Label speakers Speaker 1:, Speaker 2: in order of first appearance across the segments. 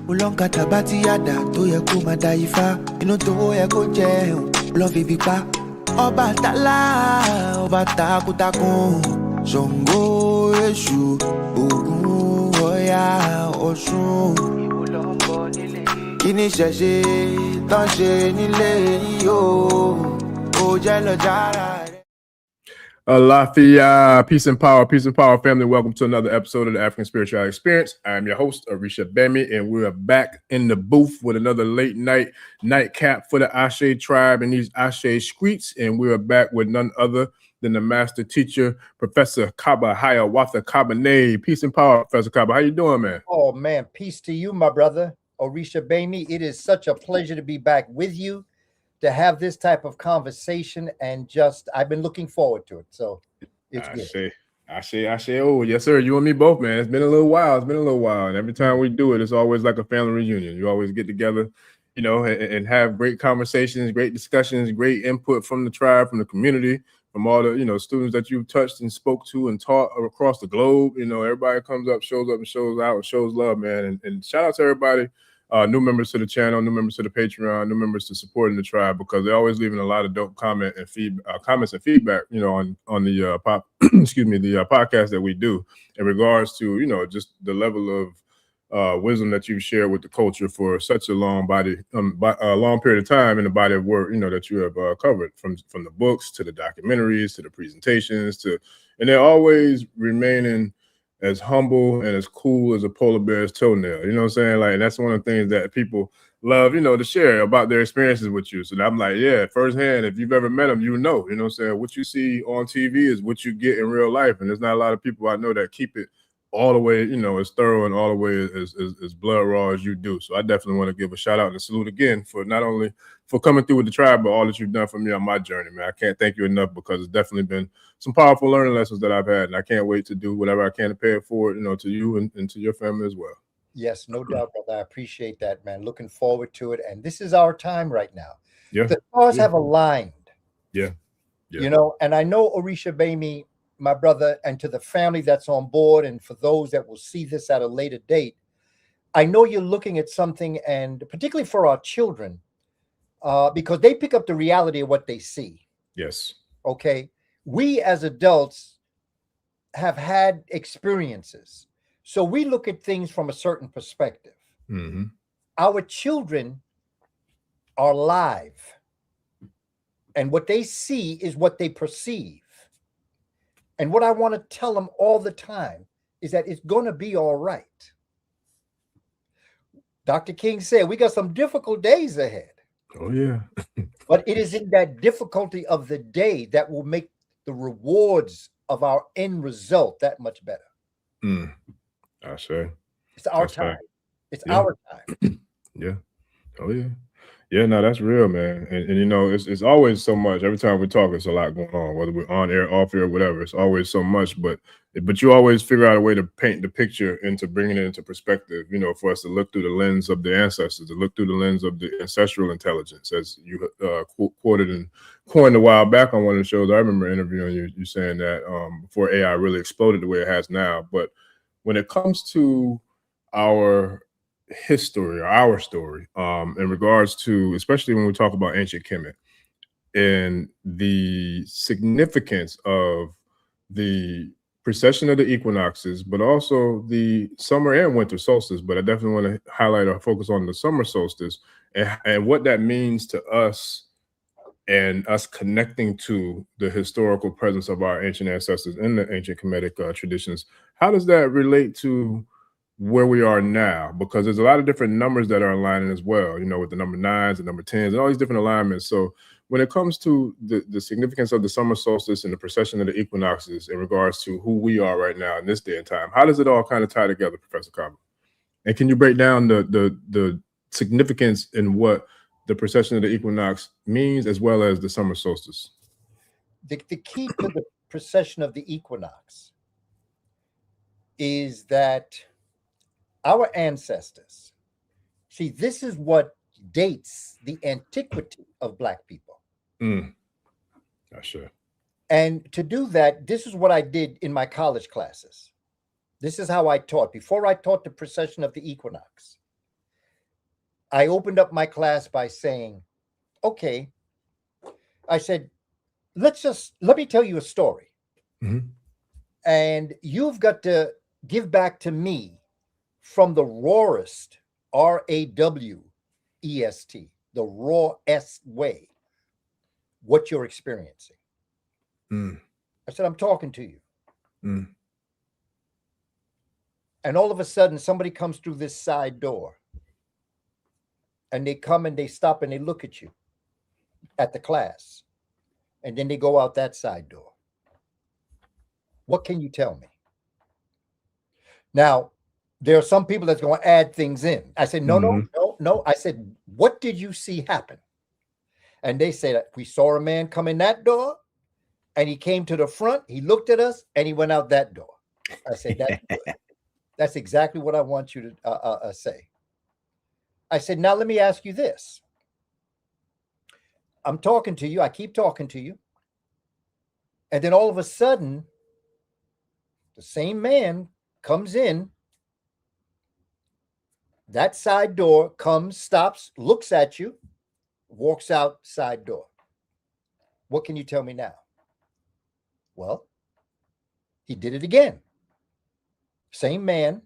Speaker 1: Ulonga tabati yada tó yẹ kó máa da ifá. Inú tó yẹ kó jẹun lọ fi bí pa. Ọbàtálá ọba takuntakun. Ṣàngó Èṣù Ògún Ọya Ọ̀ṣun. Ìwọ ló ń bọ̀ nílé yìí. Kí ni ṣẹ̀ṣẹ̀ tán ṣe nílé yìí o? Ó jẹ́ lọ jára rẹ̀.
Speaker 2: Lafayette, peace and power, family. Welcome to another episode of the African Spirituality Experience. I am your host, Ase Cashapp, and we are back in the booth with another late night nightcap for the Ase tribe and these Ase streets. And we are back with none other than the master teacher, Professor Kaba Hiawatha Kamene. Peace and power, Professor Kaba. How you doing, man?
Speaker 3: Oh, man, peace to you, my brother, Ase Cashapp. It is such a pleasure to be back with you, to have this type of conversation, and just I've been looking forward to it. So it's good.
Speaker 2: I say, oh, yes, sir. You and me both, man. It's been a little while. And every time we do it, it's always like a family reunion. You always get together, you know, and have great conversations, great discussions, great input from the tribe, from the community, from all the, you know, students that you've touched and spoke to and taught across the globe. You know, everybody comes up and shows out and shows love, man. And shout out to everybody. New members to the channel, new members to the Patreon, new members to supporting the tribe, because they're always leaving a lot of dope comments and feedback, you know, on the podcast that we do in regards to, you know, just the level of wisdom that you've shared with the culture for such a long long period of time in the body of work, you know, that you have covered from the books to the documentaries to the presentations and they're always remaining as humble and as cool as a polar bear's toenail. You know what I'm saying? Like, and that's one of the things that people love, you know, to share about their experiences with you. So I'm like, yeah, firsthand, if you've ever met them, you know what I'm saying? What you see on TV is what you get in real life. And there's not a lot of people I know that keep it all the way, you know, as thorough and all the way as blood raw as you do. So I definitely want to give a shout out and a salute again for not only for coming through with the tribe, but all that you've done for me on my journey, man. I can't thank you enough, because it's definitely been some powerful learning lessons that I've had, and I can't wait to do whatever I can to pay it forward, you know, to you and to your family as well.
Speaker 3: Yes, no doubt, brother. I appreciate that, man. Looking forward to it. And this is our time right now.
Speaker 2: Yeah.
Speaker 3: The stars have aligned.
Speaker 2: Yeah.
Speaker 3: You know, and I know Ase Cashapp, my brother, and to the family that's on board, and for those that will see this at a later date, I know you're looking at something, and particularly for our children, because they pick up the reality of what they see.
Speaker 2: Yes.
Speaker 3: Okay. We as adults have had experiences, so we look at things from a certain perspective.
Speaker 2: Mm-hmm.
Speaker 3: Our children are live, and what they see is what they perceive. And what I want to tell them all the time is that it's going to be all right. Dr. King said, we got some difficult days ahead.
Speaker 2: Oh, yeah.
Speaker 3: But it is in that difficulty of the day that will make the rewards of our end result that much better.
Speaker 2: I say.
Speaker 3: It's our time. It's our time.
Speaker 2: Yeah. Oh, yeah. Yeah, no, that's real, man. And you know, it's always so much. Every time we talk, it's a lot going on, whether we're on air, off air, whatever. It's always so much, but you always figure out a way to paint the picture into bringing it into perspective, you know, for us to look through the lens of the ancestors, to look through the lens of the ancestral intelligence, as you quoted and coined a while back on one of the shows. I remember interviewing you saying that before AI really exploded the way it has now. But when it comes to our history, or our story, in regards to, especially when we talk about ancient Kemet and the significance of the precession of the equinoxes, but also the summer and winter solstice. But I definitely want to highlight or focus on the summer solstice and what that means to us, and us connecting to the historical presence of our ancient ancestors in the ancient Kemetic traditions. How does that relate to where we are now? Because there's a lot of different numbers that are aligning as well, you know, with the number 9s and number 10s and all these different alignments. So when it comes to the significance of the summer solstice and the precession of the equinoxes in regards to who we are right now in this day and time, how does it all kind of tie together, Professor Kaba? And can you break down the significance in what the precession of the equinox means, as well as the summer solstice?
Speaker 3: The key to the precession of the equinox is that our ancestors, see, this is what dates the antiquity of Black people.
Speaker 2: Sure.
Speaker 3: And to do that, this is what I did in my college classes. This is how I taught. Before I taught the precession of the equinox, I opened up my class by saying, okay, I said, let me tell you a story.
Speaker 2: Mm-hmm.
Speaker 3: And you've got to give back to me from the rawest, RAWEST, the rawest way, what you're experiencing.
Speaker 2: Mm.
Speaker 3: I said, I'm talking to you.
Speaker 2: Mm.
Speaker 3: And all of a sudden, somebody comes through this side door. And they come and they stop and they look at you at the class. And then they go out that side door. What can you tell me? Now, there are some people that's going to add things in. I said, no. I said, what did you see happen? And they said, we saw a man come in that door and he came to the front. He looked at us and he went out that door. I said, that's good. That's exactly what I want you to say. I said, now let me ask you this. I'm talking to you. I keep talking to you. And then all of a sudden, the same man comes in. That side door comes, stops, looks at you, walks out side door. What can you tell me now? Well, he did it again. Same man.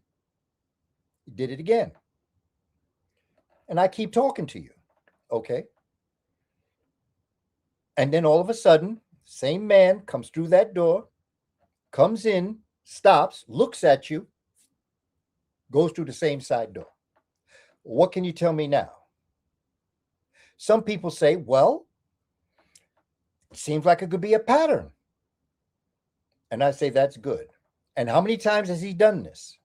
Speaker 3: He did it again. And I keep talking to you. Okay. And then all of a sudden, same man comes through that door, comes in, stops, looks at you, goes through the same side door. What can you tell me now? Some people say, well, it seems like it could be a pattern. And I say, that's good. And how many times has he done this?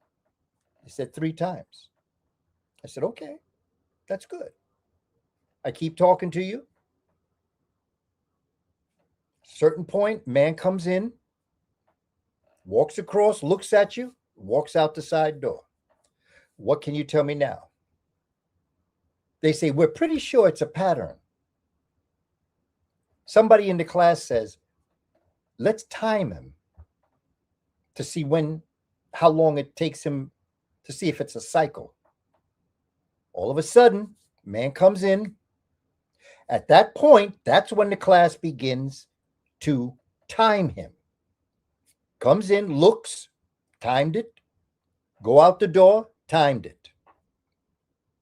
Speaker 3: He said 3 times. I said, okay, that's good. I keep talking to you. Certain point, man comes in, walks across, looks at you, walks out the side door. What can you tell me now? They say, we're pretty sure it's a pattern. Somebody in the class says, let's time him to see how long it takes him to see if it's a cycle. All of a sudden, man comes in. At that point, that's when the class begins to time him. Comes in, looks, timed it, go out the door, timed it.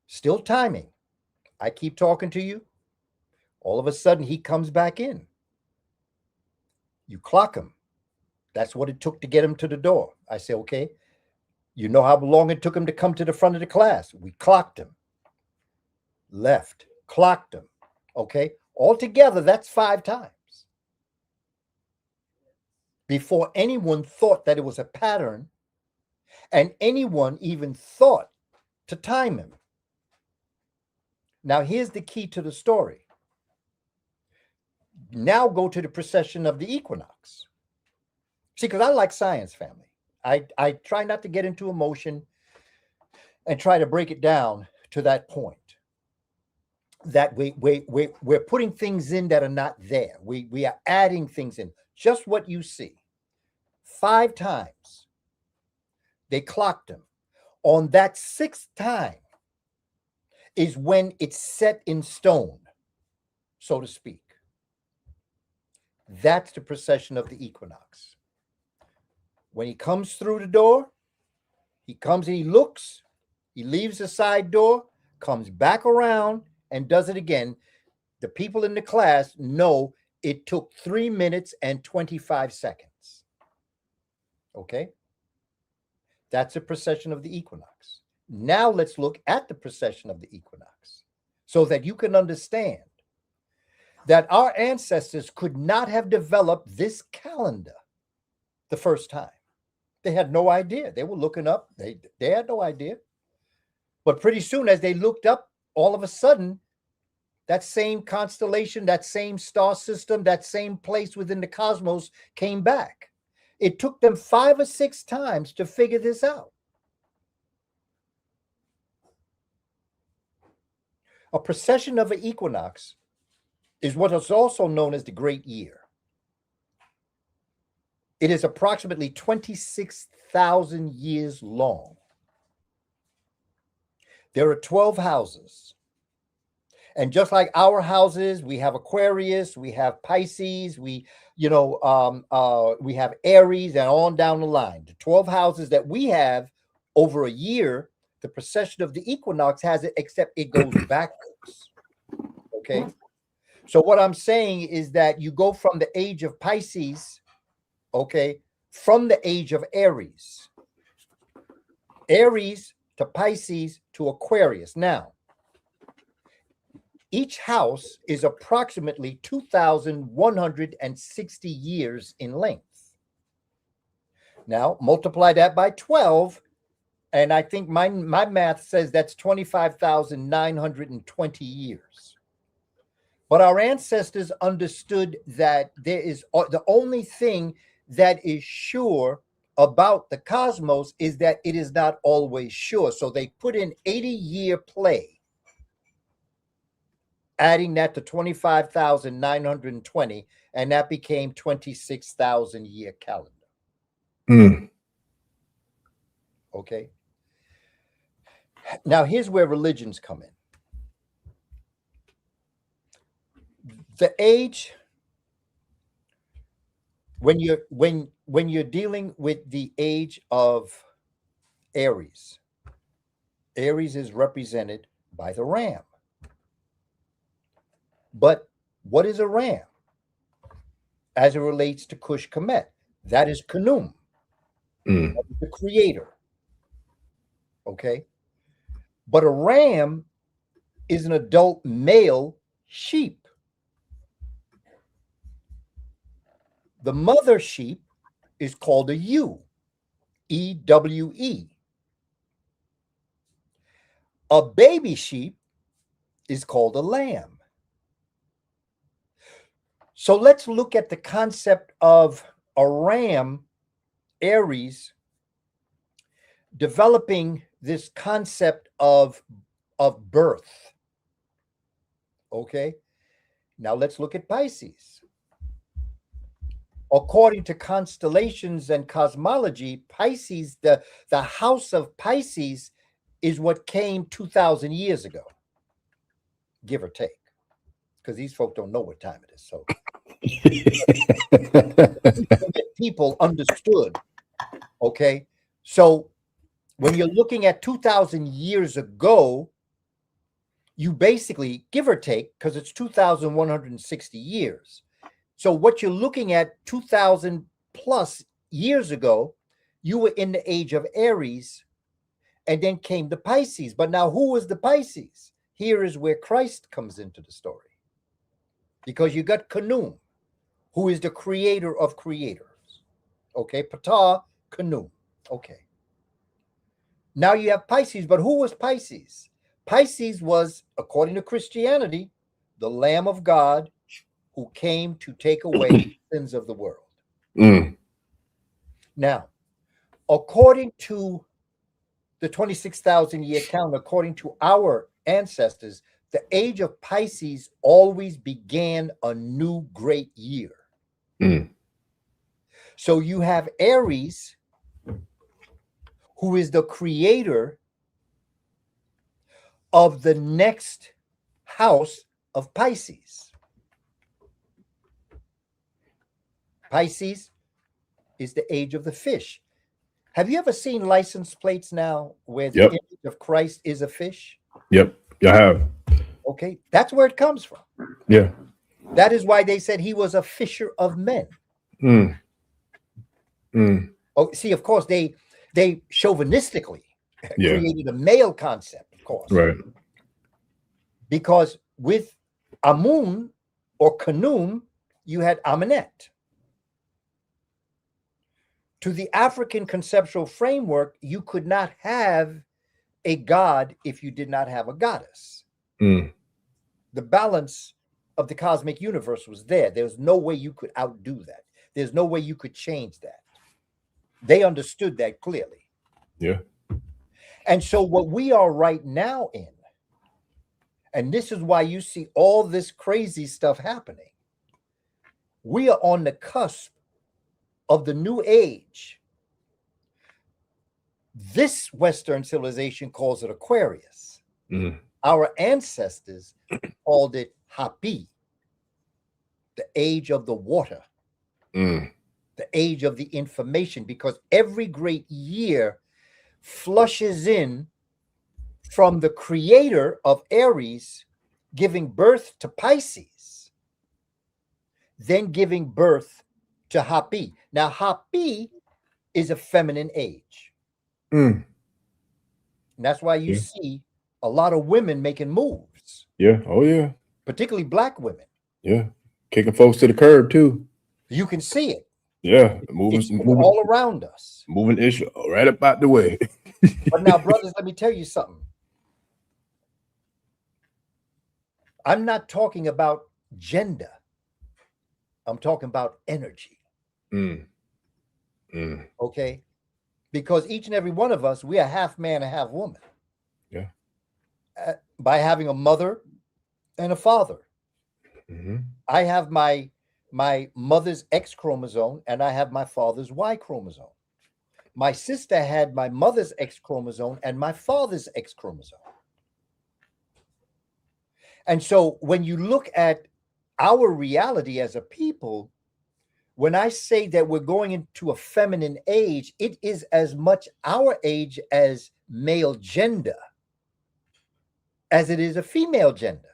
Speaker 3: Still timing. I keep talking to you. All of a sudden, he comes back in. You clock him. That's what it took to get him to the door. I say, okay, you know how long it took him to come to the front of the class? We clocked him. Left, clocked him. Okay, altogether, that's 5 times. Before anyone thought that it was a pattern, and anyone even thought to time him. Now, here's the key to the story. Now go to the precession of the equinox. See, because I like science, family. I try not to get into emotion and try to break it down to that point. That we're putting things in that are not there. We are adding things in. Just what you see. 5 times. They clocked him. On that 6th time is when it's set in stone, so to speak. That's the precession of the equinox. When he comes through the door, he comes and he looks, he leaves the side door, comes back around and does it again. The people in the class know it took 3 minutes and 25 seconds. Okay? That's a precession of the equinox. Now let's look at the precession of the equinox so that you can understand that our ancestors could not have developed this calendar the first time. They had no idea. They were looking up. They had no idea. But pretty soon as they looked up, all of a sudden, that same constellation, that same star system, that same place within the cosmos came back. It took them 5 or 6 times to figure this out. A precession of an equinox is what is also known as the Great Year. It is approximately 26,000 years long. There are 12 houses. And just like our houses, we have Aquarius, we have Pisces, we have Aries, and on down the line. The 12 houses that we have over a year, the precession of the equinox has it, except it goes backwards. Okay. So what I'm saying is that you go from the age of Pisces, okay, from the age of Aries to Pisces to Aquarius. Now, each house is approximately 2,160 years in length. Now, multiply that by 12, and I think my math says that's 25,920 years. But our ancestors understood that there is the only thing that is sure about the cosmos is that it is not always sure. So they put in 80-year play, adding that to 25,920, and that became 26,000-year calendar. Okay. Now here's where religions come in. The age, when you're dealing with the age of Aries, Aries is represented by the ram. But what is a ram as it relates to Kush Kemet? That is Khnum, that is the creator. Okay. But a ram is an adult male sheep. The mother sheep is called a ewe, E-W-E. A baby sheep is called a lamb. So let's look at the concept of a ram, Aries, developing this concept of birth. Okay. Now let's look at Pisces. According to constellations and cosmology, Pisces, the house of Pisces is what came 2,000 years ago, give or take, because these folk don't know what time it is. So people understood. Okay. So when you're looking at 2,000 years ago, you basically, give or take, because it's 2,160 years. So what you're looking at 2,000 plus years ago, you were in the age of Aries, and then came the Pisces. But now who was the Pisces? Here is where Christ comes into the story. Because you got Khnum, who is the creator of creators. Okay, Ptah, Khnum. Okay. Now you have Pisces, but who was Pisces? Pisces was, according to Christianity, the Lamb of God who came to take away the sins of the world. Now, according to the 26,000-year count, according to our ancestors, the age of Pisces always began a new great year. So you have Aries, who is the creator of the next house of Pisces. Pisces is the age of the fish. Have you ever seen license plates now where the image of Christ is a fish?
Speaker 2: Yep, I have.
Speaker 3: Okay, that's where it comes from.
Speaker 2: Yeah.
Speaker 3: That is why they said he was a fisher of men. Oh, see, of course, they chauvinistically created a male concept, of course.
Speaker 2: Right.
Speaker 3: Because with Amun or Khnum, you had Amenet. To the African conceptual framework, you could not have a god if you did not have a goddess. The balance of the cosmic universe was there. There's no way you could outdo that. There's no way you could change that. They understood that clearly.
Speaker 2: Yeah.
Speaker 3: And so what we are right now in, and this is why you see all this crazy stuff happening, we are on the cusp of the new age. This Western civilization calls it Aquarius. Our ancestors called it Hapi, the age of the water, the age of the information, because every great year flushes in from the creator of Aries, giving birth to Pisces, then giving birth to Hapi. Now, Hapi is a feminine age. And that's why you see a lot of women making moves.
Speaker 2: Yeah. Oh, yeah.
Speaker 3: Particularly black women.
Speaker 2: Yeah. Kicking folks to the curb, too.
Speaker 3: You can see it.
Speaker 2: Yeah.
Speaker 3: It's all around us.
Speaker 2: Moving issue right up out the way.
Speaker 3: But now, brothers, let me tell you something. I'm not talking about gender. I'm talking about energy. Okay? Because each and every one of us, we are half man and half woman.
Speaker 2: Yeah.
Speaker 3: By having a mother and a father. I have my mother's X chromosome and I have my father's Y chromosome. My sister had my mother's X chromosome and my father's X chromosome. And so when you look at our reality as a people, when I say that we're going into a feminine age, it is as much our age as male gender as it is a female gender.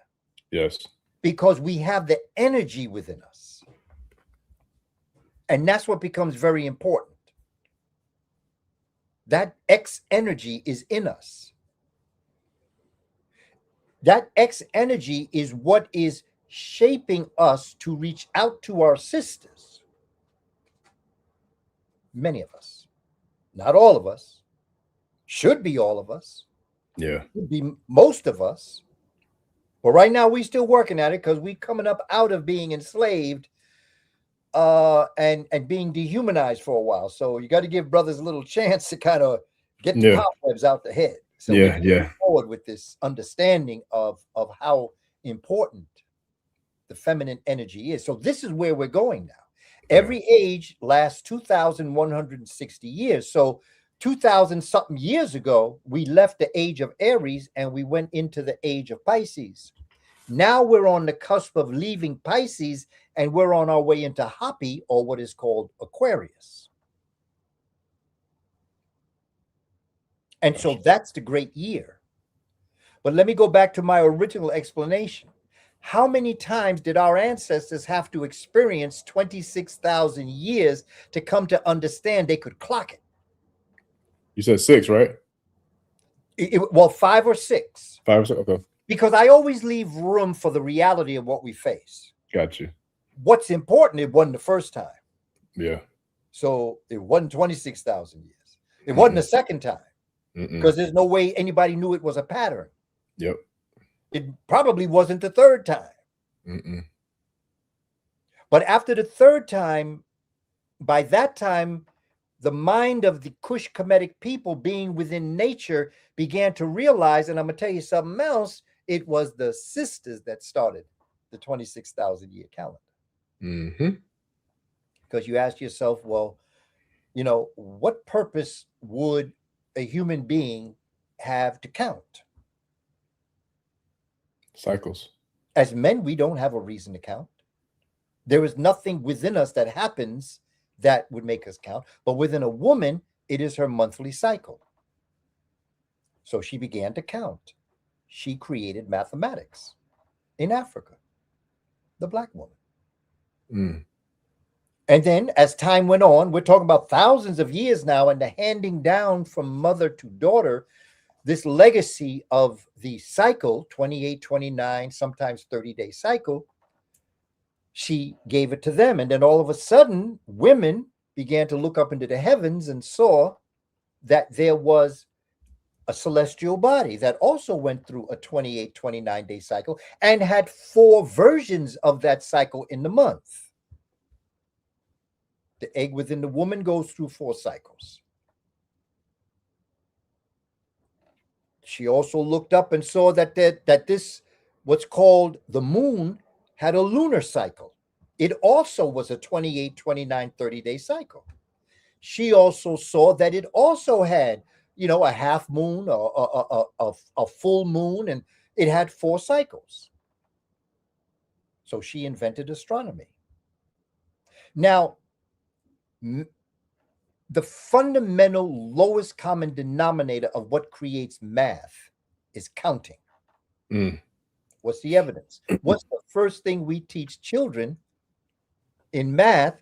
Speaker 2: Yes.
Speaker 3: Because we have the energy within us. And that's what becomes very important. That X energy is in us. That X energy is what is shaping us to reach out to our sisters. Many of us. Not all of us. Should be all of us.
Speaker 2: Yeah.
Speaker 3: Should be most of us. But right now, we're still working at it because we're coming up out of being enslaved and being dehumanized for a while. So you got to give brothers a little chance to kind of get the cobwebs out the head. So we move forward with this understanding of how important the feminine energy is. So this is where we're going now. Every age lasts 2,160 years. So 2,000 something years ago, we left the age of Aries and we went into the age of Pisces. Now we're on the cusp of leaving Pisces and we're on our way into Hapi, or what is called Aquarius. And so that's the great year. But let me go back to my original explanation. How many times did our ancestors have to experience 26,000 years to come to understand they could clock it?
Speaker 2: You said 6, right?
Speaker 3: Well, 5 or 6.
Speaker 2: 5 or 6, okay.
Speaker 3: Because I always leave room for the reality of what we face.
Speaker 2: Gotcha.
Speaker 3: What's important, it wasn't the first time.
Speaker 2: Yeah.
Speaker 3: So it wasn't 26,000 years. It wasn't the second time. Because there's no way anybody knew it was a pattern.
Speaker 2: Yep.
Speaker 3: It probably wasn't the third time. But after the third time, by that time, the mind of the Kush Kemetic people being within nature began to realize, and I'm going to tell you something else, it was the sisters that started the 26,000 year calendar. Because you ask yourself, well, you know, what purpose would a human being have to count?
Speaker 2: Cycles.
Speaker 3: As men, we don't have a reason to count. There is nothing within us that happens that would make us count. But within a woman, it is her monthly cycle. So she began to count. She created mathematics in Africa, the black woman. And then as time went on, we're talking about thousands of years now, and the handing down from mother to daughter, this legacy of the cycle, 28, 29, sometimes 30-day cycle, she gave it to them. And then all of a sudden, women began to look up into the heavens and saw that there was a celestial body that also went through a 28, 29-day cycle and had 4 versions of that cycle in the month. The egg within the woman goes through 4 cycles. She also looked up and saw that this, what's called the moon, had a lunar cycle. It also was a 28, 29, 30-day cycle. She also saw that it also had, you know, a half moon, a full moon, It had 4 cycles. So she invented astronomy. Now, the fundamental lowest common denominator of what creates math is counting. What's the evidence? What's the first thing we teach children in math,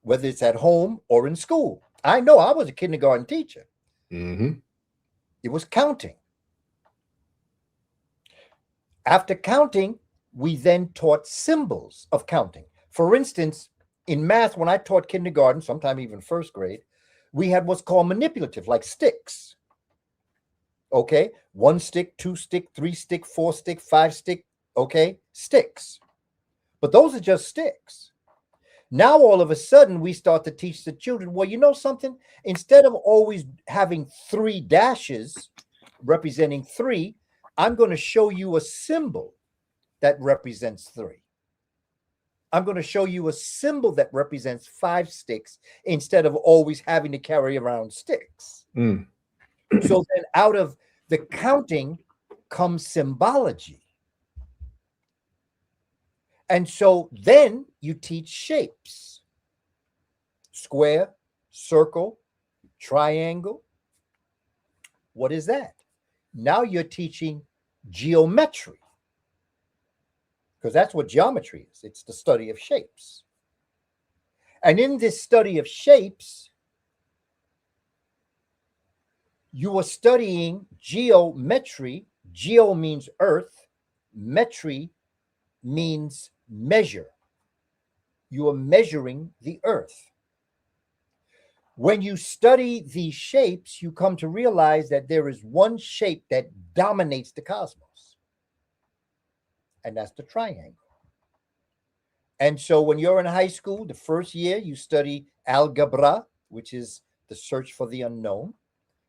Speaker 3: whether it's at home or in school? I know I was a kindergarten teacher. It was counting. After counting, we then taught symbols of counting. For instance, in math, when I taught kindergarten, sometime even first grade, we had what's called manipulative, like sticks. Okay, 1 stick, 2 stick, 3 stick, 4 stick, 5 stick, okay, sticks. But those are just sticks. Now, all of a sudden, we start to teach the children, well, you know something? Instead of always having 3 dashes representing 3, I'm going to show you a symbol that represents 3. I'm going to show you a symbol that represents 5 sticks instead of always having to carry around sticks. So then out of the counting comes symbology. And so then you teach shapes. Square, circle, triangle. What is that? Now you're teaching geometry. Because that's what geometry is. It's the study of shapes. And in this study of shapes, you are studying geometry. Geo means earth. Metry means measure. You are measuring the earth. When you study these shapes, you come to realize that there is one shape that dominates the cosmos. And that's the triangle. And so when you're in high school, the first year you study algebra, which is the search for the unknown.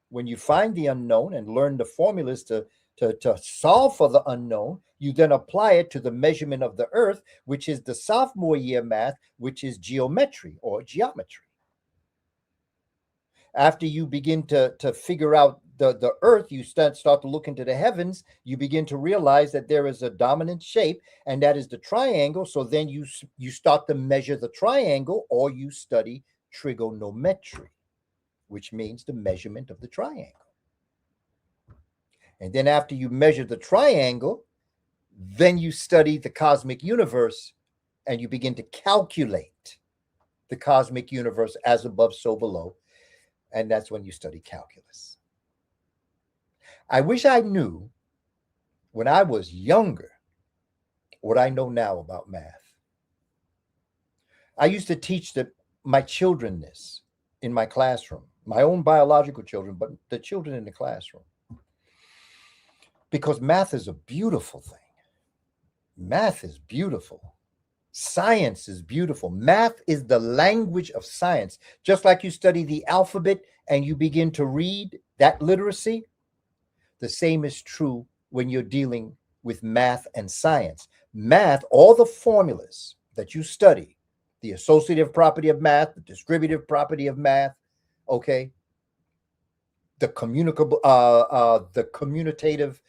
Speaker 3: When you find the unknown and learn the formulas to solve for the unknown, you then apply it to the measurement of the earth, which is the sophomore year math, which is geometry or geometry. After you begin to figure out the earth, you start to look into the heavens, you begin to realize that there is a dominant shape, and that is the triangle. So then you start to measure the triangle, or you study trigonometry, which means the measurement of the triangle. And then after you measure the triangle, then you study the cosmic universe, and you begin to calculate the cosmic universe as above, so below. And that's when you study calculus. I wish I knew when I was younger what I know now about math. I used to teach my children this in my classroom, my own biological children, but the children in the classroom. Because math is a beautiful thing. Math is beautiful. Science is beautiful. Math is the language of science. Just like you study the alphabet and you begin to read that literacy, the same is true when you're dealing with math and science. Math, all the formulas that you study, the associative property of math, the distributive property of math, okay, the communicable, the commutative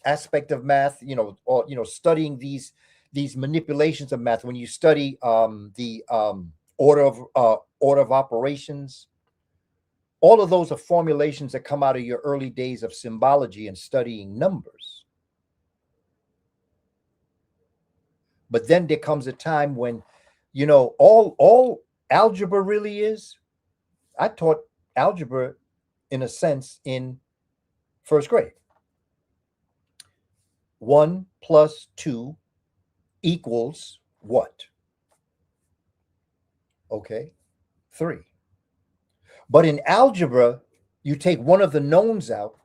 Speaker 3: aspect of math, studying these manipulations of math. When you study the order of operations, all of those are formulations that come out of your early days of symbology and studying numbers. But then there comes a time when, all algebra really is. I taught algebra in a sense in first grade. 1 plus 2 equals what? Okay, 3. But in algebra, you take one of the knowns out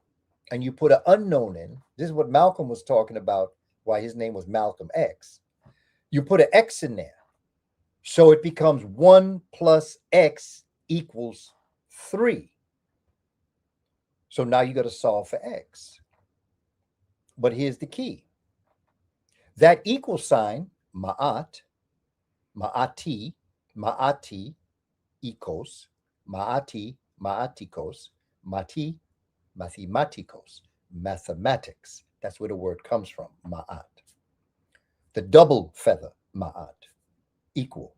Speaker 3: and you put an unknown in. This is what Malcolm was talking about, why his name was Malcolm X. You put an X in there. So it becomes 1 plus X equals 3. So now you got to solve for X. But here's the key. That equal sign, ma'at, ma'ati, ma'ati, equals, ma'ati, ma'atikos, mati, mathematikos, mathematics. That's where the word comes from, ma'at. The double feather, ma'at, equal.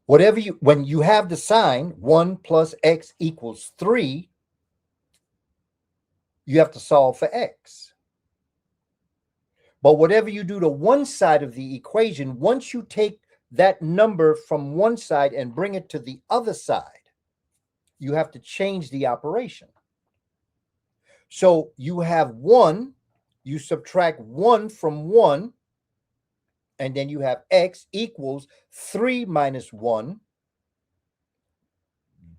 Speaker 3: Whatever you, when you have the sign 1 plus x equals 3, you have to solve for x. But whatever you do to one side of the equation, once you take that number from one side and bring it to the other side, you have to change the operation. So you have 1, you subtract 1 from 1, and then you have x equals 3 minus 1.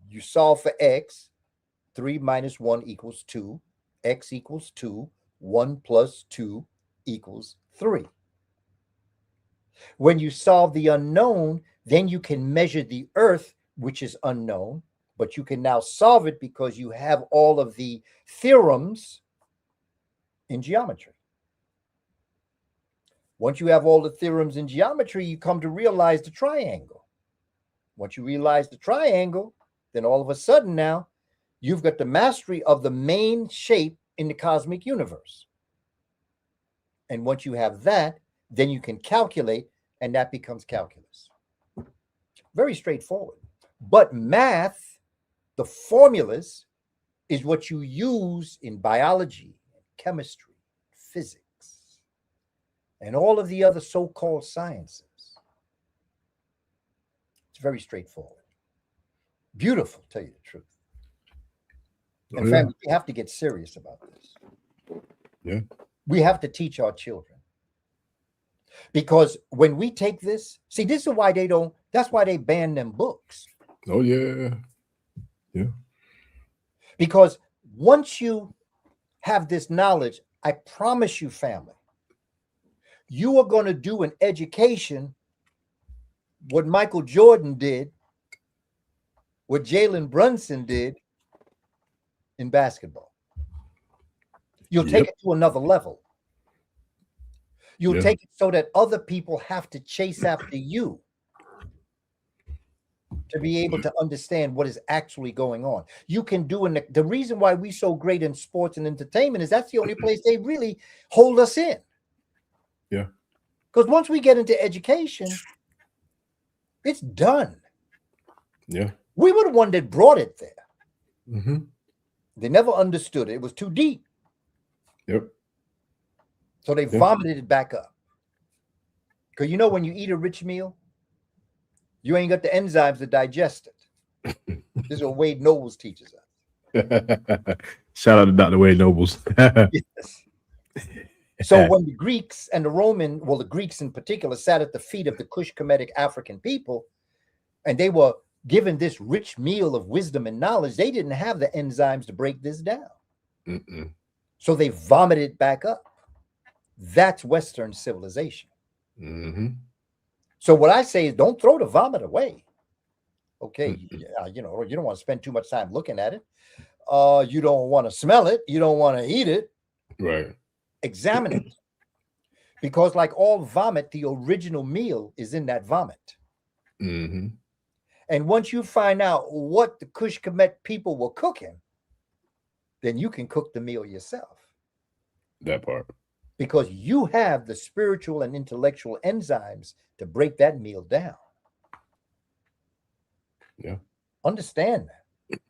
Speaker 3: You solve for x. 3 minus 1 equals 2. X equals 2. 1 plus 2 equals 3. When you solve the unknown, then you can measure the earth, which is unknown, but you can now solve it because you have all of the theorems in geometry. Once you have all the theorems in geometry, you come to realize the triangle. Once you realize the triangle, then all of a sudden now, you've got the mastery of the main shape in the cosmic universe. And once you have that, then you can calculate, and that becomes calculus. Very straightforward. But math, the formulas, is what you use in biology, chemistry, physics, and all of the other so-called sciences. It's very straightforward. Beautiful, tell you the truth. And family, we have to get serious about this.
Speaker 2: Yeah.
Speaker 3: We have to teach our children. Because when we take this, see, this is why they don't, that's why they ban them books.
Speaker 2: Oh, yeah. Yeah.
Speaker 3: Because once you have this knowledge, I promise you, family, you are going to do an education what Michael Jordan did, what Jalen Brunson did in basketball. You'll take it to another level. You'll take it so that other people have to chase after you to be able to understand what is actually going on. You can do, and the reason why we're so great in sports and entertainment is that's the only place they really hold us in.
Speaker 2: Yeah.
Speaker 3: Because once we get into education, it's done.
Speaker 2: Yeah.
Speaker 3: We were the one that brought it there.
Speaker 2: Mm-hmm.
Speaker 3: They never understood it. It was too deep.
Speaker 2: Yep.
Speaker 3: So they vomited it back up. Because you know, when you eat a rich meal, you ain't got the enzymes to digest it. This is what Wade Nobles teaches us.
Speaker 2: Shout out to Dr. Wade Nobles.
Speaker 3: Yes. So when the Greeks and the Roman, well, the Greeks in particular, sat at the feet of the Kush Kemetic African people, and they were given this rich meal of wisdom and knowledge, they didn't have the enzymes to break this down.
Speaker 2: Mm-mm.
Speaker 3: So they vomited it back up. That's Western civilization.
Speaker 2: Mm-hmm.
Speaker 3: So what I say is don't throw the vomit away. Okay, you know, you don't want to spend too much time looking at it. You don't want to smell it. You don't want to eat it.
Speaker 2: Right.
Speaker 3: Examine it. Because like all vomit, the original meal is in that vomit.
Speaker 2: Mm-hmm.
Speaker 3: And once you find out what the Kush Kemet people were cooking, then you can cook the meal yourself.
Speaker 2: That part. Because
Speaker 3: you have the spiritual and intellectual enzymes to break that meal down.
Speaker 2: Yeah.
Speaker 3: Understand that.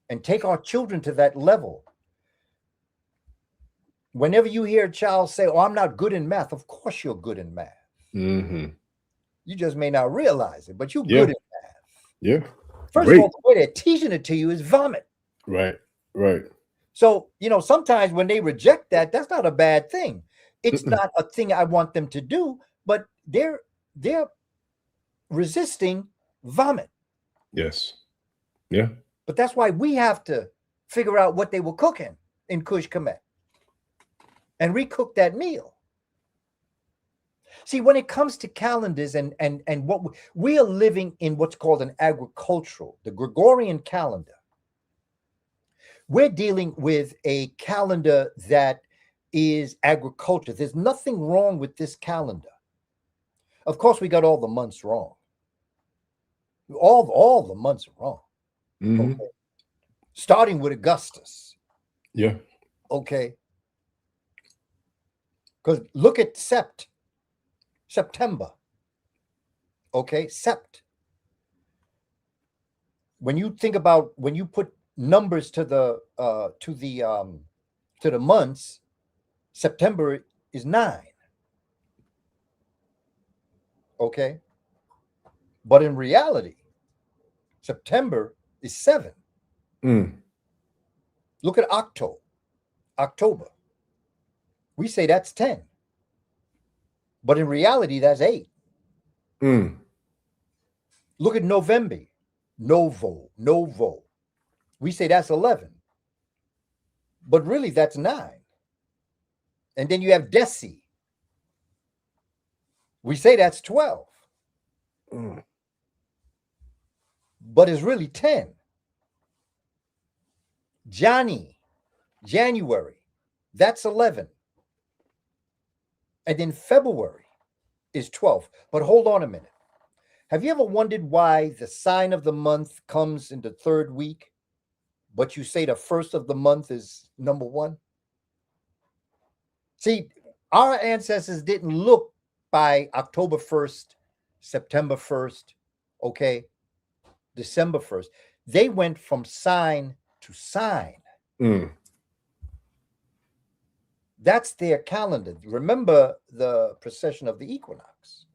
Speaker 3: And take our children to that level. Whenever you hear a child say, oh, I'm not good in math, of course you're good in math.
Speaker 2: Mm-hmm.
Speaker 3: You just may not realize it, but you're good in math.
Speaker 2: Yeah.
Speaker 3: First of all, the way they're teaching it to you is vomit.
Speaker 2: Right. Right.
Speaker 3: So, you know, sometimes when they reject that, that's not a bad thing. It's not a thing I want them to do, but they're resisting vomit.
Speaker 2: Yes. Yeah.
Speaker 3: But that's why we have to figure out what they were cooking in Kush Kemet and recook that meal. See, when it comes to calendars and what we are living in what's called an agricultural, the Gregorian calendar. We're dealing with a calendar that is agriculture. There's nothing wrong with this calendar. Of course, we got all the months wrong. All the months are wrong.
Speaker 2: Mm-hmm.
Speaker 3: Okay. Starting with Augustus.
Speaker 2: Yeah.
Speaker 3: Okay. Because look at September. Okay, Sept. When you think about when you put numbers to the months, September is 9. Okay. But in reality, September is 7. Look at October. We say that's 10. But in reality, that's 8. Look at November. Novo. We say that's 11. But really, that's 9. And then you have Deci. We say that's 12. But it's really 10. January, that's 11. And then February is 12. But hold on a minute. Have you ever wondered why the sign of the month comes in the 3rd week, but you say the first of the month is number 1? See, our ancestors didn't look by October 1st, September 1st, okay, December 1st. They went from sign to sign. That's their calendar. Remember the precession of the equinox.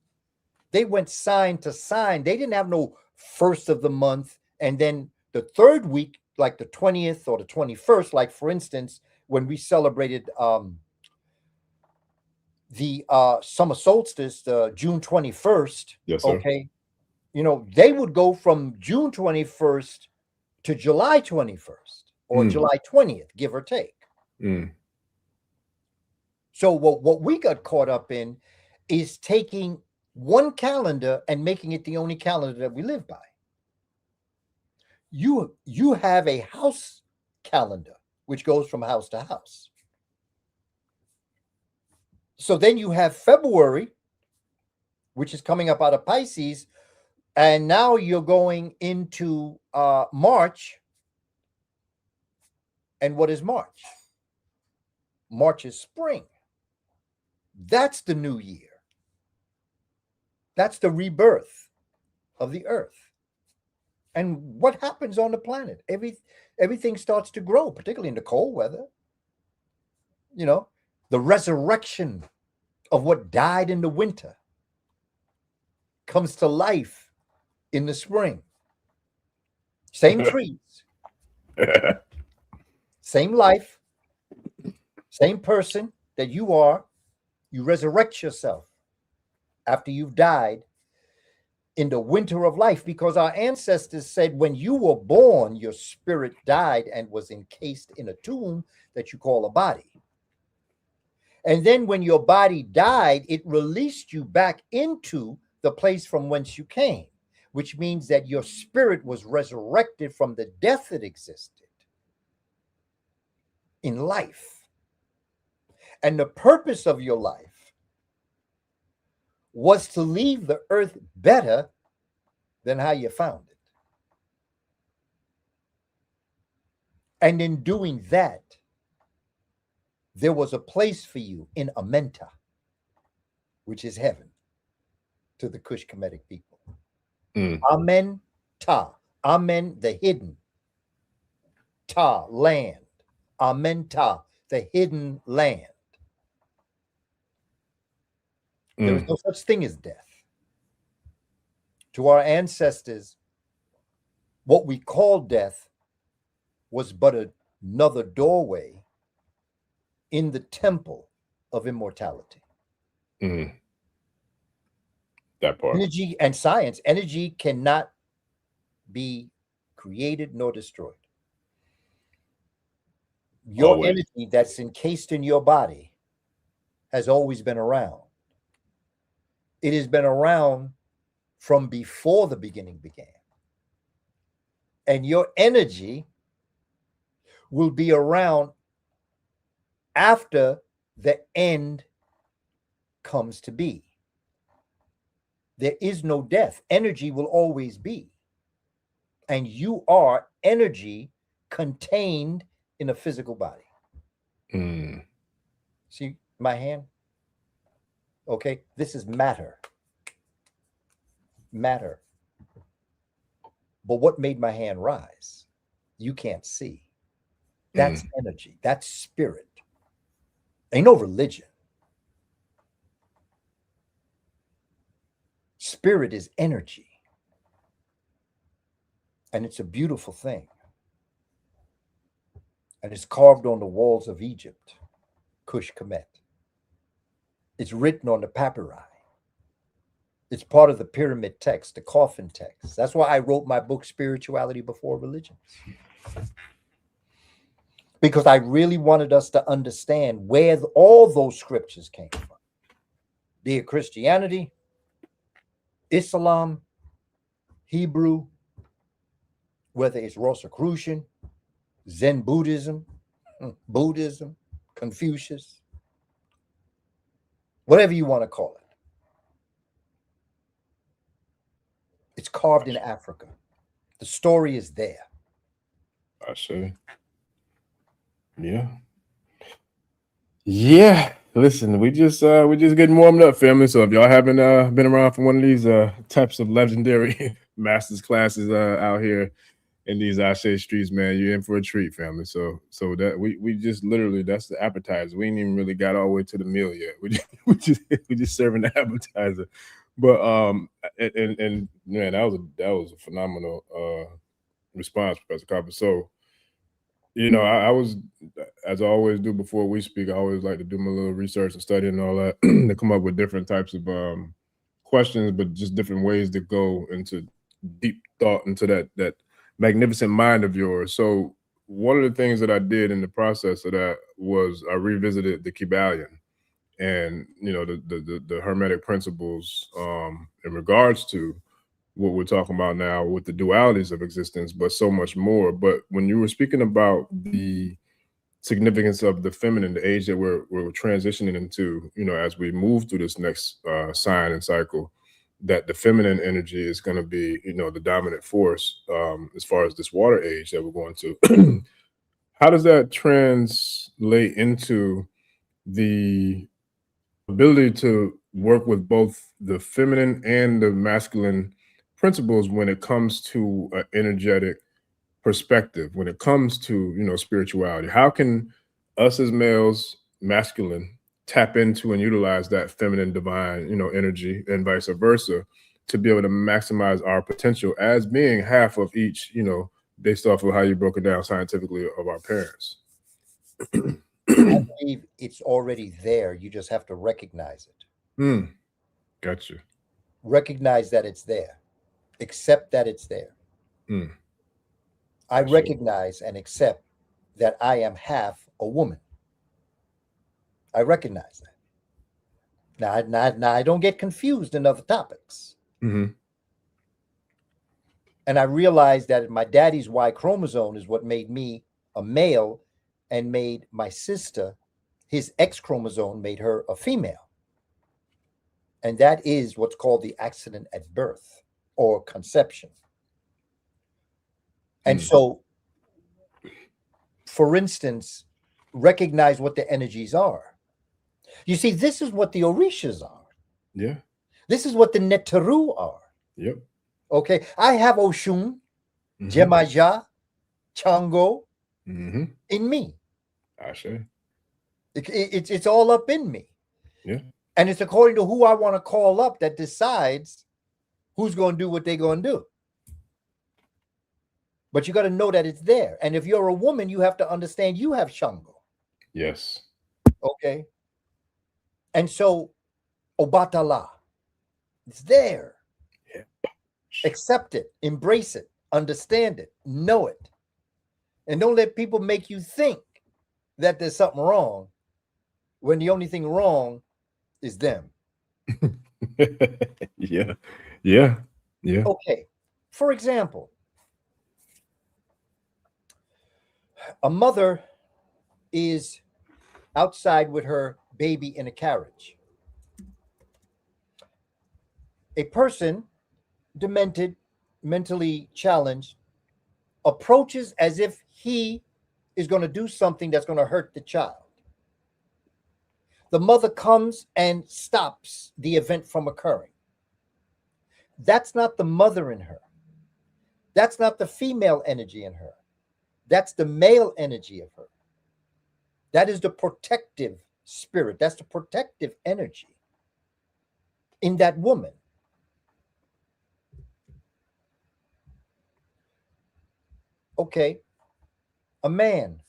Speaker 3: They went sign to sign. They didn't have no first of the month and then the 3rd week, like the 20th or the 21st, like for instance, when we celebrated the summer solstice, June 21st.
Speaker 2: Yes, sir.
Speaker 3: Okay. You know, they would go from June 21st to July 21st or July 20th, give or take. So what we got caught up in is taking one calendar and making it the only calendar that we live by. You have a house calendar, which goes from house to house. So then you have February, which is coming up out of Pisces, and now you're going into March. And what is March? March is spring. That's the new year. That's the rebirth of the earth. And what happens on the planet? Everything starts to grow, particularly in the cold weather. You know, the resurrection of what died in the winter comes to life in the spring. Same trees, same life, same person that you are. You resurrect yourself after you've died in the winter of life, because our ancestors said when you were born, your spirit died and was encased in a tomb that you call a body. And then when your body died, it released you back into the place from whence you came, which means that your spirit was resurrected from the death that existed in life. And the purpose of your life was to leave the earth better than how you found it. And in doing that, there was a place for you in Amenta, which is heaven to the Kush Kemetic people. Amen, Ta. Amen, the hidden. Ta, land. Amen, Ta, the hidden land. There is no such thing as death. To our ancestors, what we call death was but another doorway in the temple of immortality.
Speaker 2: That part.
Speaker 3: Energy and science, energy cannot be created nor destroyed. Your energy that's encased in your body has always been around. It has been around from before the beginning began. And your energy will be around after the end comes to be. There is no death. Energy will always be. And you are energy contained in a physical body.
Speaker 2: Mm.
Speaker 3: See my hand? Okay, this is matter. Matter. But what made my hand rise? You can't see. That's energy. That's spirit. Ain't no religion. Spirit is energy. And it's a beautiful thing. And it's carved on the walls of Egypt, Kush Kemet. It's written on the papyri. It's part of the pyramid text, the coffin text. That's why I wrote my book, Spirituality Before Religions. Because I really wanted us to understand where all those scriptures came from. Be it Christianity, Islam, Hebrew, whether it's Rosicrucian, Zen Buddhism, Confucius, whatever you want to call it. It's carved in Africa. The story is there.
Speaker 2: I see. Yeah. Yeah. Listen, we just getting warmed up, family. So if y'all haven't been around for one of these types of legendary masters classes out here in these Ase streets, man, you're in for a treat, family. So that we just literally, that's the appetizer. We ain't even really got all the way to the meal yet. We just serving the appetizer. But and man, that was a phenomenal response, Professor Kaba. So, you know, I was, as I always do before we speak, I always like to do my little research and study and all that to come up with different types of questions, but just different ways to go into deep thought into that magnificent mind of yours. So one of the things that I did in the process of that was I revisited the Kybalion and, you know, the Hermetic principles in regards to what we're talking about now with the dualities of existence, but so much more. But when you were speaking about the significance of the feminine, the age that we're transitioning into, you know, as we move through this next sign and cycle, that the feminine energy is going to be, you know, the dominant force as far as this water age that we're going to. How does that translate into the ability to work with both the feminine and the masculine principles when it comes to an energetic perspective, when it comes to, you know, spirituality? How can us as males, masculine, tap into and utilize that feminine divine, you know, energy, and vice versa, to be able to maximize our potential as being half of each, you know, based off of how you broke it down scientifically of our parents?
Speaker 3: I believe it's already there. You just have to recognize it.
Speaker 2: Gotcha.
Speaker 3: Recognize that it's there. Accept that it's there. I recognize and accept that I am half a woman. I recognize that. Now I don't get confused in other topics. And I realize that my daddy's Y chromosome is what made me a male and made my sister, his X chromosome, made her a female. And that is what's called the accident at birth or conception. And so, for instance, recognize what the energies are. You see, this is what the Orishas are.
Speaker 2: Yeah.
Speaker 3: This is what the Neteru are.
Speaker 2: Yep.
Speaker 3: Okay. I have Oshun, Jemaja, Chango in me.
Speaker 2: Ashe.
Speaker 3: It's all up in me.
Speaker 2: Yeah.
Speaker 3: And it's according to who I want to call up that decides who's going to do what they're going to do. But you got to know that it's there. And if you're a woman, you have to understand you have Shango.
Speaker 2: Yes.
Speaker 3: Okay. And so, Obatala, it's there.
Speaker 2: Yeah.
Speaker 3: Accept it, embrace it, understand it, know it. And don't let people make you think that there's something wrong when the only thing wrong is them.
Speaker 2: Yeah. Yeah. Yeah.
Speaker 3: Okay. For example, a mother is outside with her baby in a carriage. A person, demented, mentally challenged, approaches as if he is going to do something that's going to hurt the child. The mother comes and stops the event from occurring. That's not the mother in her. That's not the female energy in her. That's the male energy of her. That is the protective spirit. That's the protective energy in that woman. Okay, a man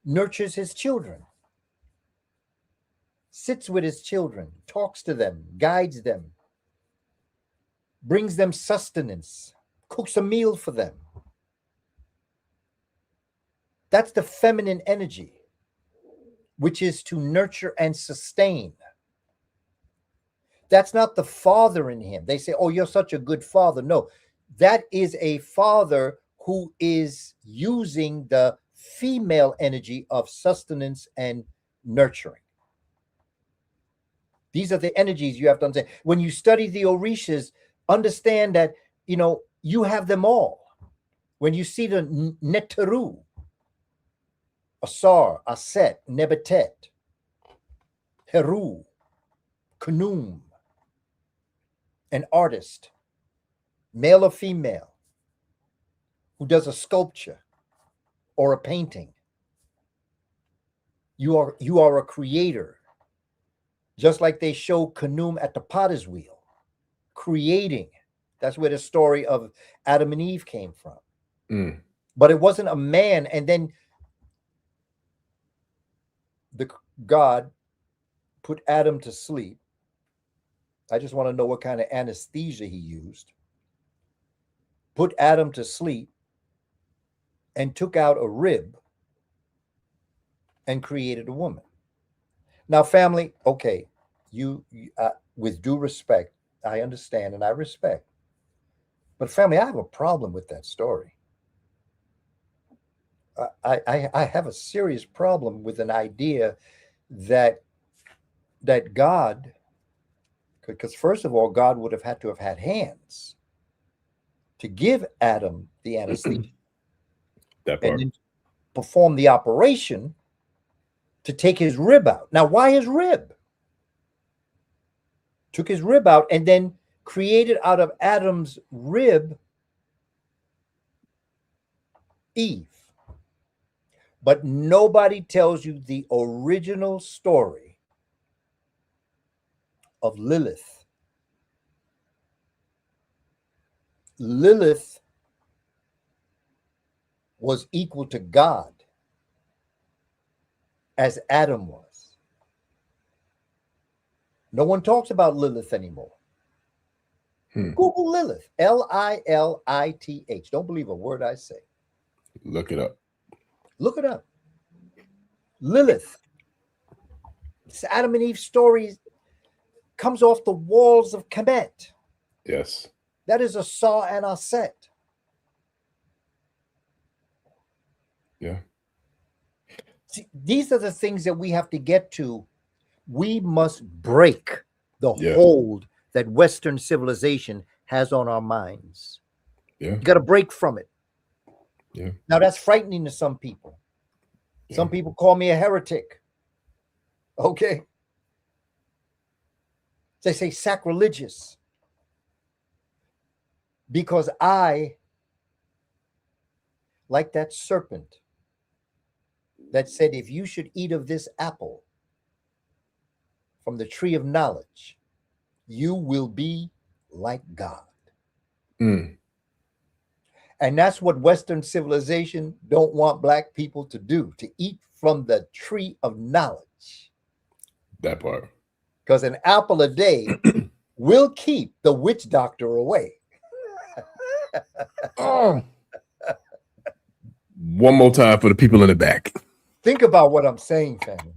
Speaker 3: nurtures his children, sits with his children, talks to them, guides them, brings them sustenance, cooks a meal for them. That's the feminine energy, which is to nurture and sustain. That's not the father in him. They say, oh, you're such a good father. No, that is a father who is using the female energy of sustenance and nurturing. These are the energies you have to understand. When you study the Orishas, understand that, you have them all. When you see the Neteru, Asar, Aset, Nebetet, Heru, Kanum, an artist, male or female, who does a sculpture or a painting. You are a creator. Just like they show Kanum at the potter's wheel, creating. That's where the story of Adam and Eve came from.
Speaker 2: Mm.
Speaker 3: But it wasn't a man. And then God put Adam to sleep. I just want to know what kind of anesthesia he used. Put Adam to sleep and took out a rib and created a woman. Now, family, okay, you with due respect, I understand and I respect. But family, I have a problem with that story. I have a serious problem with an idea that God, because first of all, God would have had to have had hands to give Adam the anesthesia
Speaker 2: That part.
Speaker 3: and then perform the operation to take his rib out. Now, why his rib? Took his rib out and then created out of Adam's rib Eve. But nobody tells you the original story of Lilith. Lilith was equal to God as Adam was. No one talks about Lilith anymore. Google Lilith, Lilith. Don't believe a word I say.
Speaker 2: Look it up.
Speaker 3: Look it up. Lilith. This Adam and Eve story comes off the walls of Kamene.
Speaker 2: Yes.
Speaker 3: That is Asa and Aset.
Speaker 2: Yeah.
Speaker 3: See, these are the things that we have to get to. We must break the hold that Western civilization has on our minds.
Speaker 2: Yeah.
Speaker 3: You got to break from it.
Speaker 2: Yeah.
Speaker 3: Now, that's frightening to some people.
Speaker 2: Yeah.
Speaker 3: Some people call me a heretic. Okay. They say sacrilegious. Because I, like that serpent that said, if you should eat of this apple from the tree of knowledge, you will be like God.
Speaker 2: Mm.
Speaker 3: And that's what Western civilization don't want black people to do, to eat from the tree of knowledge.
Speaker 2: That part.
Speaker 3: Because an apple a day will keep the witch doctor away.
Speaker 2: Oh. One more time for the people in the back.
Speaker 3: Think about what I'm saying, family.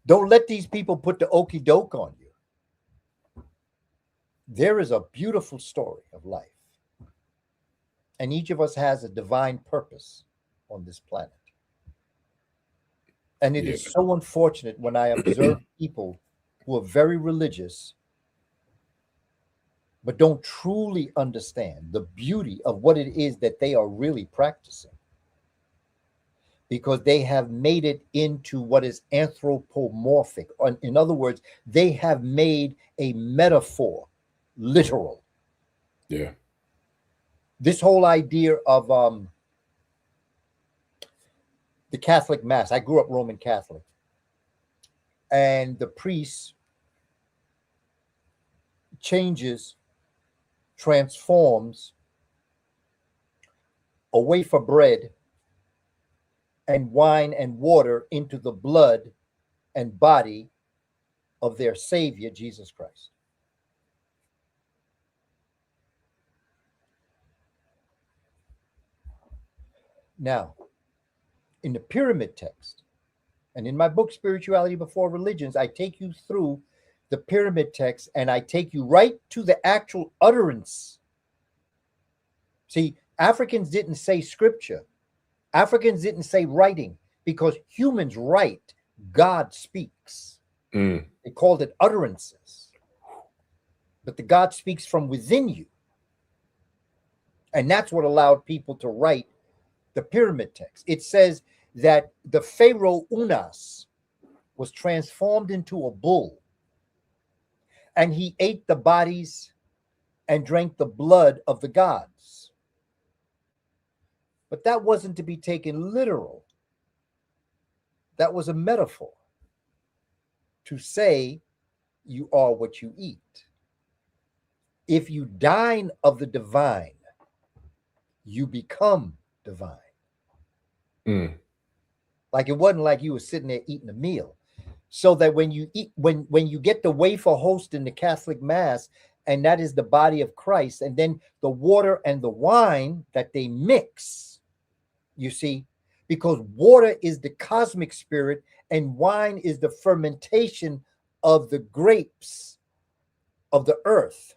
Speaker 3: Don't let these people put the okey doke on you. There is a beautiful story of life. And each of us has a divine purpose on this planet. And it is so unfortunate when I observe people who are very religious, but don't truly understand the beauty of what it is that they are really practicing. because they have made it into what is anthropomorphic. In other words, they have made a metaphor literal.
Speaker 2: Yeah.
Speaker 3: This whole idea of the Catholic Mass. I grew up Roman Catholic. And the priest changes, transforms a wafer bread and wine and water into the blood and body of their Savior, Jesus Christ. Now, in the pyramid text, and in my book, Spirituality Before Religions, I take you through the pyramid text and I take you right to the actual utterance. See, Africans didn't say scripture. Africans didn't say writing, because humans write, God speaks. They called it utterances. But the God speaks from within you. And that's what allowed people to write the pyramid text. It says that the Pharaoh Unas was transformed into a bull, and he ate the bodies and drank the blood of the gods. But that wasn't to be taken literal. That was a metaphor to say you are what you eat. If you dine of the divine, you become divine. Like it wasn't like you were sitting there eating a meal. So that when you eat, when you get the wafer host in the Catholic Mass, and that is the body of Christ, and then the water and the wine that they mix, you see, because water is the cosmic spirit and wine is the fermentation of the grapes of the earth.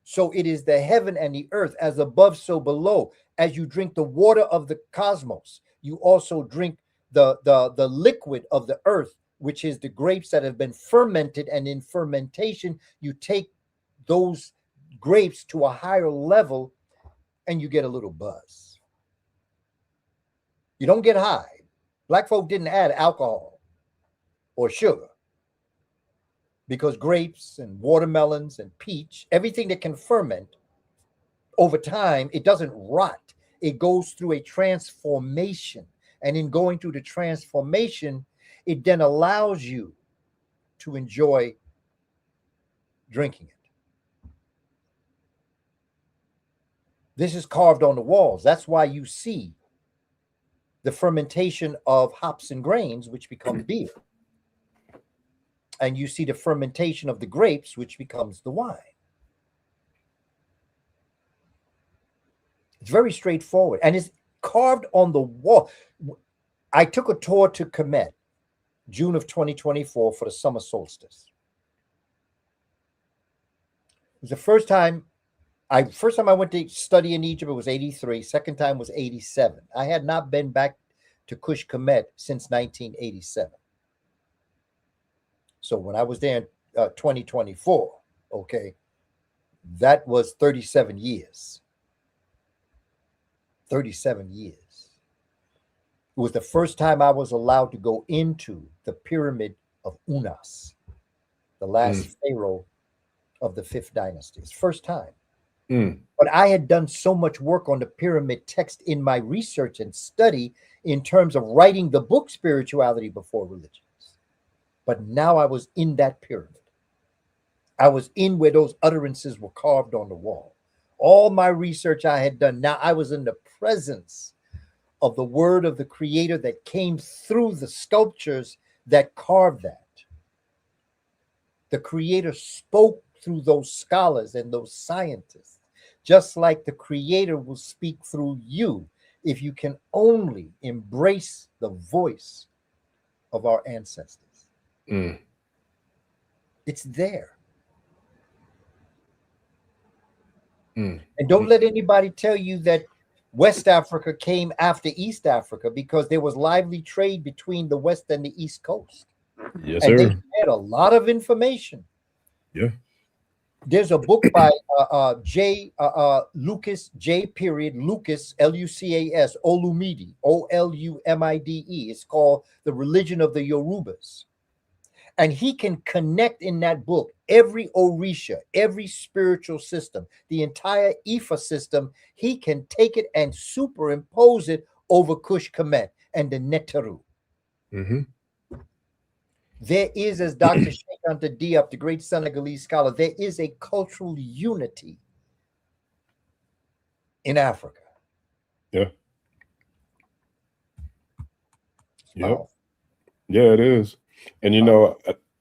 Speaker 3: So it is the heaven and the earth, as above, so below. As you drink the water of the cosmos, you also drink the liquid of the earth, which is the grapes that have been fermented. And in fermentation, you take those grapes to a higher level and you get a little buzz. You don't get high. Black folk didn't add alcohol or sugar, because grapes and watermelons and peach, everything that can ferment over time, it doesn't rot. It goes through a transformation. And in going through the transformation, it then allows you to enjoy drinking it. This is carved on the walls. That's why you see the fermentation of hops and grains, which become beer. And you see the fermentation of the grapes, which becomes the wine. It's very straightforward. And it's carved on the wall. I took a tour to Kamene, June of 2024, for the summer solstice. It was the first time I went to study in Egypt. It was 83. Second time was 87. I had not been back to Kush Kamene since 1987. So when I was there in 2024, okay, that was 37 years. 37 years. It was the first time I was allowed to go into the pyramid of Unas, the last pharaoh of the 5th dynasty. It's first time. But I had done so much work on the pyramid text in my research and study in terms of writing the book Spirituality Before Religions. But now I was in that pyramid. I was in where those utterances were carved on the wall. All my research I had done, now I was in the presence of the word of the Creator that came through the sculptures that carved that. The Creator spoke through those scholars and those scientists, just like the Creator will speak through you if you can only embrace the voice of our ancestors. It's there. And don't let anybody tell you that West Africa came after East Africa, because there was lively trade between the West and the East Coast.
Speaker 2: Yes,
Speaker 3: and
Speaker 2: sir.
Speaker 3: they had a lot of information.
Speaker 2: Yeah.
Speaker 3: There's a book by J. Lucas, J. Period Lucas, Lucas, Olumide, Olumide. It's called The Religion of the Yorubas. And he can connect in that book every Orisha, every spiritual system, the entire Ifa system. He can take it and superimpose it over Kush Kemet and the Neteru.
Speaker 2: Mm-hmm.
Speaker 3: There is, as Dr. Sheikh Anta Diop, the great Senegalese scholar, there is a cultural unity in Africa.
Speaker 2: Yeah. Yep.
Speaker 3: Wow.
Speaker 2: Yeah, it is. And I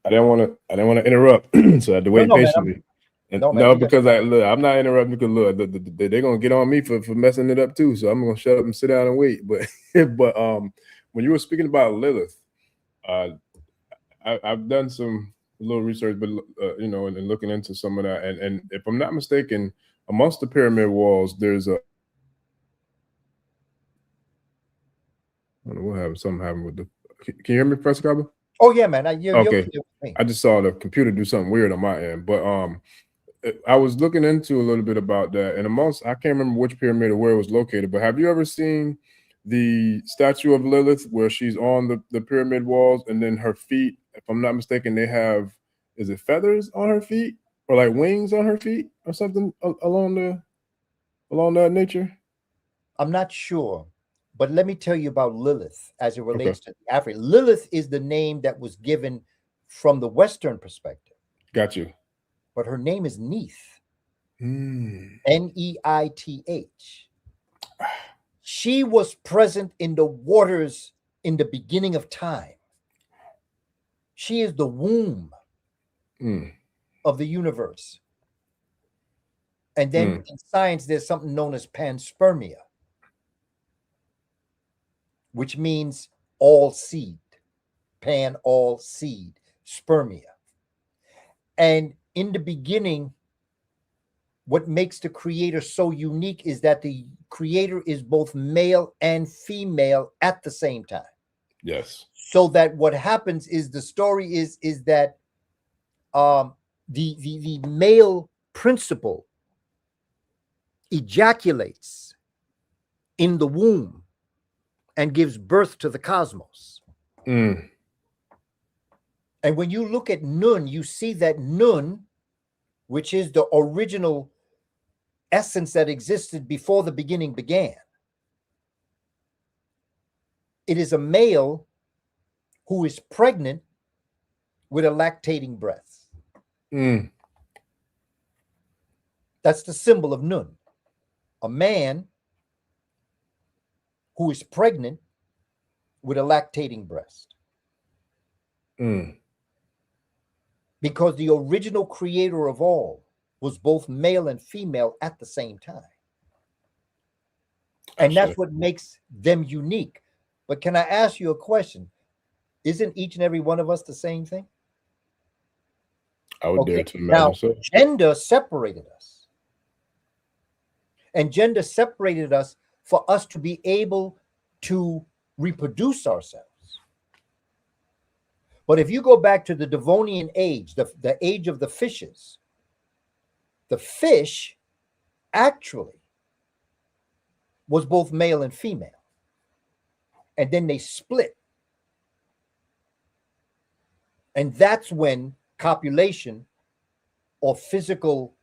Speaker 2: didn't want to interrupt, so I had to wait patiently. Because I'm not interrupting because look, they're gonna get on me for messing it up too. So I'm gonna shut up and sit down and wait. But when you were speaking about Lilith, I've done some little research, but and looking into some of that, and if I'm not mistaken, amongst the pyramid walls, there's a I don't know what happened. Something happened with the. Can you hear me, Professor Kaba?
Speaker 3: Oh yeah, man.
Speaker 2: Okay. I just saw the computer do something weird on my end, but I was looking into a little bit about that, and amongst I can't remember which pyramid or where it was located, but have you ever seen the statue of Lilith where she's on the pyramid walls, and then her feet, if I'm not mistaken, they have, is it feathers on her feet or like wings on her feet or something along that nature?
Speaker 3: I'm not sure, but let me tell you about Lilith as it relates to Africa. Lilith is the name that was given from the Western perspective.
Speaker 2: Got you.
Speaker 3: But her name is Neith. Neith. She was present in the waters in the beginning of time. She is the womb of the universe. And then in science, there's something known as panspermia, which means all seed. Pan, all seed, spermia. And in the beginning, what makes the creator so unique is that the creator is both male and female at the same time.
Speaker 2: Yes.
Speaker 3: So that what happens is the story is that the male principle ejaculates in the womb and gives birth to the cosmos. And when you look at Nun, you see that Nun, which is the original essence that existed before the beginning began, it is a male who is pregnant with a lactating breast. That's the symbol of Nun. A man who is pregnant with a lactating breast. Because the original creator of all was both male and female at the same time. And that's what makes them unique. But can I ask you a question? Isn't each and every one of us the same thing?
Speaker 2: I would dare to imagine
Speaker 3: now,
Speaker 2: so.
Speaker 3: Gender separated us. And gender separated us for us to be able to reproduce ourselves. But if you go back to the Devonian age, the age of the fishes, the fish actually was both male and female. And then they split. And that's when copulation or physical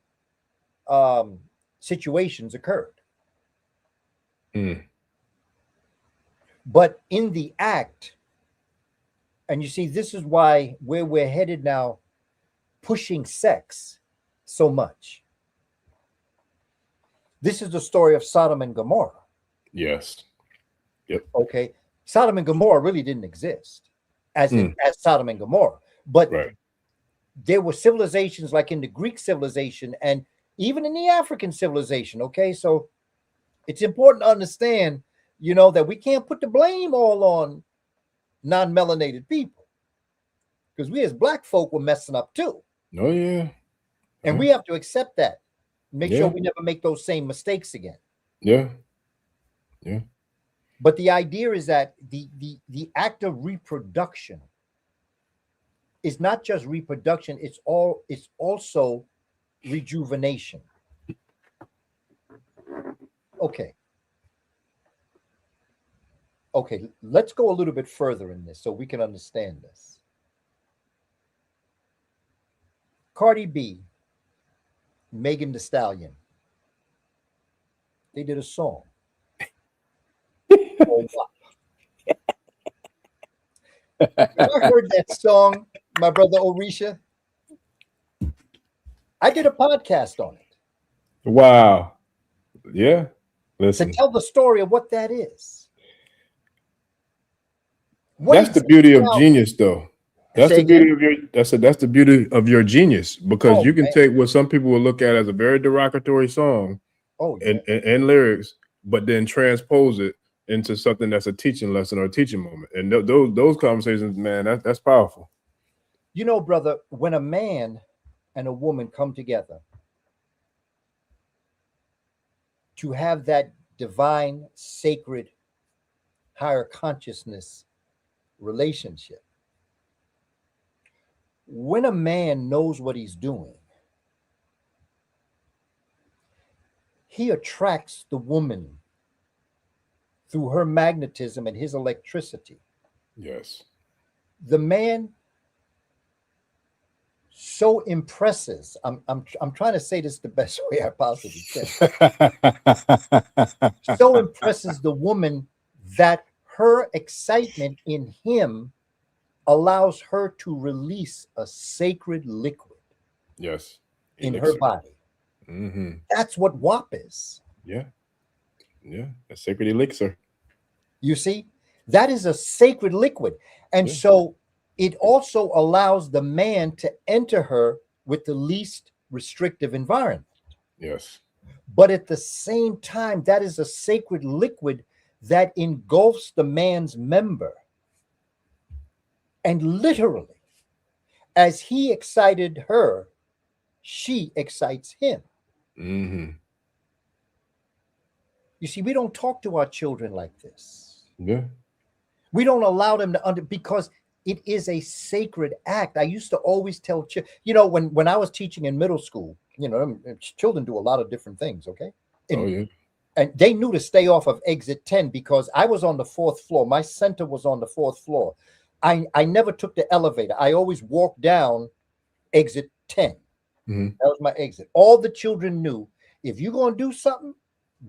Speaker 3: situations occurred. But in the act, and you see, this is why where we're headed now, pushing sex so much. This is the story of Sodom and Gomorrah.
Speaker 2: Yes. Yep.
Speaker 3: Okay. Sodom and Gomorrah really didn't exist as Sodom and Gomorrah. But there were civilizations like in the Greek civilization and even in the African civilization. Okay. So it's important to understand, that we can't put the blame all on non-melanated people, because we as Black folk were messing up too.
Speaker 2: Oh yeah.
Speaker 3: And we have to accept that. Make sure we never make those same mistakes again.
Speaker 2: Yeah. Yeah.
Speaker 3: But the idea is that the act of reproduction is not just reproduction, it's also rejuvenation. Okay. Okay, let's go a little bit further in this so we can understand this. Cardi B, Megan Thee Stallion, they did a song. Oh, wow. When I heard that song, my brother Orisha, I did a podcast on it.
Speaker 2: Wow. Yeah. Listen.
Speaker 3: To tell the story of what that is.
Speaker 2: That's the beauty of genius, though. That's the beauty of your that's the beauty of your genius, because you can take what some people will look at as a very derogatory song and lyrics, but then transpose it into something that's a teaching lesson or a teaching moment. And those conversations, man, that's powerful.
Speaker 3: You know, brother, when a man and a woman come together to have that divine, sacred, higher consciousness relationship, when a man knows what he's doing, he attracts the woman through her magnetism and his electricity.
Speaker 2: Yes.
Speaker 3: The man so impresses. I'm trying to say this the best way I possibly can. So impresses the woman that her excitement in him allows her to release a sacred liquid.
Speaker 2: Yes.
Speaker 3: In her body.
Speaker 2: Mm-hmm.
Speaker 3: That's what WAP is.
Speaker 2: Yeah. Yeah. A sacred elixir.
Speaker 3: You see, that is a sacred liquid. And so it also allows the man to enter her with the least restrictive environment.
Speaker 2: Yes.
Speaker 3: But at the same time, that is a sacred liquid that engulfs the man's member. And literally, as he excited her, she excites him.
Speaker 2: Mm-hmm.
Speaker 3: You see, we don't talk to our children like this.
Speaker 2: Yeah.
Speaker 3: We don't allow them to because it is a sacred act. I used to always tell children, you know, when I was teaching in middle school, you know, children do a lot of different things, okay? And they knew to stay off of exit 10 because I was on the 4th floor. My center was on the 4th floor. I never took the elevator. I always walked down exit 10. Mm-hmm. That was my exit. All the children knew, if you're going to do something,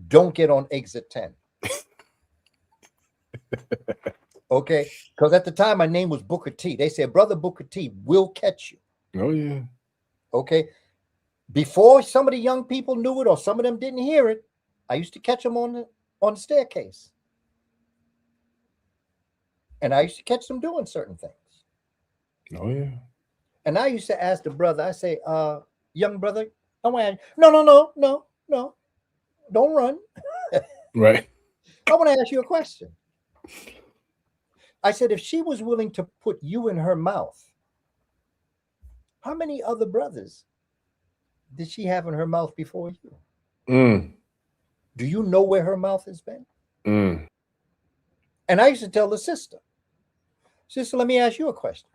Speaker 3: don't get on exit 10. Okay? Because at the time, my name was Booker T. They said, Brother Booker T, we'll catch you.
Speaker 2: Oh, yeah.
Speaker 3: Okay? Before some of the young people knew it or some of them didn't hear it, I used to catch them on the staircase. And I used to catch them doing certain things.
Speaker 2: Oh, yeah.
Speaker 3: And I used to ask the brother, I say, young brother, no, don't run.
Speaker 2: Right.
Speaker 3: I want to ask you a question. I said, if she was willing to put you in her mouth, how many other brothers did she have in her mouth before you?
Speaker 2: Mm.
Speaker 3: Do you know where her mouth has been?
Speaker 2: Mm.
Speaker 3: And I used to tell the sister, let me ask you a question.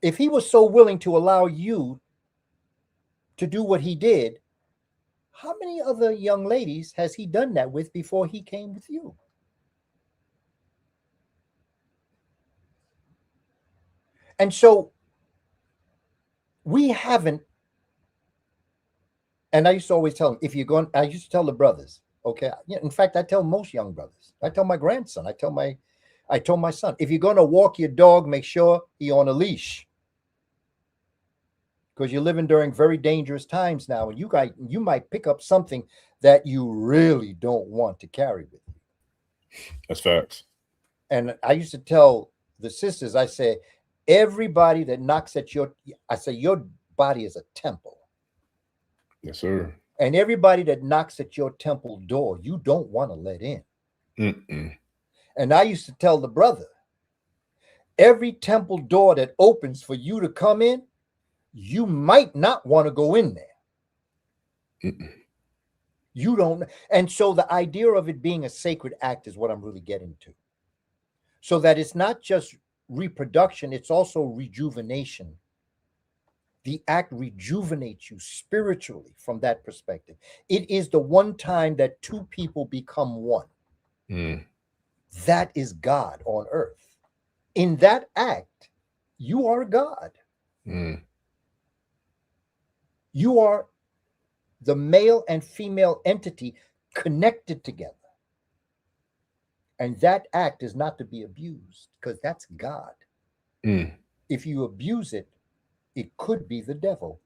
Speaker 3: If he was so willing to allow you to do what he did, how many other young ladies has he done that with before he came with you? And so we haven't, and I used to always tell them, if you're going, I used to tell the brothers, okay, in fact, I tell most young brothers, I tell my grandson, I told my son, if you're going to walk your dog, make sure he's on a leash. Because you're living during very dangerous times now, and you might pick up something that you really don't want to carry with you.
Speaker 2: That's facts.
Speaker 3: And I used to tell the sisters, I say, everybody that knocks at your body is a temple.
Speaker 2: Yes, sir.
Speaker 3: And everybody that knocks at your temple door, you don't want to let in.
Speaker 2: Mm-mm.
Speaker 3: And I used to tell the brother, every temple door that opens for you to come in, you might not want to go in there.
Speaker 2: Mm-mm.
Speaker 3: You don't. And so the idea of it being a sacred act is what I'm really getting to. So that it's not just reproduction, it's also rejuvenation The act rejuvenates you spiritually from that perspective. It is the one time that two people become one. That is God on earth. In that act, you are God. You are the male and female entity connected together. And that act is not to be abused because that's God. If you abuse it, it could be the devil.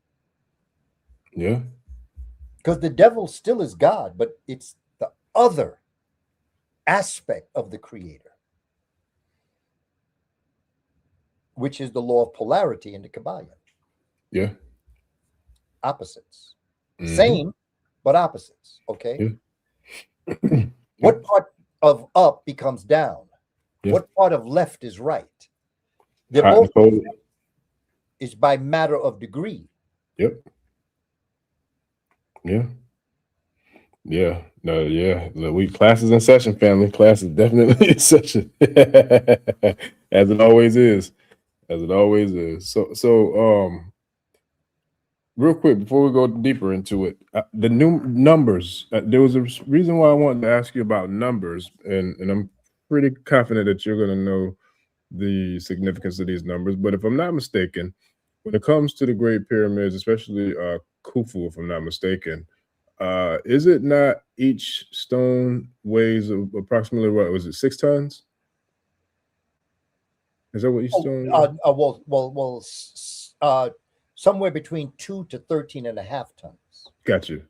Speaker 2: Yeah.
Speaker 3: Because the devil still is God, but it's the other aspect of the creator, which is the law of polarity in the Kabbalah.
Speaker 2: Yeah.
Speaker 3: Opposites. Same, but opposites. Okay.
Speaker 2: Yeah.
Speaker 3: What part of up becomes down?
Speaker 2: Yeah.
Speaker 3: What part of left is right? They're
Speaker 2: Hot and
Speaker 3: both
Speaker 2: cold.
Speaker 3: is by matter of degree.
Speaker 2: Yep. Yeah. Yeah. No, yeah. Look, class is in session, family. Class is definitely in session. As it always is. As it always is. So real quick, before we go deeper into it, the new numbers, there was a reason why I wanted to ask you about numbers, and I'm pretty confident that you're going to know the significance of these numbers. But if I'm not mistaken, when it comes to the Great Pyramids, especially Khufu, if I'm not mistaken, is it not each stone weighs approximately, what was it, 6 tons? Is that what each stone?
Speaker 3: Somewhere between 2 to 13.5 tons.
Speaker 2: Gotcha.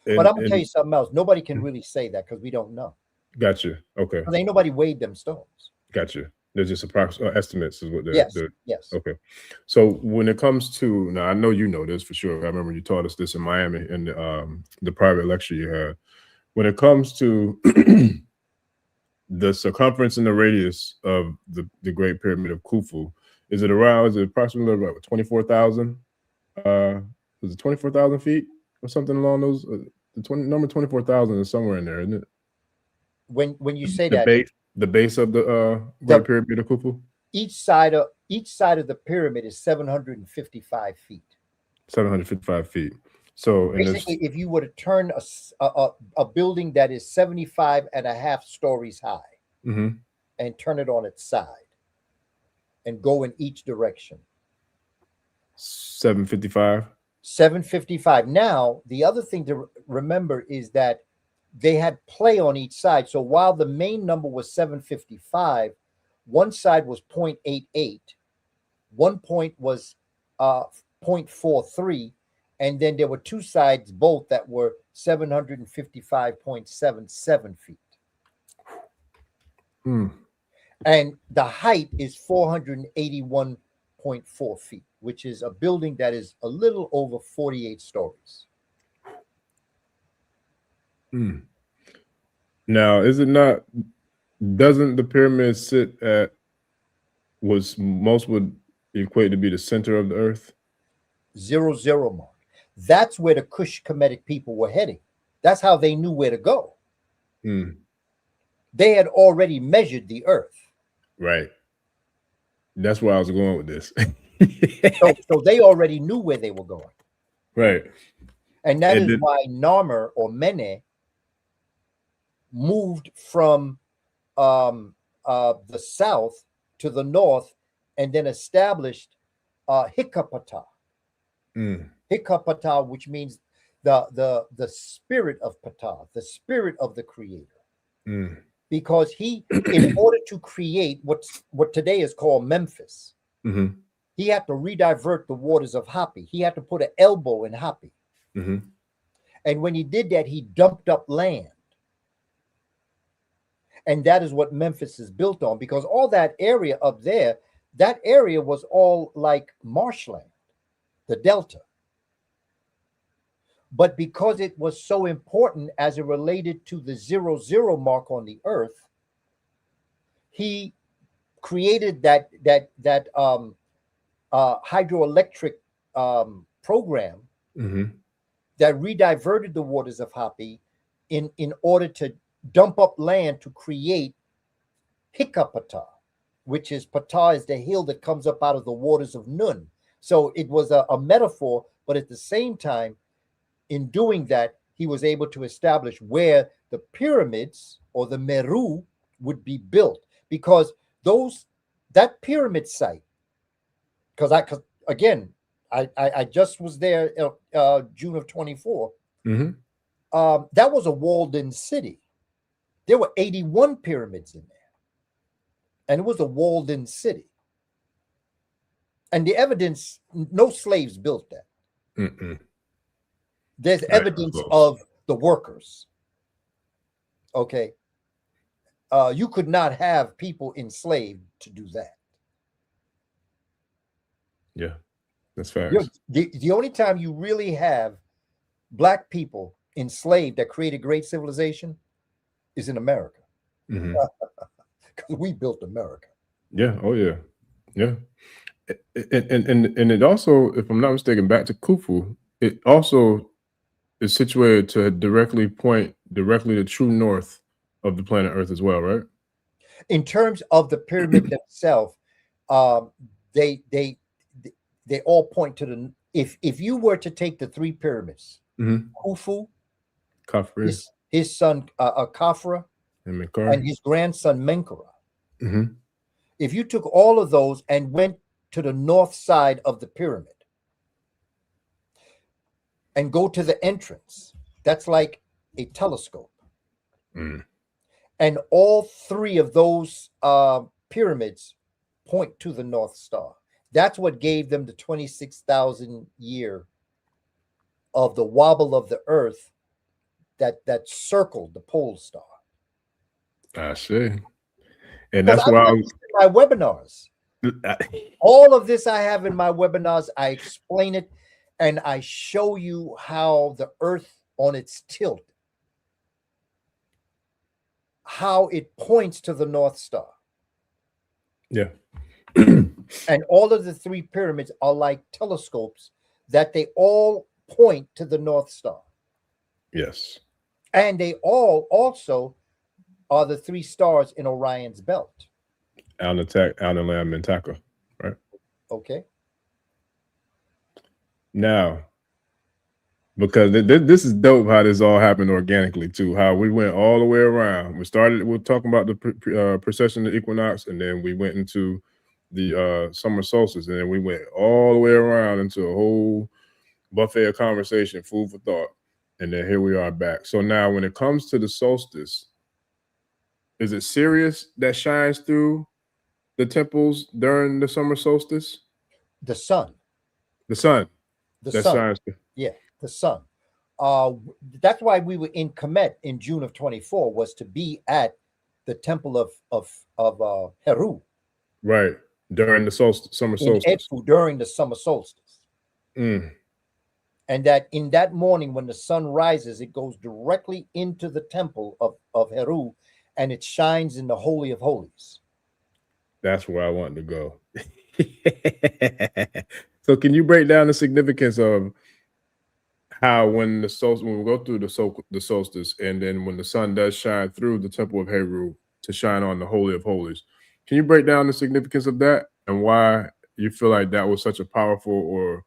Speaker 3: But I'm gonna tell you something else. Nobody can really say that because we don't know.
Speaker 2: Gotcha. Okay.
Speaker 3: Because ain't nobody weighed them stones.
Speaker 2: Gotcha. They're just approximate estimates, is what they're.
Speaker 3: Yes.
Speaker 2: Okay. So when it comes to, now, I know you know this for sure. I remember you taught us this in Miami in the private lecture you had. When it comes to the circumference and the radius of the Great Pyramid of Khufu, is it approximately about 24,000? Was it 24,000 feet or something along those? Number 24,000 is somewhere in there, isn't it?
Speaker 3: When you say
Speaker 2: the base of the Great Pyramid of Khufu,
Speaker 3: each side of the pyramid is 755 feet.
Speaker 2: 755 feet. So
Speaker 3: basically, if you were to turn a building that is 75.5 stories high and turn it on its side and go in each direction,
Speaker 2: 755.
Speaker 3: 755. Now, the other thing to remember is that they had play on each side. So while the main number was 755, one side was 0.88, one point was 0.43, and then there were two sides both that were 755.77 feet. And the height is 481.4 feet, which is a building that is a little over 48 stories.
Speaker 2: Now, doesn't the pyramid sit at what most would equate to be the center of the earth?
Speaker 3: 0, 0 mark. That's where the Kush Kemetic people were heading. That's how they knew where to go. They had already measured the earth.
Speaker 2: Right. That's where I was going with this.
Speaker 3: so they already knew where they were going.
Speaker 2: Right.
Speaker 3: And that is why Narmer or Mene moved from the south to the north and then established Hikapata. Hikapata, which means the spirit of Ptah, the spirit of the creator. Because he, in order to create what today is called Memphis, he had to redivert the waters of Hapi. He had to put an elbow in Hapi. And when he did that, he dumped up land. And that is what Memphis is built on, because all that area up there, that area was all like marshland, the delta. But because it was so important as it related to the 0, 0 mark on the earth, he created that hydroelectric program that rediverted the waters of Hapi in order to dump up land to create Hikapata, which is Ptah is the hill that comes up out of the waters of Nun, So it was a metaphor, but at the same time, in doing that, he was able to establish where the pyramids or the Meru would be built, because that pyramid site, because I just was there June of 24.
Speaker 2: Mm-hmm.
Speaker 3: That was a walled-in city. There were 81 pyramids in there, and it was a walled-in city. And the evidence, no slaves built that.
Speaker 2: Mm-mm.
Speaker 3: There's evidence of the workers. Okay. You could not have people enslaved to do that.
Speaker 2: Yeah, that's facts.
Speaker 3: The only time you really have black people enslaved that created great civilization is in America.
Speaker 2: Mm-hmm.
Speaker 3: Because we built America.
Speaker 2: Yeah. Oh yeah. Yeah. And it also, if I'm not mistaken, back to Khufu, it also is situated to directly point to true north of the planet Earth as well, right?
Speaker 3: In terms of the pyramid themselves, they all point to the. If you were to take the three pyramids, Khufu,
Speaker 2: Khafre,
Speaker 3: his son Khafre, and his grandson Menkera.
Speaker 2: Mm-hmm.
Speaker 3: If you took all of those and went to the north side of the pyramid and go to the entrance, that's like a telescope.
Speaker 2: Mm.
Speaker 3: And all three of those pyramids point to the North Star. That's what gave them the 26,000 year of the wobble of the Earth that circled the pole star.
Speaker 2: I see. And that's why
Speaker 3: my webinars. All of this I have in my webinars. I explain it and I show you how the Earth on its tilt, how it points to the North Star.
Speaker 2: Yeah.
Speaker 3: And all of the three pyramids are like telescopes that they all point to the North Star.
Speaker 2: Yes.
Speaker 3: And they all also are the three stars in Orion's belt.
Speaker 2: Alnilam, Mentaka, right?
Speaker 3: Okay.
Speaker 2: Now, because this is dope how this all happened organically too, how we went all the way around. We're talking about the precession of the equinox, and then we went into the summer solstice, and then we went all the way around into a whole buffet of conversation, food for thought. And then here we are back. So now when it comes to the solstice, is it Sirius that shines through the temples during the summer solstice?
Speaker 3: The sun.
Speaker 2: The sun.
Speaker 3: The sun. Shines through. Yeah, the sun. That's why we were in Kamene in June of 24, was to be at the temple of Heru.
Speaker 2: Right. During the summer solstice.
Speaker 3: In Edfu, during the summer solstice.
Speaker 2: Mm.
Speaker 3: And that in that morning when the sun rises, it goes directly into the temple of Heru, and it shines in the Holy of Holies.
Speaker 2: That's where I wanted to go. So can you break down the significance of how when we go through the solstice, and then when the sun does shine through the temple of Heru to shine on the Holy of Holies, can you break down the significance of that and why you feel like that was such a powerful or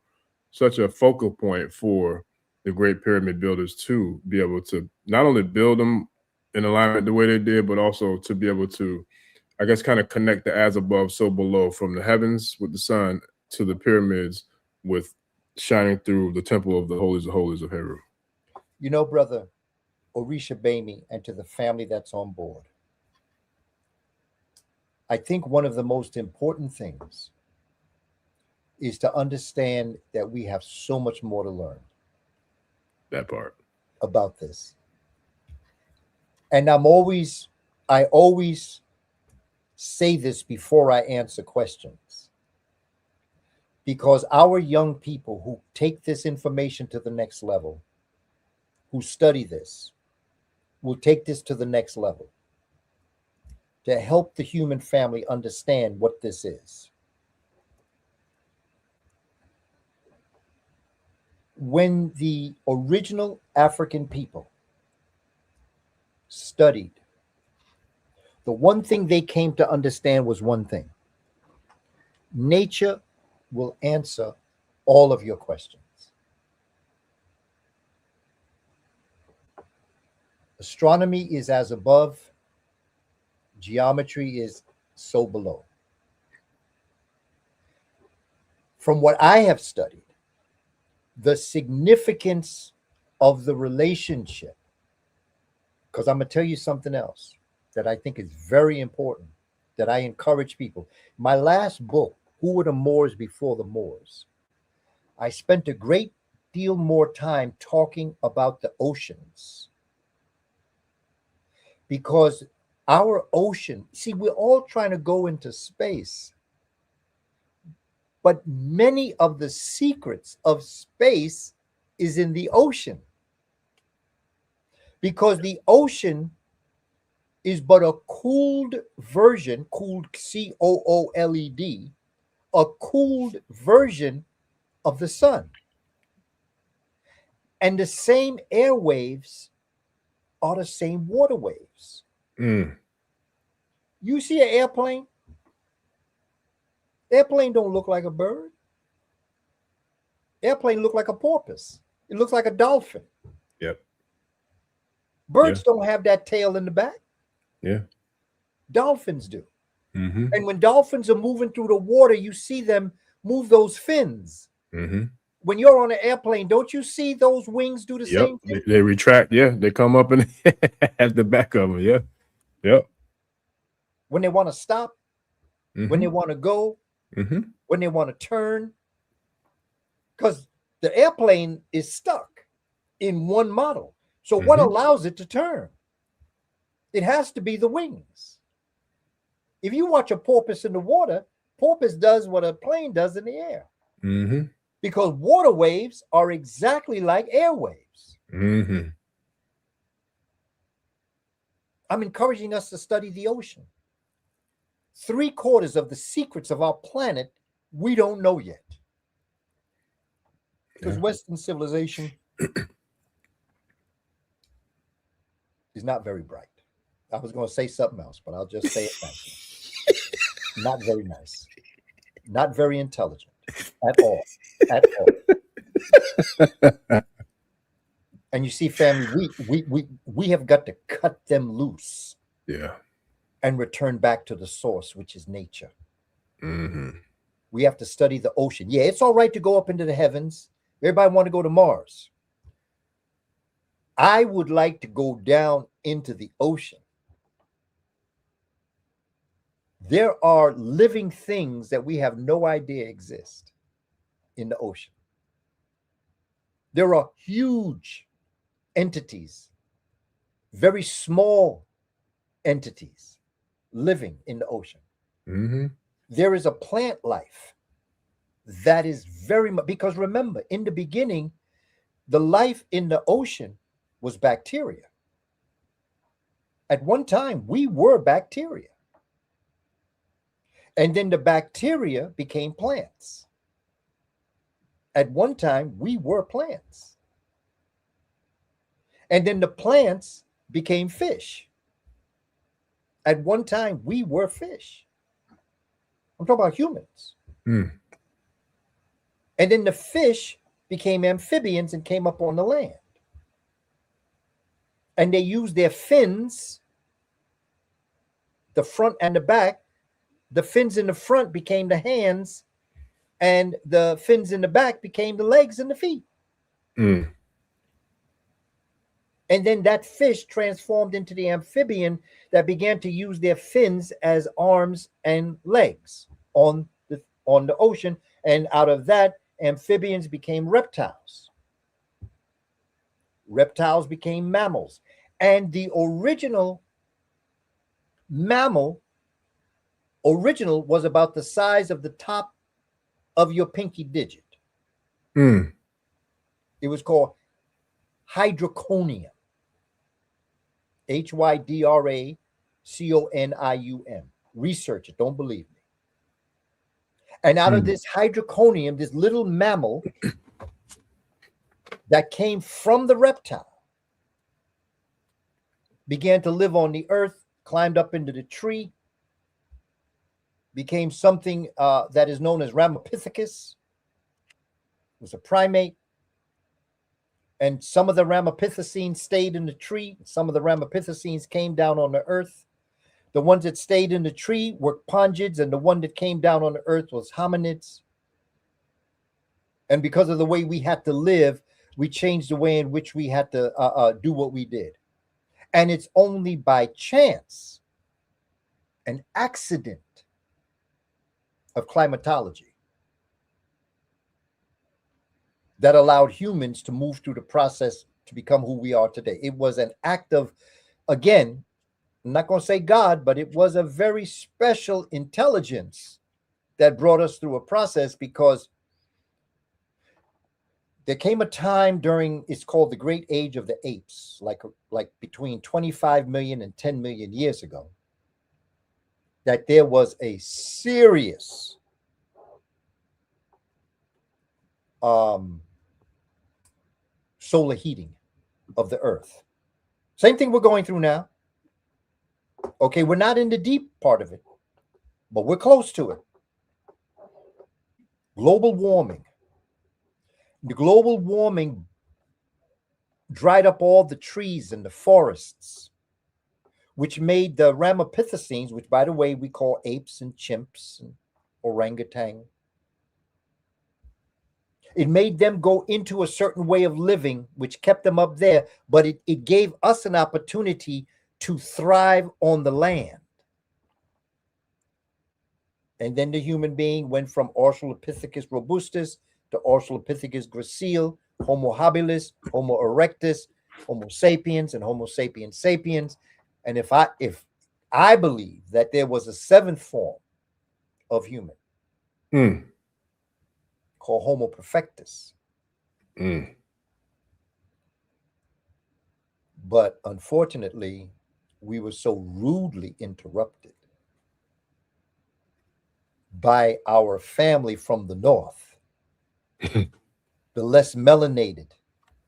Speaker 2: such a focal point for the Great Pyramid builders to be able to not only build them in alignment the way they did, but also to be able to, I guess, kind of connect the as above, so below, from the heavens with the sun to the pyramids with shining through the temple of the holies of Heru?
Speaker 3: You know, brother, Orisha Bami, and to the family that's on board, I think one of the most important things is to understand that we have so much more to learn.
Speaker 2: That part.
Speaker 3: About this. And I always say this before I answer questions, because our young people who take this information to the next level, who study this, will take this to the next level to help the human family understand what this is. When the original African people studied, the one thing they came to understand was one thing: nature will answer all of your questions. Astronomy is as above, geometry is so below. From what I have studied, the significance of the relationship, because I'm going to tell you something else that I think is very important, that I encourage people. My last book, Who Were the Moors Before the Moors? I spent a great deal more time talking about the oceans. Because our ocean, see, we're all trying to go into space. But many of the secrets of space is in the ocean. Because the ocean is but a cooled version, cooled C-O-O-L-E-D, a cooled version of the sun. And the same airwaves are the same water waves.
Speaker 2: Mm.
Speaker 3: You see an airplane? Airplane don't look like a bird. Airplane look like a porpoise. It looks like a dolphin.
Speaker 2: Yep.
Speaker 3: Birds don't have that tail in the back.
Speaker 2: Yeah.
Speaker 3: Dolphins do.
Speaker 2: Mm-hmm.
Speaker 3: And when dolphins are moving through the water, you see them move those fins.
Speaker 2: Mm-hmm.
Speaker 3: When you're on an airplane, don't you see those wings do the same thing?
Speaker 2: They retract. Yeah. They come up and at the back of them. Yeah. Yep.
Speaker 3: When they want to stop,
Speaker 2: Mm-hmm.
Speaker 3: when they want to go,
Speaker 2: Mm-hmm.
Speaker 3: when they want to turn. Because the airplane is stuck in one model. So what allows it to turn? It has to be the wings. If you watch a porpoise in the water, porpoise does what a plane does in the air.
Speaker 2: Mm-hmm.
Speaker 3: Because water waves are exactly like air waves.
Speaker 2: Mm-hmm.
Speaker 3: I'm encouraging us to study the ocean. 3/4 of the secrets of our planet we don't know yet. Because Western civilization is not very bright. I was going to say something else, but I'll just say it now. Not very nice. Not very intelligent at all. At all. And you see, family, we have got to cut them loose.
Speaker 2: Yeah.
Speaker 3: And return back to the source, which is nature.
Speaker 2: Mm-hmm.
Speaker 3: We have to study the ocean. Yeah, it's all right to go up into the heavens. Everybody want to go to Mars. I would like to go down into the ocean. There are living things that we have no idea exist in the ocean. There are huge entities, very small entities living in the ocean.
Speaker 2: Mm-hmm.
Speaker 3: There is a plant life that is very much, because remember, in the beginning, the life in the ocean was bacteria. At one time, we were bacteria. And then the bacteria became plants. At one time, we were plants. And then the plants became fish. At one time, we were fish. I'm talking about humans.
Speaker 2: Mm.
Speaker 3: And then the fish became amphibians and came up on the land. And they used their fins, the front and the back. The fins in the front became the hands, and the fins in the back became the legs and the feet.
Speaker 2: Mm.
Speaker 3: And then that fish transformed into the amphibian that began to use their fins as arms and legs on the ocean. And out of that, amphibians became reptiles. Reptiles became mammals. And the original mammal, was about the size of the top of your pinky digit.
Speaker 2: Mm.
Speaker 3: It was called hydroconium. Hydraconium. Research it. Don't believe me. And out of this hydroconium, this little mammal that came from the reptile began to live on the earth, climbed up into the tree, became something that is known as Ramapithecus, was a primate. And some of the Ramapithecines stayed in the tree. Some of the Ramapithecines came down on the earth. The ones that stayed in the tree were Pongids, and the one that came down on the earth was hominids. And because of the way we had to live, we changed the way in which we had to do what we did. And it's only by chance, an accident of climatology, that allowed humans to move through the process to become who we are today. It was an act of, again, I'm not going to say God, but it was a very special intelligence that brought us through a process, because there came a time during, it's called the Great Age of the Apes, like between 25 million and 10 million years ago, that there was a serious solar heating of the earth. Same thing we're going through now. Okay, we're not in the deep part of it, but we're close to it. Global warming. The global warming dried up all the trees and the forests, which made the Ramapithecines, which, by the way, we call apes and chimps and orangutan. It made them go into a certain way of living, which kept them up there, but it gave us an opportunity to thrive on the land. And then the human being went from Australopithecus robustus to Australopithecus gracile, Homo habilis, Homo erectus, Homo sapiens, and Homo sapiens sapiens. And if I believe that there was a seventh form of human called Homo perfectus, but unfortunately, we were so rudely interrupted by our family from the north, the less melanated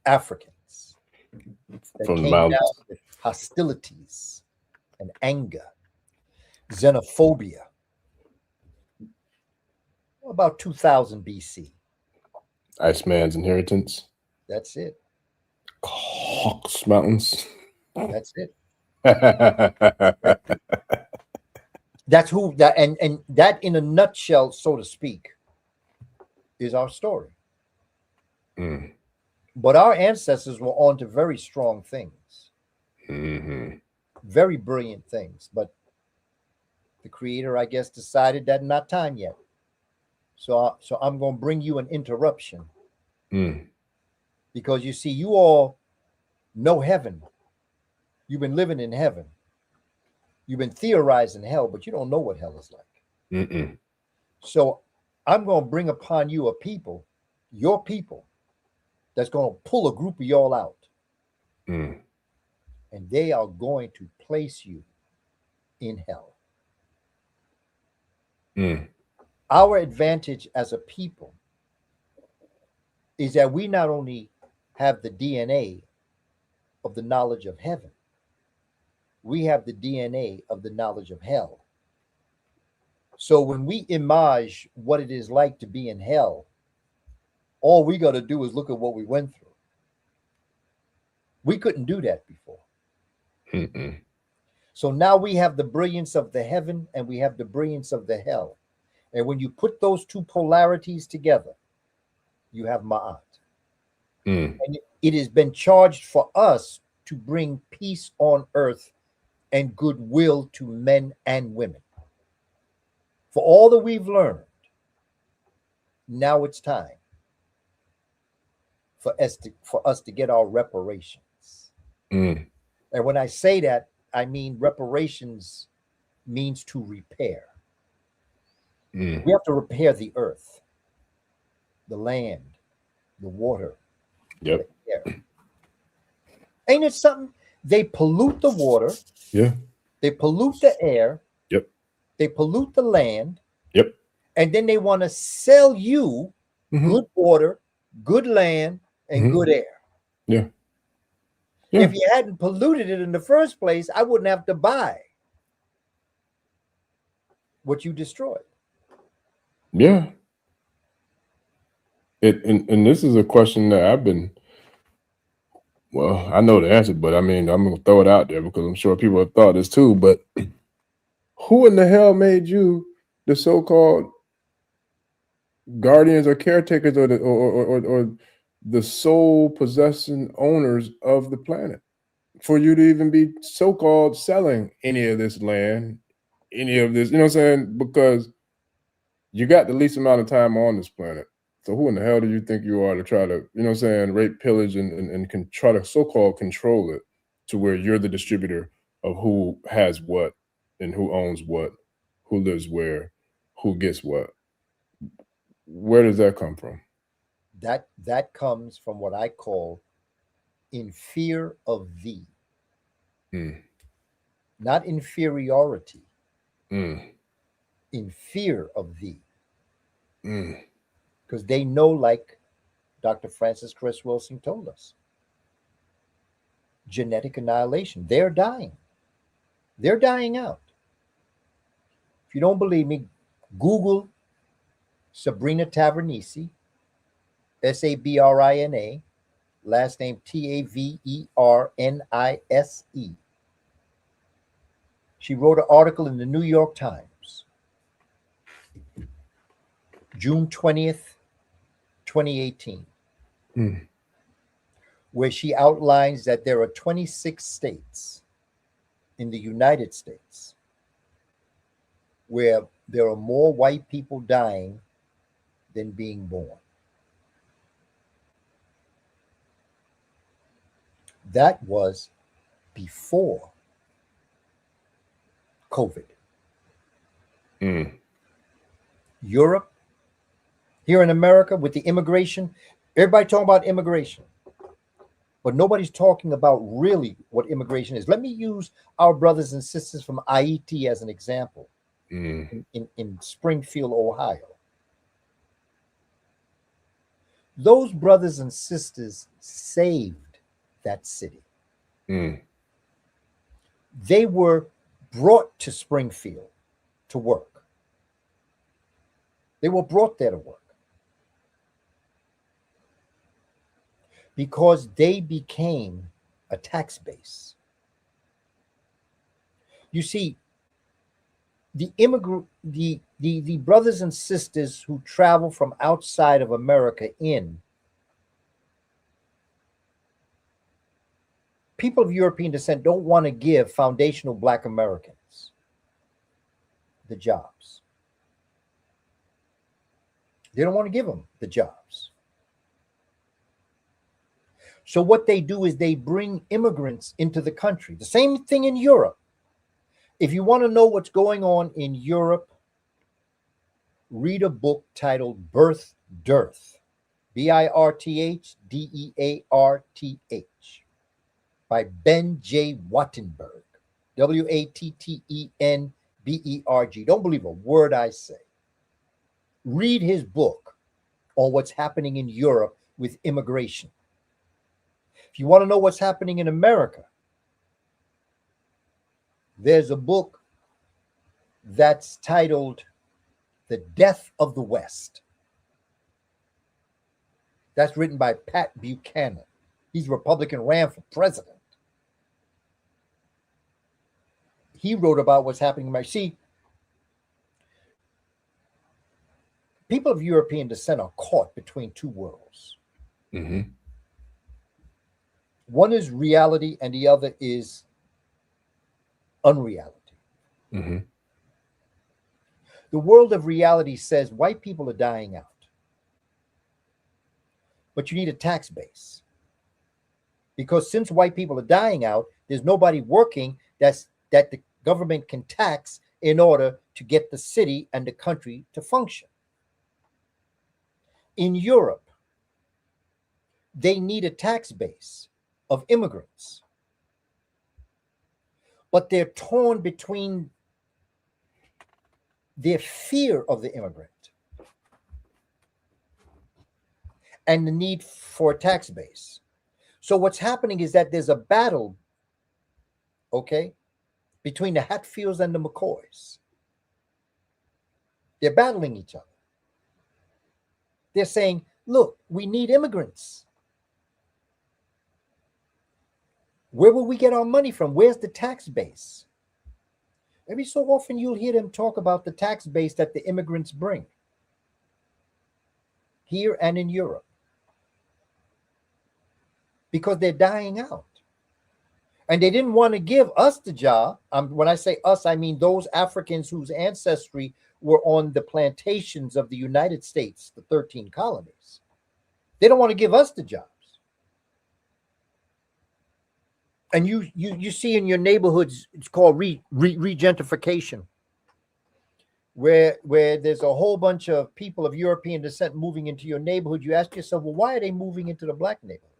Speaker 3: Africans that
Speaker 2: from
Speaker 3: came down with hostilities and anger, xenophobia, about 2000 BC.
Speaker 2: Iceman's inheritance.
Speaker 3: That's it.
Speaker 2: Hawks Mountains.
Speaker 3: That's it. That's who that, and that in a nutshell, so to speak, is our story. But our ancestors were on to very strong things, very brilliant things. But the Creator, I guess, decided that not time yet. So I'm going to bring you an interruption, because you see, you all know heaven. You've been living in heaven. You've been theorizing hell, but you don't know what hell is like. So I'm going to bring upon you a people, your people, that's going to pull a group of y'all out. And they are going to place you in hell. Our advantage as a people is that we not only have the DNA of the knowledge of heaven, we have the DNA of the knowledge of hell. So when we imagine what it is like to be in hell, all we got to do is look at what we went through. We couldn't do that before. So now we have the brilliance of the heaven and we have the brilliance of the hell. And when you put those two polarities together, you have Ma'at. And it has been charged for us to bring peace on earth and goodwill to men and women. For all that we've learned, now it's time for us to get our reparations. And when I say that, I mean reparations means to repair. We have to repair the earth, the land, the water. The air. Ain't it something? They pollute the water.
Speaker 2: Yeah.
Speaker 3: They pollute the air.
Speaker 2: Yep.
Speaker 3: They pollute the land.
Speaker 2: Yep.
Speaker 3: And then they want to sell you good water, good land, and good air.
Speaker 2: Yeah.
Speaker 3: If you hadn't polluted it in the first place, I wouldn't have to buy what you destroyed.
Speaker 2: Yeah. And this is a question that I've been. Well, I know the answer, but I mean, I'm gonna throw it out there because I'm sure people have thought this too. But who in the hell made you the so-called guardians or caretakers or the sole possessing owners of the planet for you to even be so-called selling any of this land, any of this, you know what I'm saying? Because you got the least amount of time on this planet. So who in the hell do you think you are to try to, you know what I'm saying, rape, pillage, and can try to so-called control it to where you're the distributor of who has what and who owns what, who lives where, who gets what? Where does that come from?
Speaker 3: That comes from what I call in fear of thee, not inferiority, in fear of thee. Because they know, like Dr. Francis Chris Wilson told us, genetic annihilation. They're dying. They're dying out. If you don't believe me, Google Sabrina Tavernise, Sabrina, last name Tavernise. She wrote an article in the New York Times, June 20th, 2018, where she outlines that there are 26 states in the United States where there are more white people dying than being born. That was before COVID. Europe, here in America with the immigration, everybody talking about immigration, but nobody's talking about really what immigration is. Let me use our brothers and sisters from Haiti as an example in Springfield, Ohio. Those brothers and sisters saved that city. They were brought to Springfield to work. They were brought there to work because they became a tax base. You see, the brothers and sisters who travel from outside of America in, people of European descent don't want to give foundational Black Americans the jobs. They don't want to give them the jobs. So what they do is they bring immigrants into the country. The same thing in Europe. If you want to know what's going on in Europe, read a book titled Birth Dearth, Birthdearth, by Ben J. Wattenberg, Wattenberg. Don't believe a word I say. Read his book on what's happening in Europe with immigration. If you want to know what's happening in America, there's a book that's titled The Death of the West. That's written by Pat Buchanan. He's a Republican, ran for president. He wrote about what's happening in America. See, people of European descent are caught between two worlds. One is reality and the other is unreality. The world of reality says white people are dying out, but you need a tax base. Because since white people are dying out, there's nobody working that the government can tax in order to get the city and the country to function. In Europe, they need a tax base of immigrants, but they're torn between their fear of the immigrant and the need for a tax base. So what's happening is that there's a battle, okay, between the Hatfields and the McCoys. They're battling each other. They're saying Look, we need immigrants. Where will we get our money from? Where's the tax base? Every so often you'll hear them talk about the tax base that the immigrants bring here and in Europe, because they're dying out. And they didn't want to give us the job. When I say us, I mean those Africans whose ancestry were on the plantations of the United States, the 13 colonies. They don't want to give us the jobs. And you see in your neighborhoods, it's called regentification, where there's a whole bunch of people of European descent moving into your neighborhood. You ask yourself, well, why are they moving into the black neighborhood?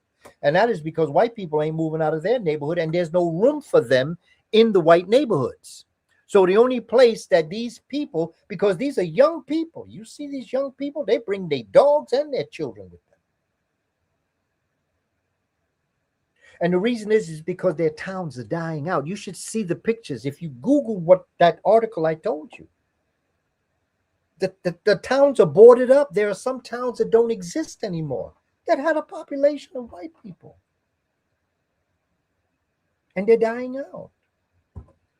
Speaker 3: And that is because white people ain't moving out of their neighborhood, and there's no room for them in the white neighborhoods. So the only place that these people, because these are young people, you see these young people, they bring their dogs and their children with them. And the reason is because their towns are dying out. You should see the pictures. If you Google what that article I told you, the towns are boarded up. There are some towns that don't exist anymore that had a population of white people. And they're dying out.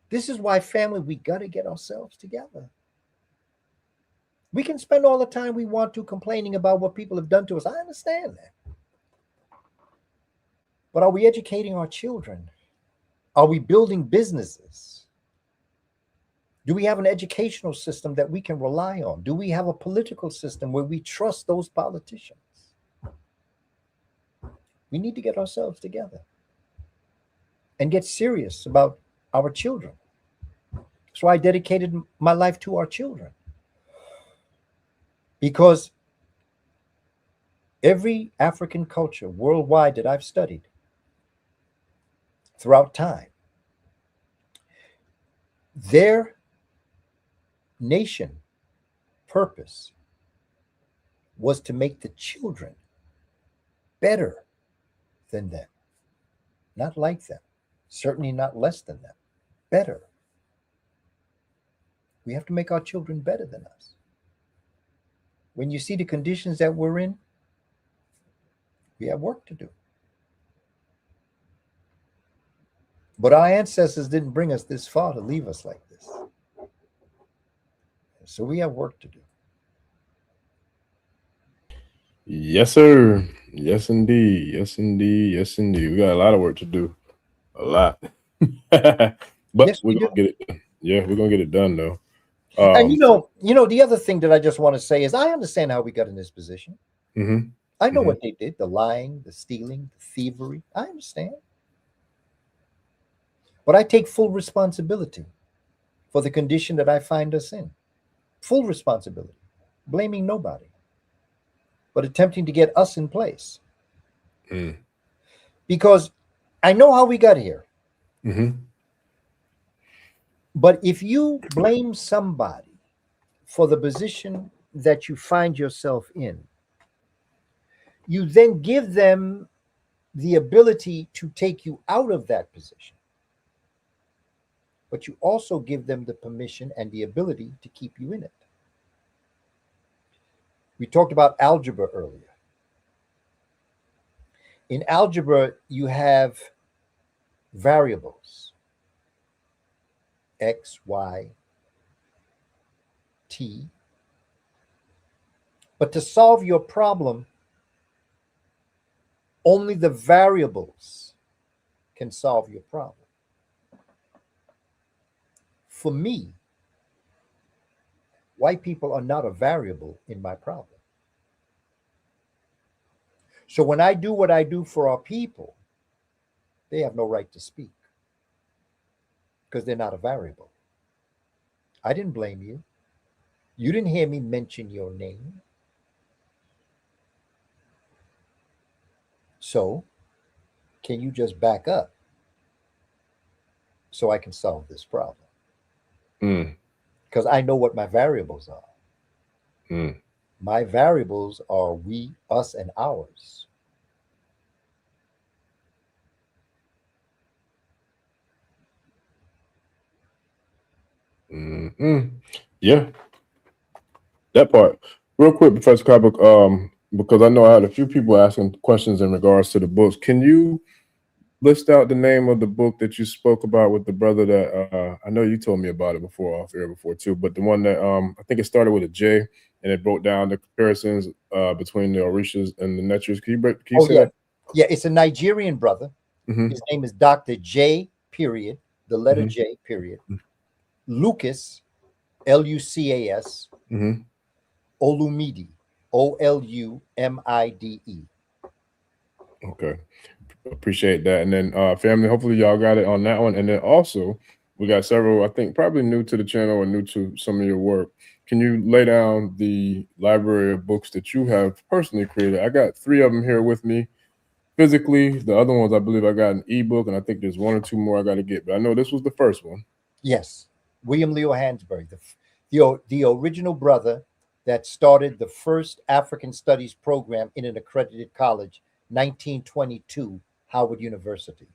Speaker 3: This is why, family, we got to get ourselves together. We can spend all the time we want to complaining about what people have done to us. I understand that. But are we educating our children? Are we building businesses? Do we have an educational system that we can rely on? Do we have a political system where we trust those politicians? We need to get ourselves together and get serious about our children. So I dedicated my life to our children, because every African culture worldwide that I've studied throughout time, their nation purpose was to make the children better than them, not like them, certainly not less than them, better. We have to make our children better than us. When you see the conditions that we're in, we have work to do. But our ancestors didn't bring us this far to leave us like this. So we have work to do.
Speaker 2: Yes, sir. Yes, indeed. Yes, indeed. Yes, indeed. We got a lot of work to do. A lot. But
Speaker 3: yes,
Speaker 2: we're gonna get it. Yeah, we're gonna get it done though.
Speaker 3: And you know, the other thing that I just want to say is I understand how we got in this position.
Speaker 2: Mm-hmm.
Speaker 3: I know what they did, the lying, the stealing, the thievery. I understand. But I take full responsibility for the condition that I find us in. Full responsibility. Blaming nobody, but attempting to get us in place. Because I know how we got here. But if you blame somebody for the position that you find yourself in, you then give them the ability to take you out of that position. But you also give them the permission and the ability to keep you in it. We talked about algebra earlier. In algebra, you have variables, X, Y, T. But to solve your problem, only the variables can solve your problem. For me, white people are not a variable in my problem. So when I do what I do for our people, they have no right to speak because they're not a variable. I didn't blame you. You didn't hear me mention your name. So can you just back up so I can solve this problem? Because I know what my variables are. My variables are we, us, and ours.
Speaker 2: Yeah, that part. Real quick, Professor Kaba, because I know I had a few people asking questions in regards to the books. Can you list out the name of the book that you spoke about with the brother that I know you told me about it before off air before too, but the one that I think it started with a J and it broke down the comparisons between the Orishas and the Netchers. Can you say that?
Speaker 3: Yeah, it's a Nigerian brother.
Speaker 2: Mm-hmm.
Speaker 3: His name is Dr. J. Period, the letter
Speaker 2: Mm-hmm.
Speaker 3: J. Period. Lucas, Lucas,
Speaker 2: Mm-hmm.
Speaker 3: Olumide, Olumide.
Speaker 2: Okay. Appreciate that. And then family, hopefully y'all got it on that one. And then also we got several, I think probably new to the channel or new to some of your work. Can you lay down the library of books that you have personally created? I got 3 of them here with me physically. The other ones I believe I got an ebook, and I think there's 1 or 2 more I got to get, but I know this was the first one.
Speaker 3: Yes, William Leo Hansberry, the original brother that started the first African Studies program in an accredited college, 1922, Howard University.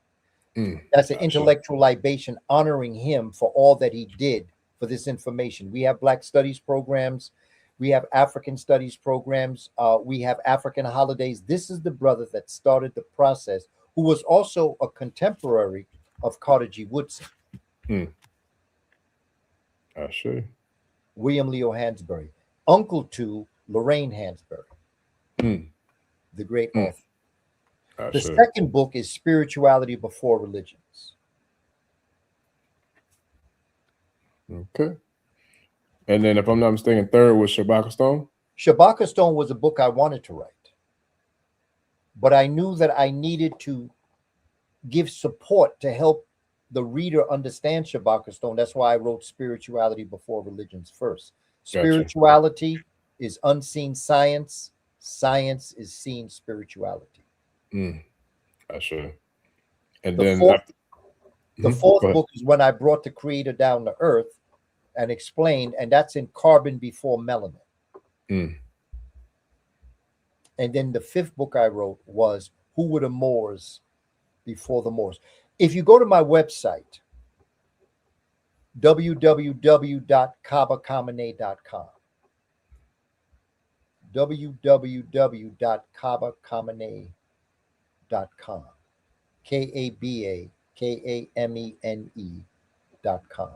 Speaker 3: That's an intellectual libation honoring him for all that he did for this information. We have Black Studies programs. We have African Studies programs. We have African holidays. This is the brother that started the process, who was also a contemporary of Carter G. Woodson.
Speaker 2: Sure.
Speaker 3: William Leo Hansberry, uncle to Lorraine Hansberry, the great author. The second book is Spirituality Before Religions.
Speaker 2: Okay. And then if I'm not mistaken, third was Shabaka Stone?
Speaker 3: Shabaka Stone was a book I wanted to write, but I knew that I needed to give support to help the reader understand Shabaka Stone. That's why I wrote Spirituality Before Religions first. Spirituality is unseen science. Science is seen spirituality.
Speaker 2: Sure. And
Speaker 3: the
Speaker 2: then
Speaker 3: fourth book is when I brought the Creator down to earth and explained, and that's in Carbon Before Melanin. And then the 5th book I wrote was Who Were the Moors Before the Moors. If you go to my website, www.kabakamene.com, www.kabakamene.com, KABAKAMENE.com.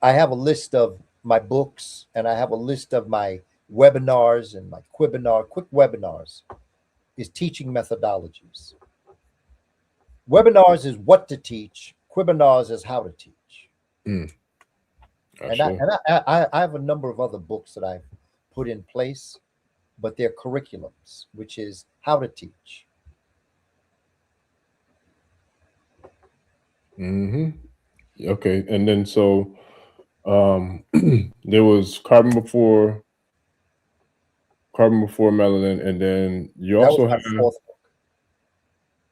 Speaker 3: I have a list of my books, and I have a list of my webinars and my quick webinars is teaching methodologies. Webinars is what to teach. Webinars is how to teach. And I have a number of other books that I've put in place, but they're curriculums, which is how to teach.
Speaker 2: Okay. And then so there was Carbon Before Melanin, and then you also have
Speaker 3: the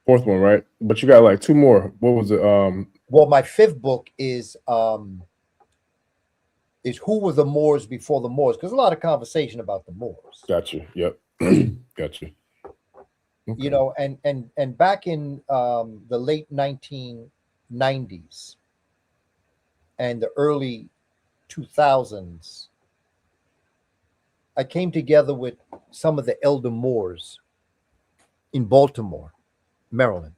Speaker 2: 4th one, right? But you got like 2 more. What was it?
Speaker 3: Well, my 5th book is Who Were the Moors Before the Moors? Because a lot of conversation about the Moors.
Speaker 2: Gotcha. Yep. Gotcha. Okay.
Speaker 3: You know, and back in the late 1990s and the early 2000s, I came together with some of the elder Moors in Baltimore, Maryland.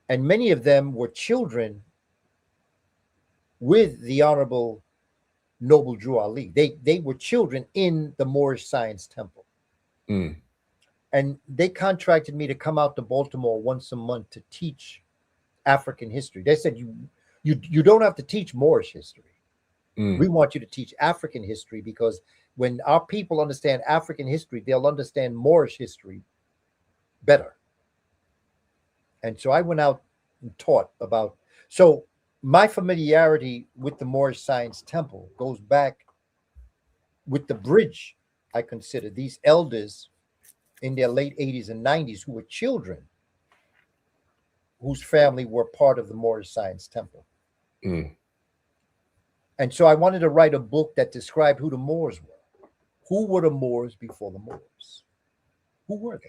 Speaker 3: And many of them were children with the Honorable Noble Drew Ali. They were children in the Moorish Science Temple. And they contracted me to come out to Baltimore once a month to teach African history. They said, you don't have to teach Moorish history. We want you to teach African history, because when our people understand African history, they'll understand Moorish history better. And so I went out and taught about, so my familiarity with the Moorish Science Temple goes back with the bridge. I consider these elders in their late 80s and 90s who were children whose family were part of the Moorish Science Temple. And so I wanted to write a book that described who the Moors were. Who were the Moors before the Moors? Who were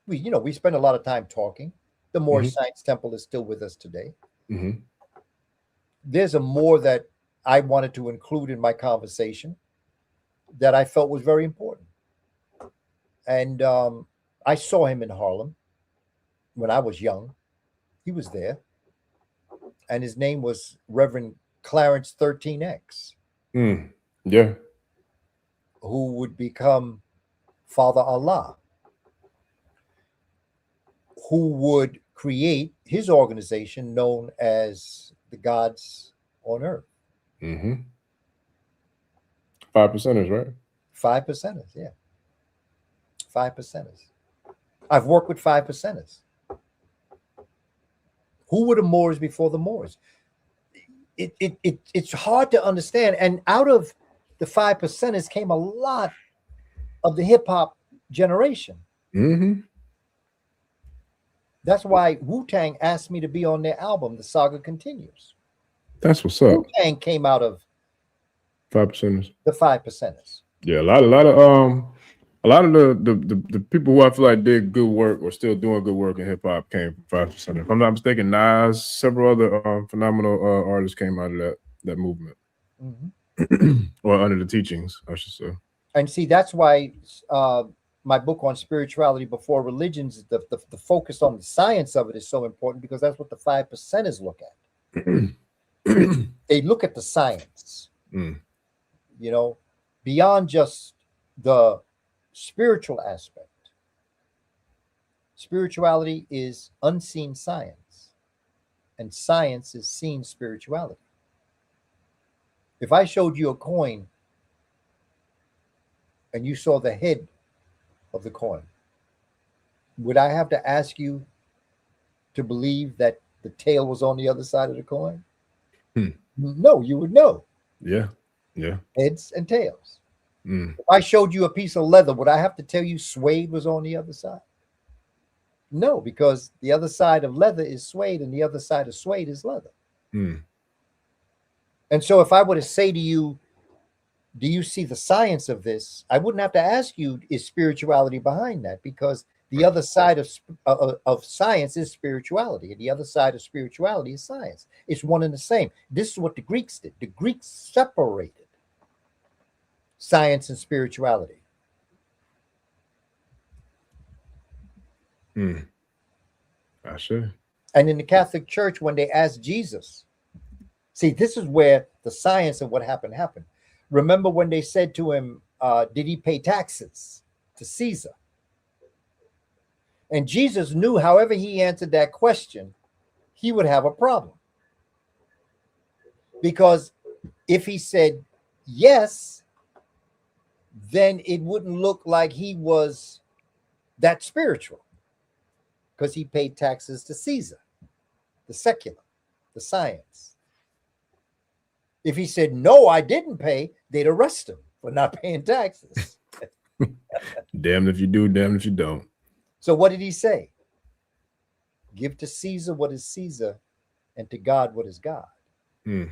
Speaker 3: they? We spend a lot of time talking. The Moorish Science Temple is still with us today. There's a Moor that I wanted to include in my conversation. that I felt was very important. And I saw him in Harlem when I was young. He was there. And his name was Reverend Clarence 13X.
Speaker 2: Yeah.
Speaker 3: Who would become Father Allah, who would create his organization known as the Gods on Earth.
Speaker 2: 5%ers, right?
Speaker 3: 5%ers, yeah. 5%ers. I've worked with 5%ers. Who were the Moors before the Moors? It's hard to understand. And out of the 5%ers came a lot of the hip hop generation. That's why Wu-Tang asked me to be on their album, The Saga Continues.
Speaker 2: That's what's up.
Speaker 3: Wu-Tang came out of
Speaker 2: 5%ers.
Speaker 3: The 5%ers.
Speaker 2: Yeah, a lot of the people who I feel like did good work or still doing good work in hip hop came from 5%. If I'm not mistaken, Nas, several other phenomenal artists came out of that movement, or under the teachings, I should say.
Speaker 3: And see, that's why my book on spirituality before religions, the focus on the science of it is so important, because that's what the 5%ers look at. They look at the science, you know, beyond just the spiritual aspect. Spirituality is unseen science, and science is seen spirituality. If I showed you a coin and you saw the head of the coin, would I have to ask you to believe that the tail was on the other side of the coin? No, you would know.
Speaker 2: Yeah.
Speaker 3: Heads and tails. If I showed you a piece of leather, would I have to tell you suede was on the other side? No, because the other side of leather is suede and the other side of suede is leather. And so if I were to say to you, do you see the science of this? I wouldn't have to ask you, is spirituality behind that? Because the other side of science is spirituality, and the other side of spirituality is science. It's one and the same. This is what the Greeks did. The Greeks separated science and spirituality.
Speaker 2: I should.
Speaker 3: And in the Catholic Church, when they asked Jesus, see, this is where the science of what happened. Remember when they said to him, did he pay taxes to Caesar? And Jesus knew however he answered that question, he would have a problem. Because if he said yes, then it wouldn't look like he was that spiritual, because he paid taxes to Caesar, the secular, the science. If he said, no, I didn't pay, they'd arrest him for not paying taxes.
Speaker 2: Damned if you do, damned if you don't.
Speaker 3: So what did he say? Give to Caesar what is Caesar, and to God what is God.
Speaker 2: I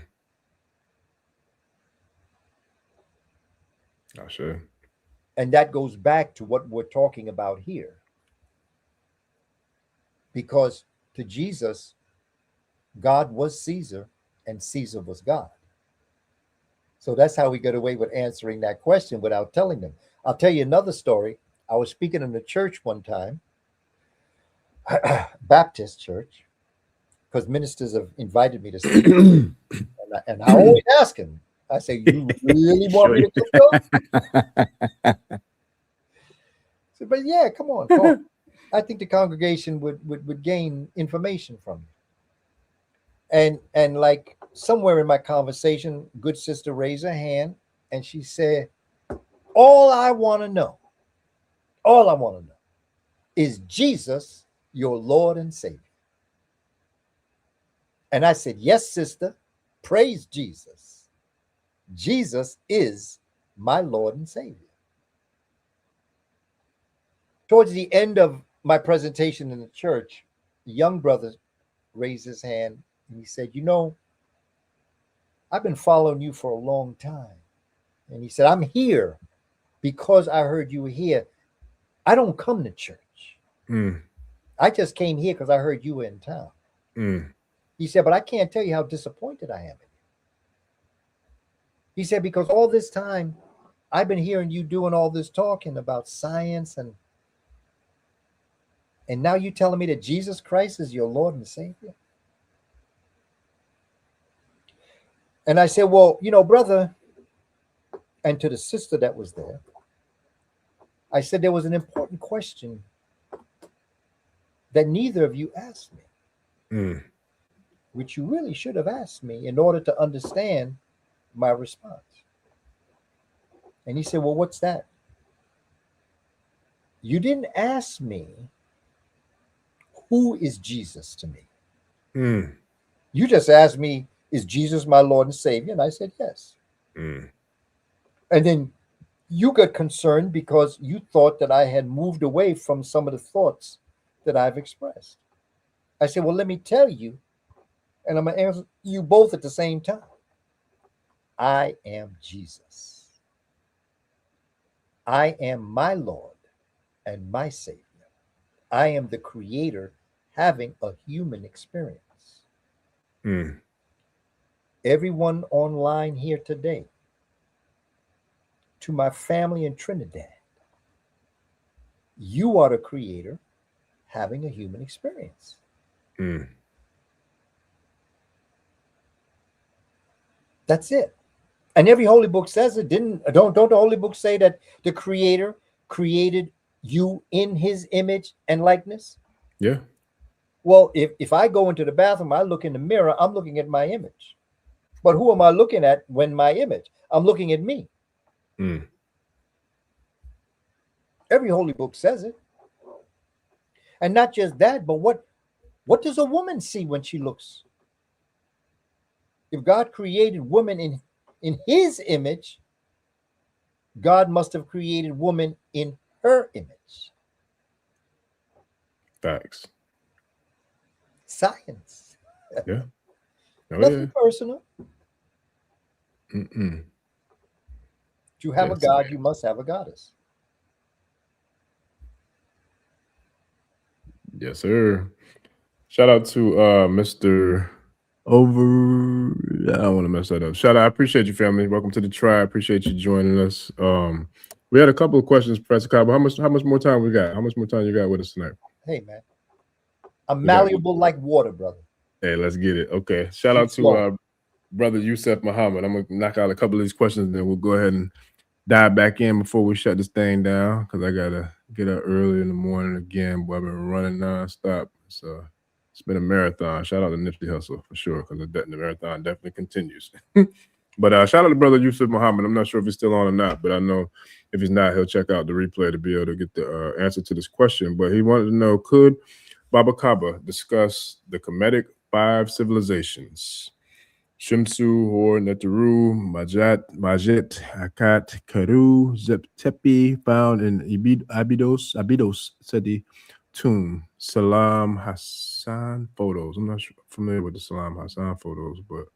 Speaker 2: should.
Speaker 3: And that goes back to what we're talking about here. Because to Jesus, God was Caesar and Caesar was God. So that's how we got away with answering that question without telling them. I'll tell you another story. I was speaking in a church one time, Baptist church, because ministers have invited me to speak. and I always ask him, I say, you really want me to go? So, but yeah, come on. I think the congregation would gain information from you. And like somewhere in my conversation, good sister raised her hand and she said, all I want to know is Jesus your Lord and Savior. And I said, yes, sister, praise Jesus. Jesus is my Lord and Savior. Towards the end of my presentation in the church, the young brother raised his hand and he said, you know, I've been following you for a long time. And he said, I'm here because I heard you were here. I don't come to church. I just came here because I heard you were in town. He said, but I can't tell you how disappointed I am in you. He said, because all this time I've been hearing you doing all this talking about science, and now you telling me that Jesus Christ is your Lord and Savior? And I said, well, brother, and to the sister that was there, I said there was an important question that neither of you asked me, which you really should have asked me in order to understand my response. And he said, well, what's that? You didn't ask me, who is Jesus to me? You just asked me, is Jesus my Lord and Savior? And I said, yes. And then you got concerned because you thought that I had moved away from some of the thoughts that I've expressed. I said, well, let me tell you, and I'm going to answer you both at the same time. I am Jesus. I am my Lord and my Savior. I am the Creator having a human experience. Everyone online here today, to my family in Trinidad, you are the Creator having a human experience. That's it. And every holy book says it. Don't the holy books say that the Creator created you in his image and likeness?
Speaker 2: Yeah.
Speaker 3: Well, if I go into the bathroom, I look in the mirror, I'm looking at my image. But who am I looking at when my image? I'm looking at me. Every holy book says it. And not just that, but what does a woman see when she looks? If God created woman in his image, God must have created woman in her image.
Speaker 2: Facts.
Speaker 3: Science.
Speaker 2: Yeah.
Speaker 3: Nothing personal. To have a God, you must have a goddess.
Speaker 2: Yes, sir. Shout out to Mr. Over. I don't want to mess that up. Shout out. I appreciate you, family. Welcome to the tribe. Appreciate you joining us. We had a couple of questions, Professor Kaba. How much more time we got? How much more time you got with us tonight?
Speaker 3: Hey, man. I'm malleable like water, brother.
Speaker 2: Hey, let's get it. Okay. Shout out to brother Yusuf Muhammad. I'm gonna knock out a couple of these questions, and then we'll go ahead and dive back in before we shut this thing down, because I gotta get up early in the morning again. Boy, I've been running nonstop. So it's been a marathon. Shout out to Nipsey Hussle for sure, because the marathon definitely continues. But shout out to brother Yusuf Muhammad. I'm not sure if he's still on or not, but I know if he's not, he'll check out the replay to be able to get the answer to this question. But he wanted to know, could Baba Kaba discuss the Kemetic 5 civilizations? Shimsu, Hor, Neteru, Majet, Akat, Karu, Zep-Tepi, found in Abydos Seti tomb. Salam Hassan photos. I'm not familiar with the Salam Hassan photos, but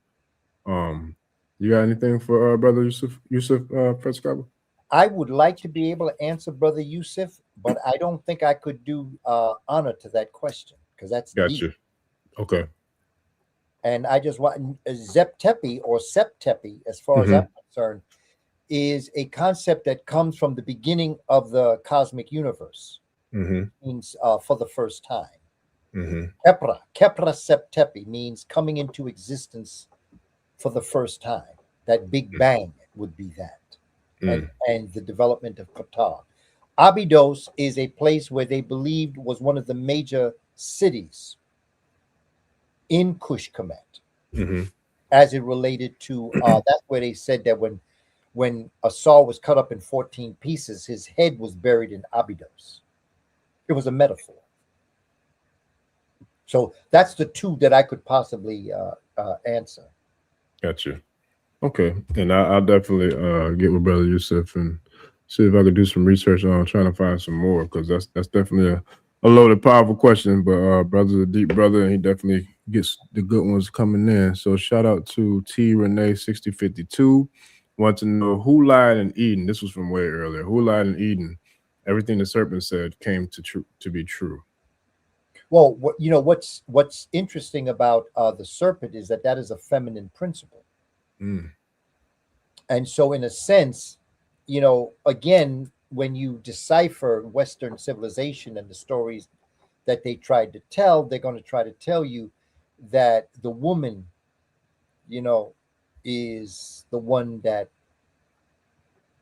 Speaker 2: you got anything for brother Yusuf Professor Kaba?
Speaker 3: I would like to be able to answer brother Yusuf, but I don't think I could do honor to that question, because that's
Speaker 2: Gotcha.
Speaker 3: deep.
Speaker 2: Okay.
Speaker 3: And I just want Zep-Tepi or Sep-Tepi, as far as I'm concerned, is a concept that comes from the beginning of the cosmic universe. Means for the first time. Kepra Sep-Tepi means coming into existence for the first time. That Big Bang would be that. And the development of Qatar. Abydos is a place where they believed was one of the major cities in Kush Kemet, as it related to that's where they said that when Asar was cut up in 14 pieces, his head was buried in Abydos. It was a metaphor. So that's the two that I could possibly answer.
Speaker 2: Gotcha. Okay, and I'll definitely get with brother Yusuf and see if I could do some research on trying to find some more, because that's definitely a loaded, powerful question. But brother's a deep brother, and he definitely gets the good ones coming in. So shout out to T Renee 6052. Want to know who lied in Eden. This was from way earlier. Who lied in Eden? Everything the serpent said came to be true.
Speaker 3: Well, what's interesting about the serpent is that is a feminine principle. And so in a sense, you know, again, when you decipher Western civilization and the stories that they tried to tell, they're going to try to tell you that the woman, you know, is the one that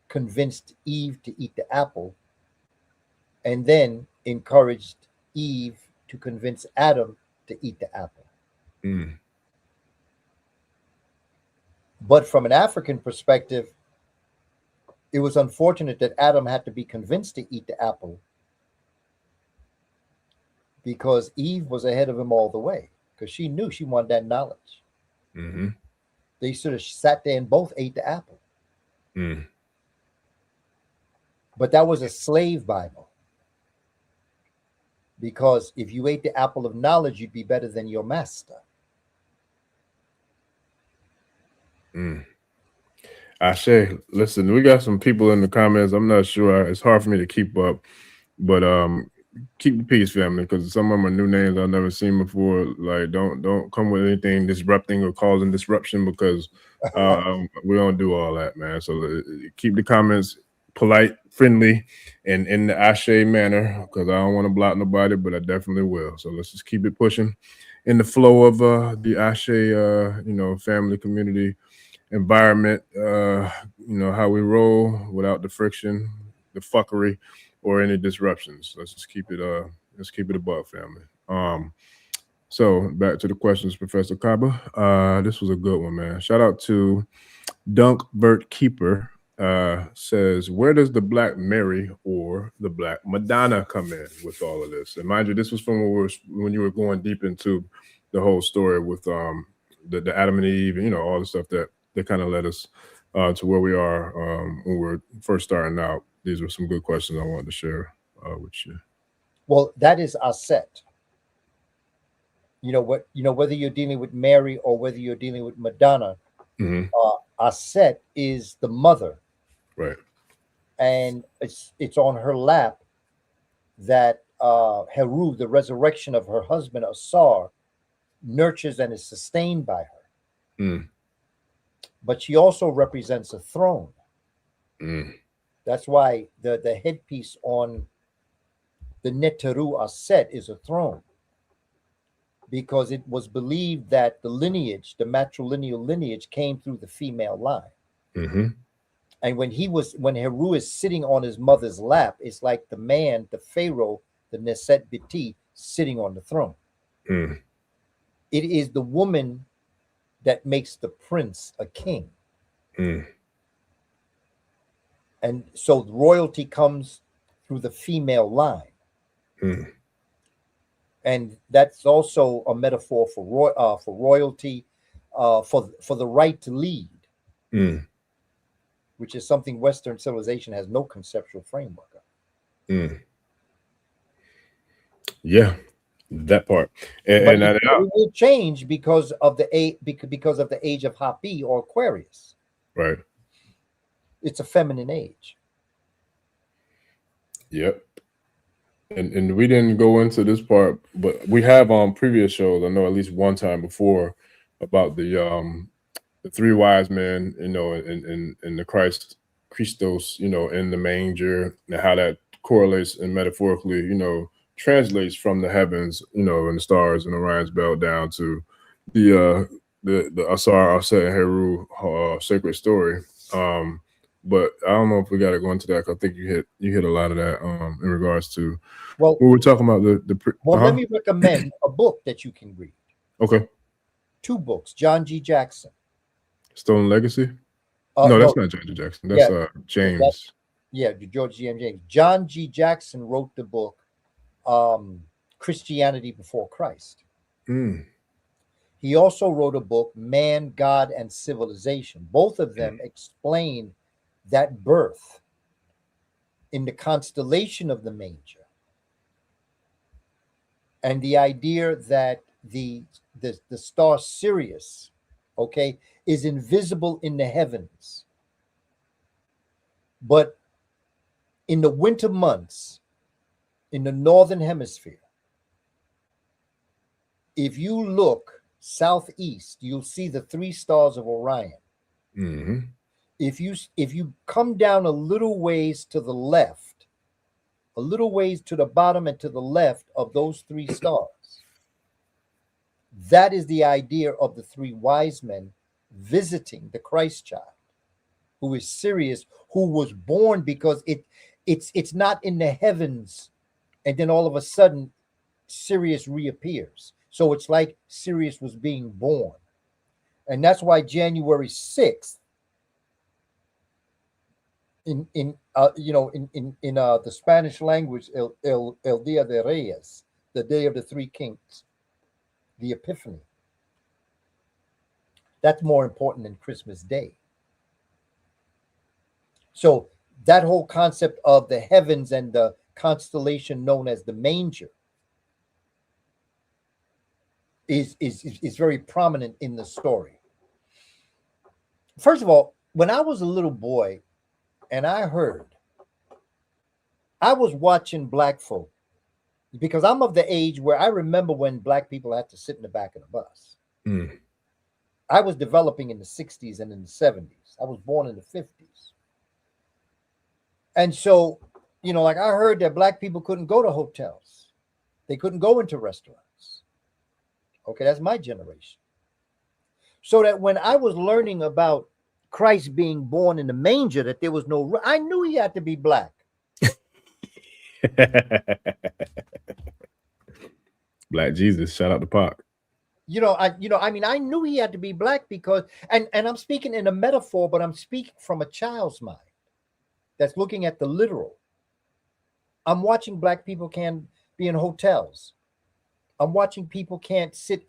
Speaker 3: convinced Eve to eat the apple and then encouraged Eve to convince Adam to eat the apple.
Speaker 2: Mm.
Speaker 3: But from an African perspective, it was unfortunate that Adam had to be convinced to eat the apple because Eve was ahead of him all the way because she knew she wanted that knowledge.
Speaker 2: Mm-hmm.
Speaker 3: They sort of sat there and both ate the apple.
Speaker 2: Mm.
Speaker 3: But that was a slave Bible. Because if you ate the apple of knowledge, you'd be better than your master.
Speaker 2: Mm. Ashe, listen, we got some people in the comments. I'm not sure. It's hard for me to keep up, but keep the peace, family, because some of them are new names I've never seen before. Like, don't come with anything disrupting or causing disruption because we don't do all that, man. So keep the comments polite, friendly, and in the Ashe manner, because I don't want to block nobody, but I definitely will. So let's just keep it pushing in the flow of the Ashe, family, community, environment, how we roll without the friction, the fuckery, or any disruptions. Let's just keep it above, family. So back to the questions, Professor Kaba. This was a good one, man. Shout out to Dunk Bert Keeper. Says, where does the Black Mary or the Black Madonna come in with all of this? And mind you, this was from when you were going deep into the whole story with the Adam and Eve and all the stuff that kind of led us to where we are when we were first starting out. These were some good questions I wanted to share with you.
Speaker 3: Well, that is Aset. Whether you're dealing with Mary or whether you're dealing with Madonna, Aset is the mother.
Speaker 2: Right.
Speaker 3: And it's on her lap that Heru, the resurrection of her husband Asar, nurtures and is sustained by her.
Speaker 2: Mm.
Speaker 3: But she also represents a throne.
Speaker 2: Mm.
Speaker 3: That's why the headpiece on the Neteru Aset is a throne. Because it was believed that the lineage, the matrilineal lineage, came through the female line.
Speaker 2: Mm-hmm.
Speaker 3: And when Heru is sitting on his mother's lap, it's like the man, the Pharaoh, the Neset Biti, sitting on the throne.
Speaker 2: Mm.
Speaker 3: It is the woman that makes the prince a king.
Speaker 2: Mm.
Speaker 3: And so royalty comes through the female line.
Speaker 2: Mm.
Speaker 3: And that's also a metaphor for royalty, for the right to lead.
Speaker 2: Mm.
Speaker 3: Which is something Western civilization has no conceptual framework of.
Speaker 2: Mm. Yeah, that part.
Speaker 3: And it will change because of the age of Hapi or Aquarius.
Speaker 2: Right.
Speaker 3: It's a feminine age.
Speaker 2: Yep. And we didn't go into this part, but we have on previous shows, I know at least one time before, about the three wise men, in the Christos, in the manger, and how that correlates and metaphorically, translates from the heavens, and the stars and Orion's belt down to the Asar, Aset, and Heru sacred story. But I don't know if we got to go into that. I think you hit a lot of that in regards to what we're talking about.
Speaker 3: Let me recommend a book that you can read.
Speaker 2: Okay.
Speaker 3: 2 books. John G. Jackson.
Speaker 2: Stolen Legacy? No, that's not John G. Jackson. That's James.
Speaker 3: George G. M. James. John G. Jackson wrote the book Christianity Before Christ.
Speaker 2: Mm.
Speaker 3: He also wrote a book, Man, God, and Civilization. Both of them explain that birth in the constellation of the manger. And the idea that the star Sirius, is invisible in the heavens. But in the winter months, in the northern hemisphere, if you look southeast, you'll see the 3 stars of Orion.
Speaker 2: Mm-hmm.
Speaker 3: if you come down a little ways to the left, a little ways to the bottom and to the left of those three stars, that is the idea of the three wise men visiting the Christ child, who is Sirius, who was born because it's not in the heavens, and then all of a sudden Sirius reappears. So it's like Sirius was being born. And that's why January 6th in the Spanish language, el Dia de Reyes, the Day of the Three Kings, the Epiphany. That's more important than Christmas Day. So that whole concept of the heavens and the constellation known as the manger is very prominent in the story. First of all, when I was a little boy and I was watching black folk, because I'm of the age where I remember when black people had to sit in the back of the bus.
Speaker 2: Mm.
Speaker 3: I was developing in the 60s and in the 70s. I was born in the 50s. And so, like I heard that black people couldn't go to hotels. They couldn't go into restaurants. Okay, that's my generation. So that when I was learning about Christ being born in the manger, that there was I knew he had to be black.
Speaker 2: Black Jesus, shout out to Pac.
Speaker 3: I knew he had to be black because, and I'm speaking in a metaphor, but I'm speaking from a child's mind that's looking at the literal. I'm watching black people can't be in hotels. I'm watching people can't sit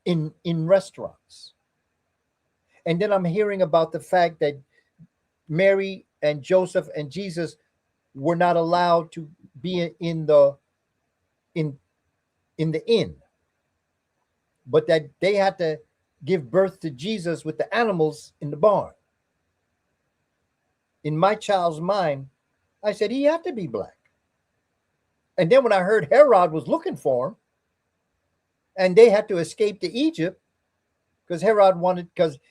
Speaker 3: in restaurants. And then I'm hearing about the fact that Mary and Joseph and Jesus were not allowed to be in the inn, but that they had to give birth to Jesus with the animals in the barn. In my child's mind, I said he had to be black. And then when I heard Herod was looking for him, and they had to escape to Egypt because Herod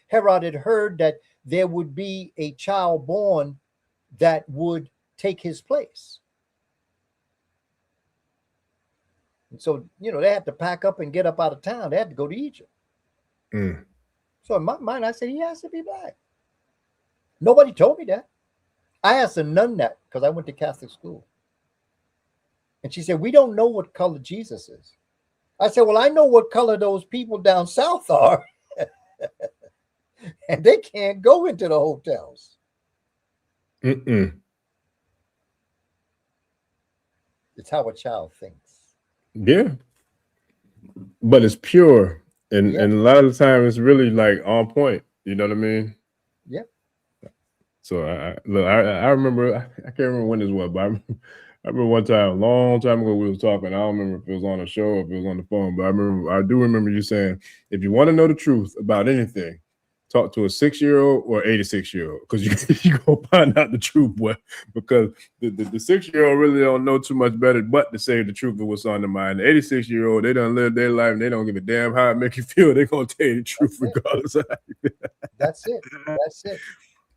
Speaker 3: had heard that there would be a child born that would take his place. And so, they had to pack up and get up out of town. They had to go to Egypt.
Speaker 2: Mm.
Speaker 3: So in my mind, I said, he has to be black. Nobody told me that. I asked a nun that because I went to Catholic school. And she said, we don't know what color Jesus is. I said, well, I know what color those people down south are. And they can't go into the hotels.
Speaker 2: Mm-mm.
Speaker 3: It's how a child thinks.
Speaker 2: Yeah. But it's pure. And a lot of the time it's really like on point. You know what I mean?
Speaker 3: Yeah.
Speaker 2: So I remember, I can't remember when this was, but I remember one time, a long time ago, we was talking. I don't remember if it was on a show or if it was on the phone, but I do remember you saying, if you want to know the truth about anything, talk to a 6-year-old or 86-year-old, because you go find out the truth, boy. Because the 6-year-old really don't know too much better but to say the truth of what's on their mind. The 86-year-old, they done live their life and they don't give a damn how it make you feel. They're gonna tell you the truth regardless of how you feel.
Speaker 3: That's it.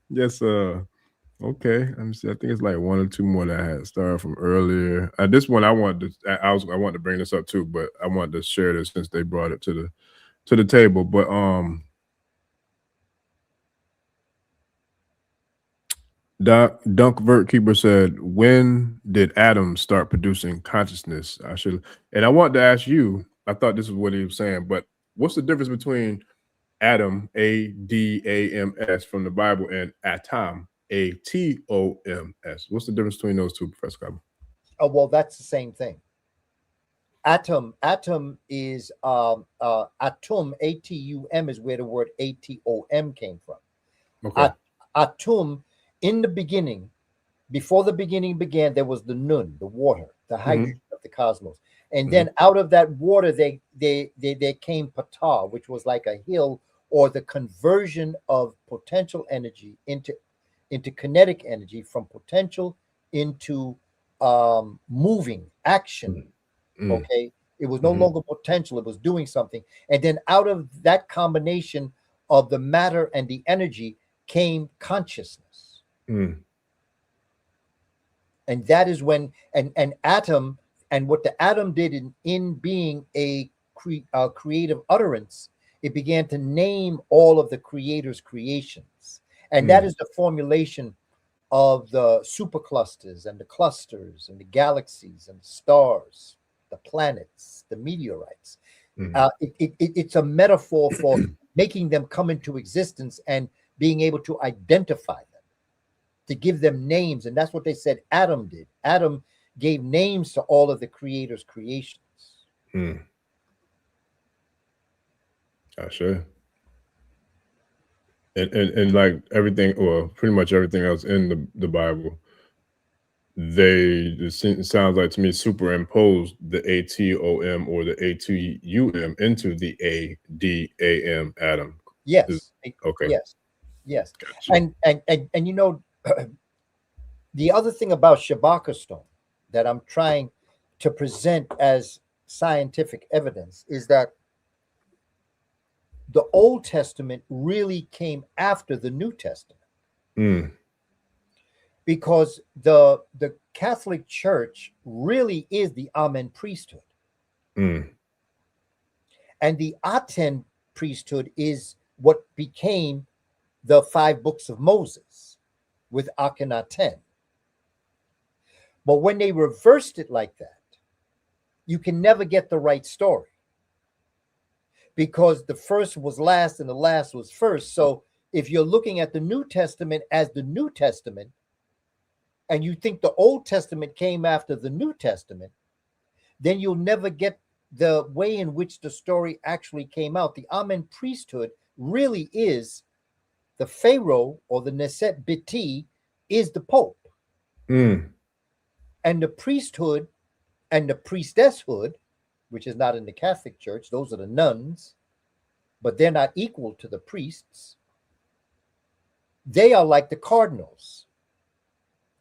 Speaker 2: Yes, okay. Let me see. I think it's like one or two more that I had started from earlier. This one I wanted to bring this up too, but I wanted to share this since they brought it to the table. But Dunk Vert Keeper said, when did Adam start producing consciousness? And I wanted to ask you, I thought this is what he was saying, but what's the difference between Adam, A-D-A-M-S from the Bible, and Atom, A-T-O-M-S? What's the difference between those two, Professor Kaba?
Speaker 3: Oh, well, that's the same thing. Atom is atum, A-T-U-M is where the word A-T-O-M came from.
Speaker 2: Okay.
Speaker 3: Atum, in the beginning, before the beginning began, there was the nun, the water, the hydrogen of the cosmos. And then out of that water, they came Ptah, which was like a hill, or the conversion of potential energy into kinetic energy, from potential into moving action. Okay, it was no longer potential; it was doing something. And then out of that combination of the matter and the energy came consciousness.
Speaker 2: Mm.
Speaker 3: And that is when an atom, and what the atom did in being a creative utterance, it began to name all of the creator's creations. And that is the formulation of the superclusters and the clusters and the galaxies and the stars, the planets, the meteorites. It's a metaphor for making them come into existence and being able to identify them, to give them names. And that's what they said Adam did. Adam gave names to all of the creator's creations.
Speaker 2: Sure. And like everything, or pretty much everything else in the Bible, it sounds like to me superimposed the ATOM or the ATUM into the ADAM Adam.
Speaker 3: Yes.
Speaker 2: Okay.
Speaker 3: Yes.
Speaker 2: Gotcha.
Speaker 3: And you know, the other thing about Shabaka stone that I'm trying to present as scientific evidence is that the Old Testament really came after the New Testament. Because the Catholic Church really is the Amen priesthood. And the Aten priesthood is what became the 5 books of Moses with Akhenaten. But when they reversed it like that, you can never get the right story, because the first was last and the last was first. So if you're looking at the New Testament as the New Testament, and you think the Old Testament came after the New Testament, then you'll never get the way in which the story actually came out. The Amen priesthood really is the Pharaoh, or the Neset Biti is the Pope. And the priesthood and the priestesshood, which is not in the Catholic Church, those are the nuns, but they're not equal to the priests. They are like the cardinals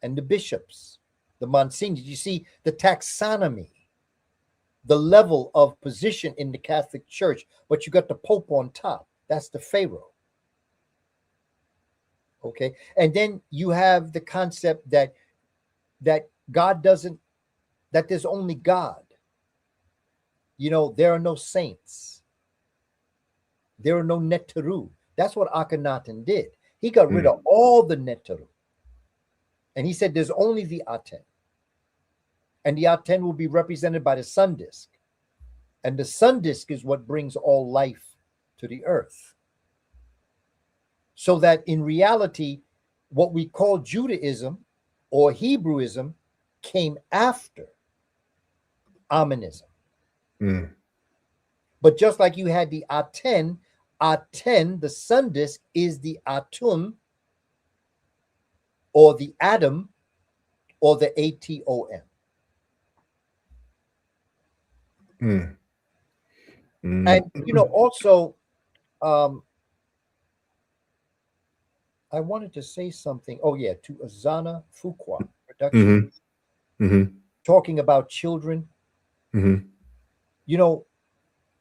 Speaker 3: and the bishops, the monsignors. You see the taxonomy, the level of position in the Catholic Church, but you got the Pope on top. That's the Pharaoh. Okay. And then you have the concept that God doesn't, that there's only God. You know, there are no saints. There are no Neteru. That's what Akhenaten did. He got rid of all the Neteru. And he said there's only the Aten. And the Aten will be represented by the sun disk. And the sun disk is what brings all life to the earth. So that in reality, what we call Judaism or Hebrewism came after Amenism. But just like you had the Aten, the sun disk is the Atum, or the Adam, or the ATOM. And you know, also I wanted to say something. Oh yeah, to Azana Fuqua production, talking about children. You know,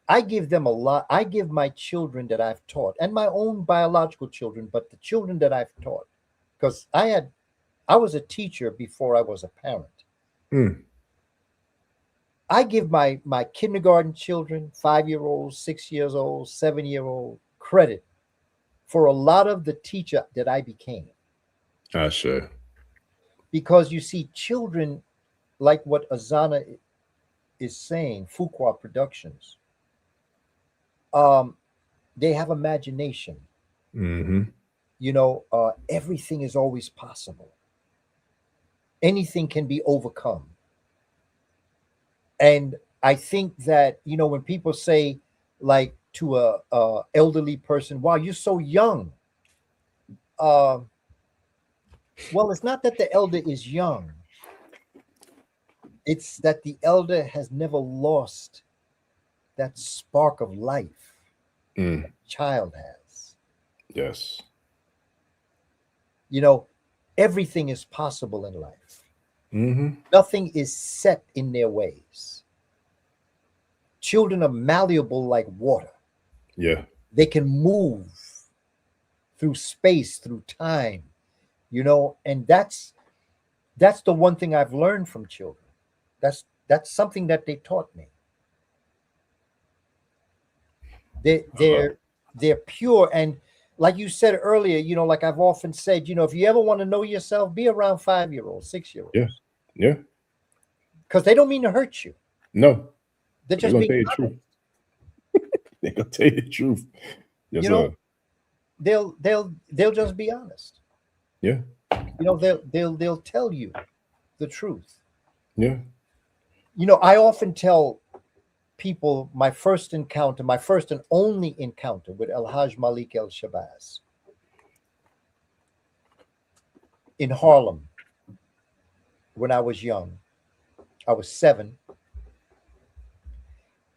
Speaker 3: I give them a lot. I give my children that I've taught, and my own biological children, but the children that I've taught, because I was a teacher before I was a parent. I give my kindergarten children, 5-year-olds, 6 years old, 7-year-old, credit for a lot of the teacher that I became.
Speaker 2: Sure.
Speaker 3: Because you see, children, like what Azana is saying, Fuqua Productions, they have imagination. You know, everything is always possible. Anything can be overcome. And I think that, you know, when people say, like, to a elderly person, wow, you're so young. Well, it's not that the elder is young. It's that the elder has never lost that spark of life that child has.
Speaker 2: Yes.
Speaker 3: You know, everything is possible in life. Nothing is set in their ways. Children are malleable like water.
Speaker 2: Yeah.
Speaker 3: They can move through space, through time, you know, and that's the one thing I've learned from children. That's something that they taught me. They're pure, and like you said earlier, you know, like I've often said, you know, if you ever want to know yourself, be around 5-year-olds, 6-year-olds.
Speaker 2: Yeah. Yeah.
Speaker 3: Because they don't mean to hurt you.
Speaker 2: No.
Speaker 3: They're just
Speaker 2: gonna
Speaker 3: being
Speaker 2: tell you the truth. They're gonna tell you the truth. Yes,
Speaker 3: you know, they'll just be honest.
Speaker 2: Yeah.
Speaker 3: You know, they'll tell you the truth.
Speaker 2: Yeah.
Speaker 3: You know, I often tell people my first and only encounter with El Hajj Malik El Shabazz in Harlem when I was young. I was 7.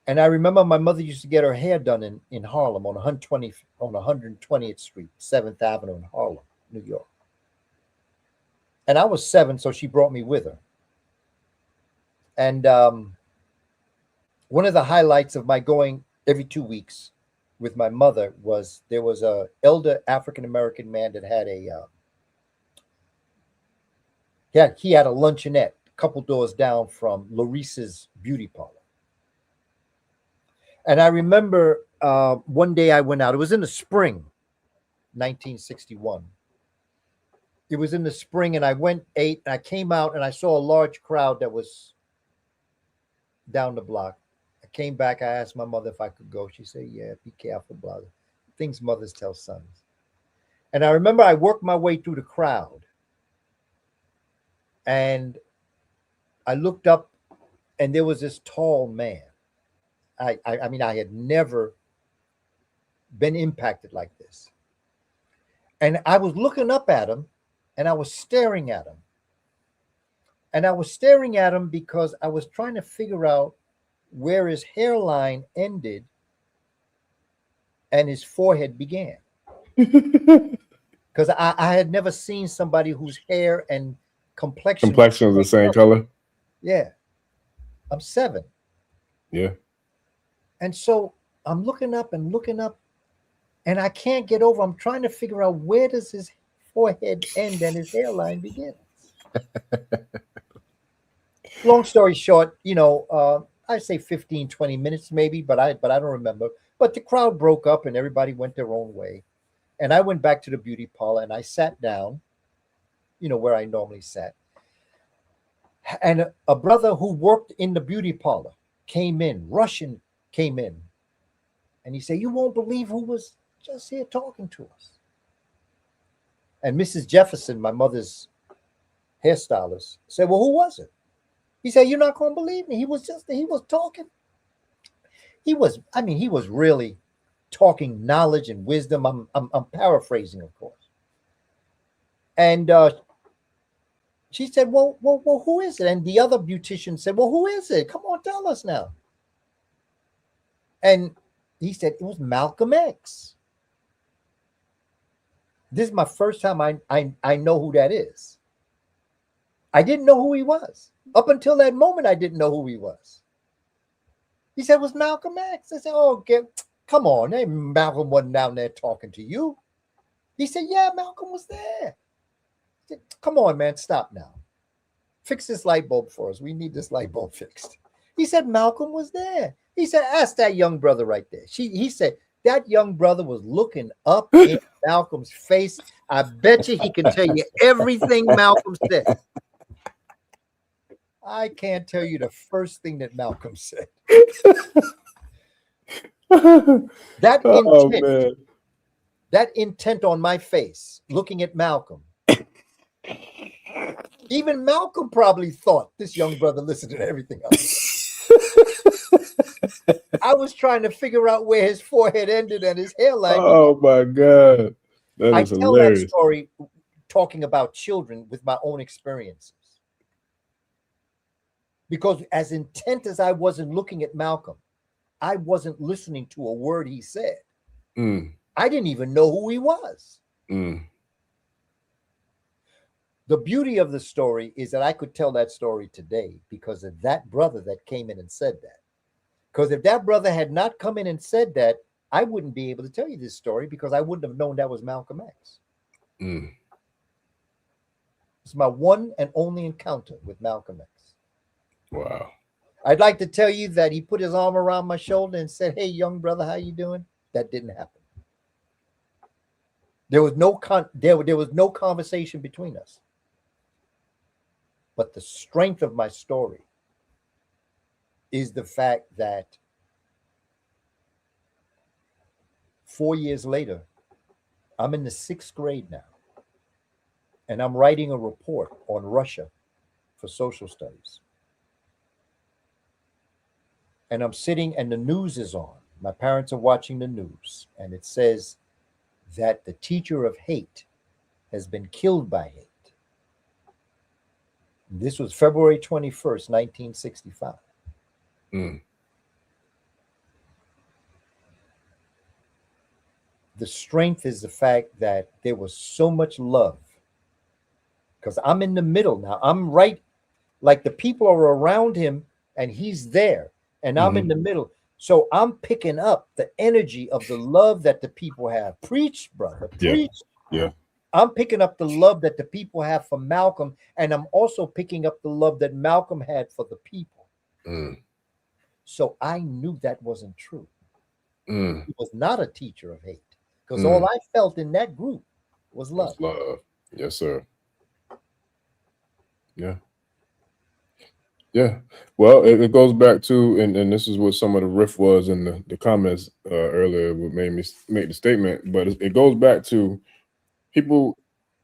Speaker 3: And I remember my mother used to get her hair done in Harlem on 120th Street, 7th Avenue in Harlem, New York. And I was 7, so she brought me with her. And one of the highlights of my going every 2 weeks with my mother was there was a elder African-American man that had he had a luncheonette a couple doors down from Larissa's beauty parlor. And I remember one day I went out. It was in the spring, 1961. It was in the spring, and I ate, and I came out, and I saw a large crowd that was down the block. I came back. I asked my mother if I could go. She said, yeah, be careful, brother. Things mothers tell sons. And I remember I worked my way through the crowd, and I looked up, and there was this tall man. I mean, I had never been impacted like this. And I was looking up at him, and I was staring at him. And I was staring at him because I was trying to figure out where his hairline ended and his forehead began. Because I had never seen somebody whose hair and complexion
Speaker 2: was the same color.
Speaker 3: Yeah. I'm 7.
Speaker 2: Yeah.
Speaker 3: And so I'm looking up, and I can't get over. I'm trying to figure out where does his forehead end and his hairline begins. Long story short, you know, I'd say 15, 20 minutes maybe, but I don't remember. But the crowd broke up and everybody went their own way. And I went back to the beauty parlor and I sat down, you know, where I normally sat. And a brother who worked in the beauty parlor came in, Russian came in. And he said, you won't believe who was just here talking to us. And Mrs. Jefferson, my mother's hairstylist, said, well, who was it? He said, you're not going to believe me. He was talking. He was really talking knowledge and wisdom. I'm paraphrasing, of course. And she said, well, who is it? And the other beautician said, well, who is it? Come on, tell us now. And he said, it was Malcolm X. This is my first time I know who that is. I didn't know who he was. Up until that moment, I didn't know who he was. He said, it was Malcolm X. I said, oh, come on. Malcolm wasn't down there talking to you. He said, yeah, Malcolm was there. I said, come on, man, stop now. Fix this light bulb for us. We need this light bulb fixed. He said, Malcolm was there. He said, ask that young brother right there. He said, that young brother was looking up in Malcolm's face. I bet you he can tell you everything Malcolm said. I can't tell you the first thing that Malcolm said. That intent on my face, looking at Malcolm. Even Malcolm probably thought this young brother listened to everything else. I was trying to figure out where his forehead ended and his hairline.
Speaker 2: Oh my God. That is
Speaker 3: tell
Speaker 2: hilarious.
Speaker 3: That story talking about children with my own experiences. Because as intent as I wasn't looking at Malcolm, I wasn't listening to a word he said. I didn't even know who he was. The beauty of the story is that I could tell that story today because of that brother that came in and said that. Because if that brother had not come in and said that, I wouldn't be able to tell you this story because I wouldn't have known that was Malcolm X. It's my one and only encounter with Malcolm X.
Speaker 2: Wow.
Speaker 3: I'd like to tell you that he put his arm around my shoulder and said, "Hey, young brother, how you doing?" That didn't happen. There was no there was no conversation between us. But the strength of my story is the fact that 4 years later, I'm in the 6th grade now, and I'm writing a report on Russia for social studies. And I'm sitting and the news is on. My parents are watching the news, and it says that the teacher of hate has been killed by hate. This was February 21st, 1965. The strength is the fact that there was so much love. Because I'm in the middle now. I'm right, like the people are around him and he's there. And I'm in the middle. So I'm picking up the energy of the love that the people have. Preach, brother. Preach.
Speaker 2: Yeah.
Speaker 3: I'm picking up the love that the people have for Malcolm. And I'm also picking up the love that Malcolm had for the people. So I knew that wasn't true. He was not a teacher of hate. Because all I felt in that group was love.
Speaker 2: Love. Yes, sir. Yeah. Yeah. Well, it goes back to, and this is what some of the riff was in the comments earlier, what made me make the statement, but it goes back to people.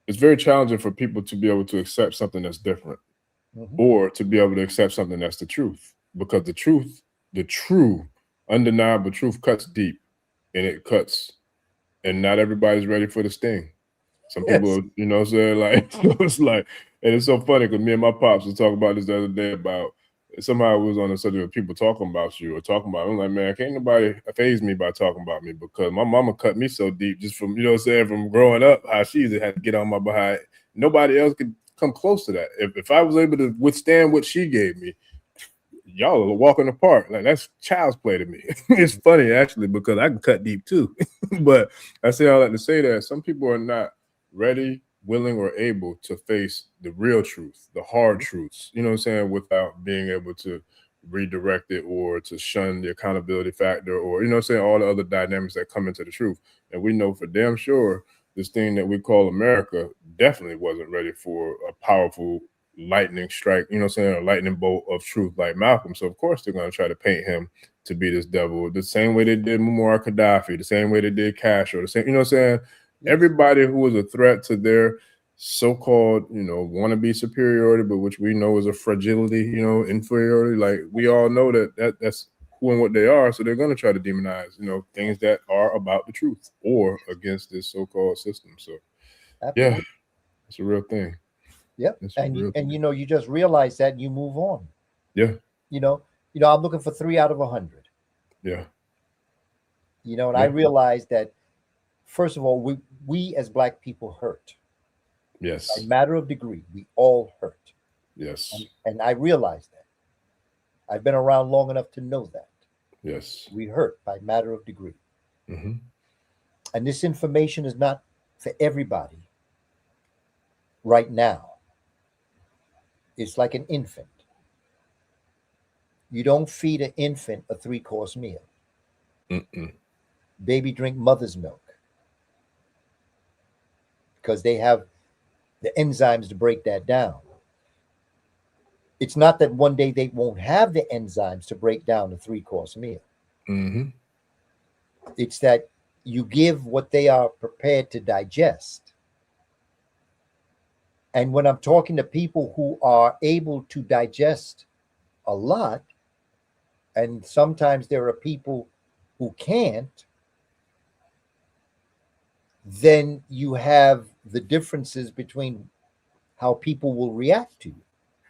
Speaker 2: It's very challenging for people to be able to accept something that's different or to be able to accept something that's the truth, because the truth, the true, undeniable truth cuts deep, and it cuts, and not everybody's ready for the sting. Some people, you know what I'm saying? Like, it's like, and it's so funny because me and my pops was talking about this the other day about, somehow it was on the subject of people talking about you or talking about, I'm like, man, can't nobody faze me by talking about me, because my mama cut me so deep just from, you know what I'm saying, from growing up, how she had to get on my behind. Nobody else could come close to that. If I was able to withstand what she gave me, y'all are walking apart. Like, that's child's play to me. It's funny, actually, because I can cut deep too. But I say all that to say that some people are not ready, willing, or able to face the real truth, the hard truths, you know what I'm saying, without being able to redirect it or to shun the accountability factor, or, you know what I'm saying, all the other dynamics that come into the truth. And we know for damn sure this thing that we call America definitely wasn't ready for a powerful lightning strike, you know what I'm saying, a lightning bolt of truth like Malcolm. So of course they're going to try to paint him to be this devil, the same way they did Muammar Gaddafi, the same way they did Castro, the same, you know what I'm saying? Everybody who was a threat to their so-called, you know, wannabe superiority, but which we know is a fragility, you know, inferiority. Like, we all know that's who and what they are. So they're going to try to demonize, you know, things that are about the truth or against this so-called system. So, yeah, it's a real thing.
Speaker 3: Yep. And you know, you just realize that and you move on.
Speaker 2: Yeah.
Speaker 3: You know, I'm looking for 3 out of 100.
Speaker 2: Yeah.
Speaker 3: You know, and I realized that, first of all, we as Black people hurt.
Speaker 2: Yes.
Speaker 3: By matter of degree, we all hurt.
Speaker 2: Yes.
Speaker 3: And I realized that. I've been around long enough to know that.
Speaker 2: Yes.
Speaker 3: We hurt by matter of degree.
Speaker 2: Mm-hmm.
Speaker 3: And this information is not for everybody right now. It's like an infant. You don't feed an infant a 3-course meal. Baby drink mother's milk, because they have the enzymes to break that down. It's not that one day they won't have the enzymes to break down a 3-course meal. It's that you give what they are prepared to digest. And when I'm talking to people who are able to digest a lot, and sometimes there are people who can't, then you have the differences between how people will react to you.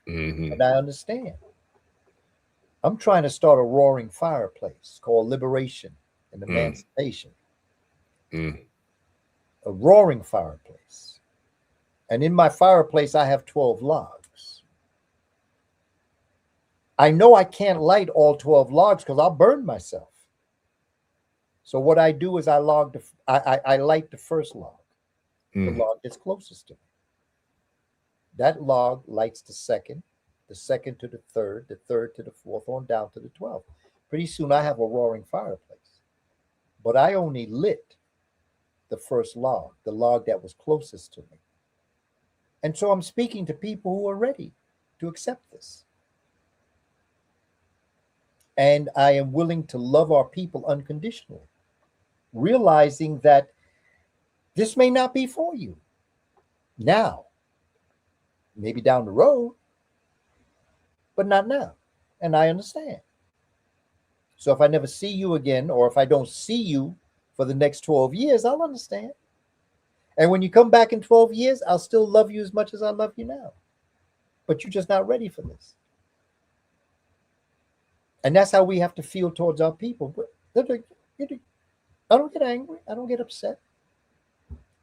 Speaker 3: And I understand. I'm trying to start a roaring fireplace called Liberation and Emancipation. A roaring fireplace. And in my fireplace, I have 12 logs. I know I can't light all 12 logs because I'll burn myself. So what I do is I light the first log, the log that's closest to me. That log lights the second to the third to the fourth, on down to the 12th. Pretty soon I have a roaring fireplace. But I only lit the first log, the log that was closest to me. And so I'm speaking to people who are ready to accept this. And I am willing to love our people unconditionally, realizing that this may not be for you now, maybe down the road, but not now. And I understand. So if I never see you again, or if I don't see you for the next 12 years, I'll understand. And when you come back in 12 years, I'll still love you as much as I love you now. But you're just not ready for this. And that's how we have to feel towards our people. I don't get angry. I don't get upset.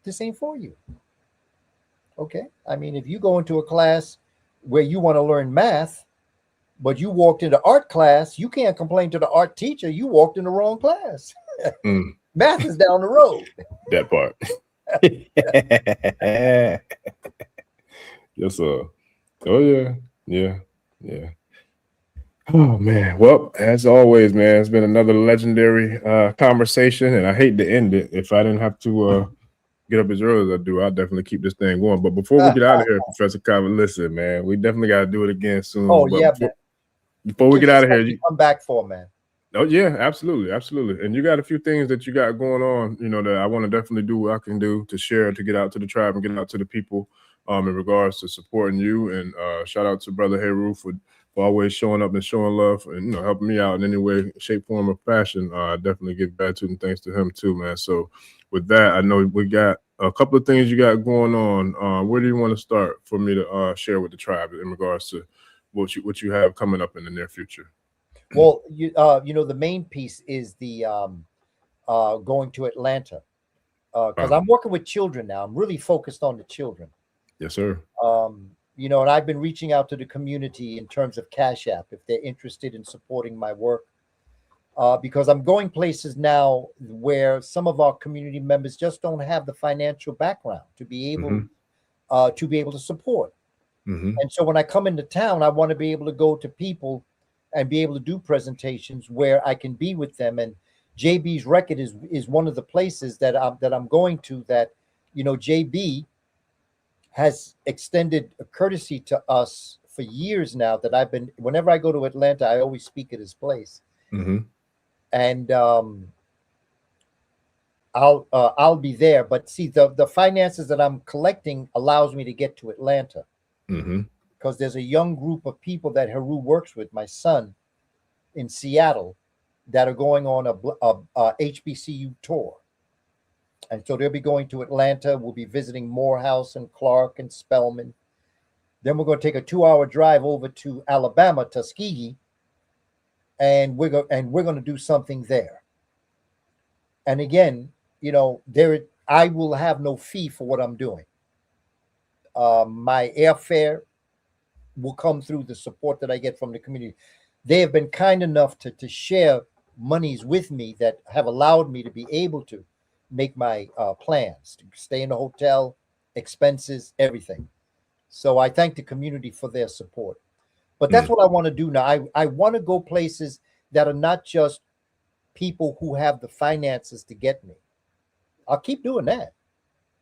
Speaker 3: This ain't for you. Okay? I mean, if you go into a class where you want to learn math, but you walked into art class, you can't complain to the art teacher. You walked in the wrong class. Math is down the road.
Speaker 2: That part. Yes, sir. Oh, yeah. Oh, man. Well, as always, man, it's been another legendary conversation, and I hate to end it. If I didn't have to get up as early as I do, I'll definitely keep this thing going. But before we get out of here, Professor Kaba, listen, man, we definitely got to do it again soon.
Speaker 3: Oh,
Speaker 2: but
Speaker 3: yeah,
Speaker 2: before we get out of here,
Speaker 3: you come back for, man.
Speaker 2: Oh, yeah, absolutely. And you got a few things that you got going on, that I want to definitely do what I can do to share, to get out to the tribe and get out to the people in regards to supporting you. And shout out to Brother Heru for always showing up and showing love and, helping me out in any way, shape, form, or fashion. I definitely give gratitude and thanks to him too, man. So with that, I know we got a couple of things you got going on. Where do you want to start for me to share with the tribe in regards to what you have coming up in the near future?
Speaker 3: Well, the main piece is the going to Atlanta, because I'm working with children now. I'm really focused on the children.
Speaker 2: Yes, sir.
Speaker 3: And I've been reaching out to the community in terms of Cash App if they're interested in supporting my work, because I'm going places now where some of our community members just don't have the financial background to be able to support. And so when I come into town, I want to be able to go to people and be able to do presentations where I can be with them. And JB's record is one of the places that I'm going to, that, JB has extended a courtesy to us for years now, that whenever I go to Atlanta, I always speak at his place. And I'll be there. But see, the finances that I'm collecting allows me to get to Atlanta. Because there's a young group of people that Heru works with, my son, in Seattle, that are going on a HBCU tour. And so they'll be going to Atlanta. We'll be visiting Morehouse and Clark and Spelman. Then we're going to take a 2-hour drive over to Alabama, Tuskegee, and we're going to do something there. And again, I will have no fee for what I'm doing. My airfare will come through the support that I get from the community. They have been kind enough to share monies with me that have allowed me to be able to make my plans, to stay in a hotel, expenses, everything. So I thank the community for their support. But that's what I want to do now. I want to go places that are not just people who have the finances to get me. I'll keep doing that.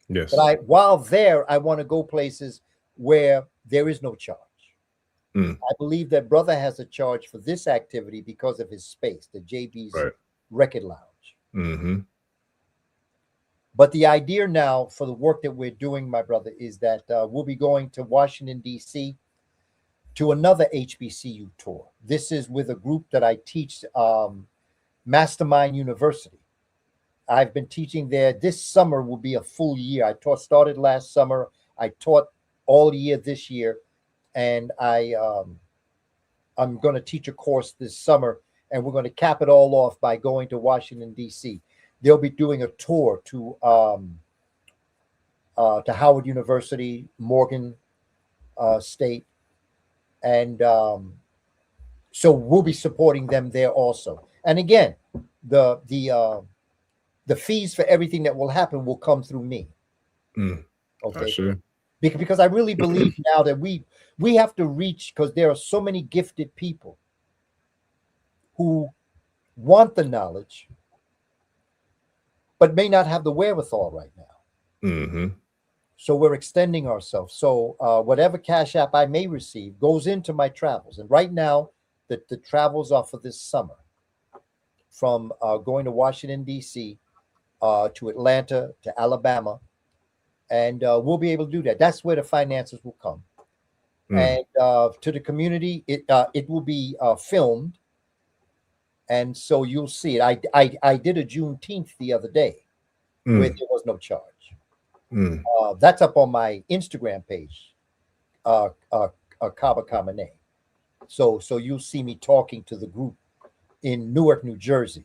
Speaker 2: Yes.
Speaker 3: But while there, I want to go places where there is no charge. I believe that brother has a charge for this activity because of his space, the JB's Record Lounge. But the idea now for the work that we're doing, my brother, is that we'll be going to Washington, D.C. to another HBCU tour. This is with a group that I teach, Mastermind University. I've been teaching there. This summer will be a full year. I started last summer. I taught all year this year. And I'm going to teach a course this summer, and we're going to cap it all off by going to Washington, D.C. They'll be doing a tour to Howard University, Morgan State, and so we'll be supporting them there also. And again, the the fees for everything that will happen will come through me. Okay.
Speaker 2: Sure.
Speaker 3: Because I really believe now that we have to reach, because there are so many gifted people who want the knowledge, but may not have the wherewithal right now. So we're extending ourselves. So whatever Cash App I may receive goes into my travels. And right now, the travels are for this summer, from going to Washington, D.C., to Atlanta, to Alabama. And we'll be able to do that. That's where the finances will come. And to the community, it will be filmed. And so you'll see it. I did a Juneteenth the other day where there was no charge. That's up on my Instagram page, Kaba Kamene. So you'll see me talking to the group in Newark, New Jersey.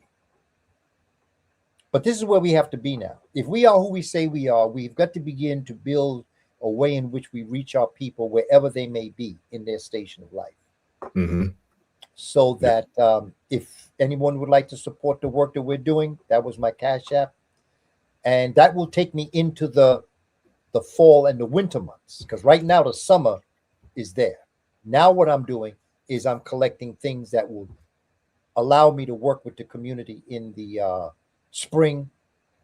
Speaker 3: But this is where we have to be now. If we are who we say we are, we've got to begin to build a way in which we reach our people wherever they may be in their station of life. So that if anyone would like to support the work that we're doing, that was my Cash App. And that will take me into the fall and the winter months, because right now the summer is there. Now what I'm doing is I'm collecting things that will allow me to work with the community in the spring,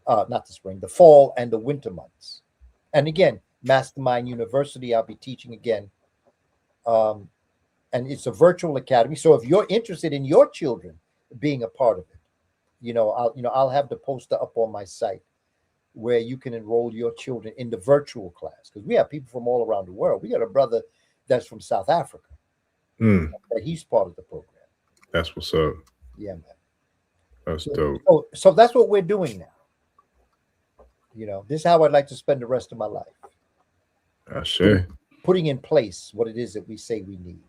Speaker 3: not the spring, the fall and the winter months. And again, Mastermind University, I'll be teaching again. And it's a virtual academy. So if you're interested in your children being a part of it, I'll have the poster up on my site where you can enroll your children in the virtual class, because we have people from all around the world. We got a brother that's from South Africa. That he's part of the program.
Speaker 2: That's what's up.
Speaker 3: Yeah, man.
Speaker 2: That's dope.
Speaker 3: So that's what we're doing now. This is how I'd like to spend the rest of my life.
Speaker 2: Sure.
Speaker 3: Putting in place what it is that we say we need.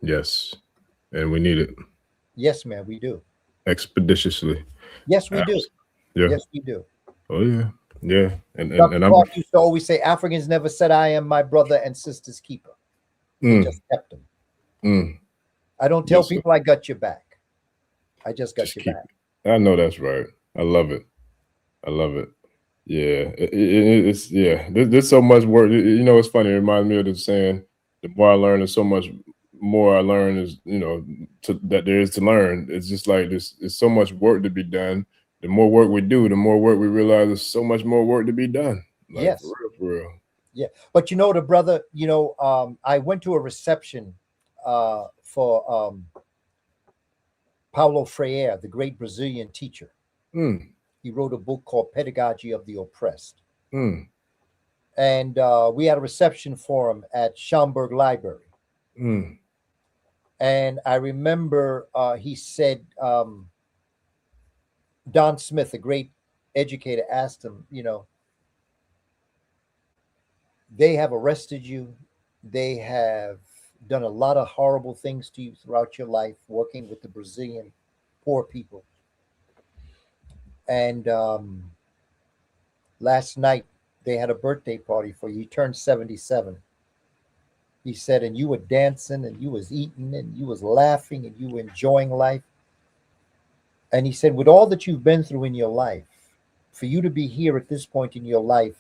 Speaker 2: Yes. And we need it.
Speaker 3: Yes, man, we do.
Speaker 2: Expeditiously.
Speaker 3: Yes, we do.
Speaker 2: Yeah.
Speaker 3: Yes, we do.
Speaker 2: Oh, yeah. Yeah. And
Speaker 3: I'm used to always say Africans never said I am my brother and sister's keeper. They just kept them. I don't tell people I got your back. I just got your back.
Speaker 2: I know that's right. I love it. Yeah. It's there's so much work. It's funny. It reminds me of the saying, the more I learn, there's so much more I learn is, that there is to learn. It's just like this. It's so much work to be done. The more work we do, the more work we realize there's so much more work to be done. Like,
Speaker 3: yes.
Speaker 2: For real.
Speaker 3: Yeah. But the brother, I went to a reception for Paulo Freire, the great Brazilian teacher. He wrote a book called Pedagogy of the Oppressed. And we had a reception for him at Schaumburg Library. And I remember he said, Don Smith, a great educator, asked him, they have arrested you. They have done a lot of horrible things to you throughout your life, working with the Brazilian poor people. And last night they had a birthday party for you. You turned 77. He said, and you were dancing and you was eating and you was laughing and you were enjoying life. And he said, with all that you've been through in your life, for you to be here at this point in your life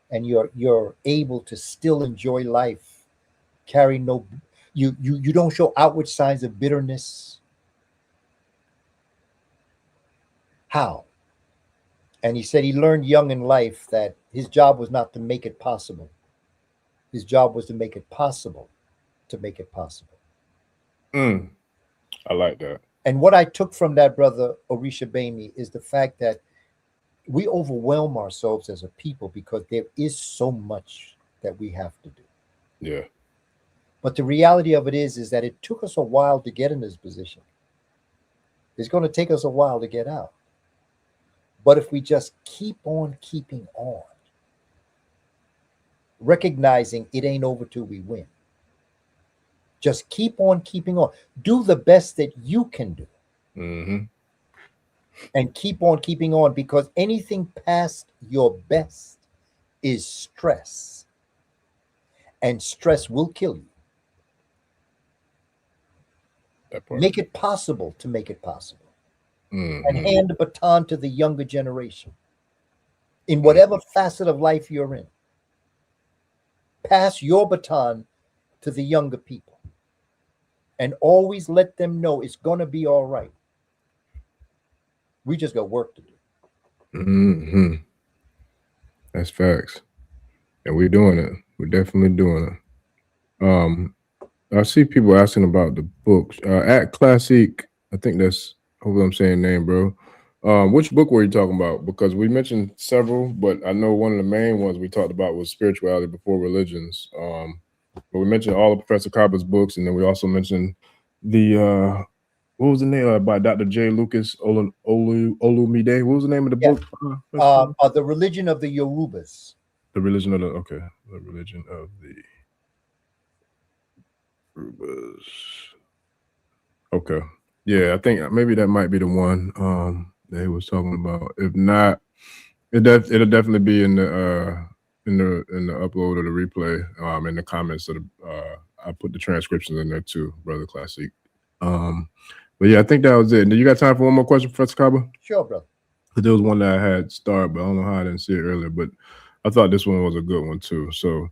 Speaker 3: and you're able to still enjoy life, carry you don't show outward signs of bitterness. How? And he said he learned young in life that his job was not to make it possible. His job was to make it possible to make it possible.
Speaker 2: I like that.
Speaker 3: And what I took from that, brother Orisha Bami, is the fact that we overwhelm ourselves as a people because there is so much that we have to do.
Speaker 2: Yeah.
Speaker 3: But the reality of it is that it took us a while to get in this position. It's going to take us a while to get out. But if we just keep on keeping on, recognizing it ain't over till we win. Just keep on keeping on. Do the best that you can do. And keep on keeping on, because anything past your best is stress. And stress will kill you. Make it possible to make it possible. and hand the baton to the younger generation in whatever facet of life you're in. Pass your baton to the younger people and always let them know it's going to be all right. We just got work to do.
Speaker 2: That's facts. And we're doing it. We're definitely doing it. I see people asking about the books. At Classic, I think that's, hopefully I'm saying name, bro. Which book were you talking about? Because we mentioned several, but I know one of the main ones we talked about was Spirituality Before Religions. But we mentioned all of Professor Kaba's books, and then we also mentioned the what was the name by Dr. J. Lucas Olumide? What was the name of the book?
Speaker 3: The Religion of the Yorubas.
Speaker 2: The Religion of the The Religion of the Yorubas. Okay. Yeah, I think maybe that might be the one that he was talking about. If not, it'll definitely be in the upload or the replay in the comments of the I put the transcriptions in there too, Brother Classic. But yeah, I think that was it. You got time for one more question, Professor Kaba?
Speaker 3: Sure, brother.
Speaker 2: There was one that I had started, but I don't know how I didn't see it earlier. But I thought this one was a good one too. So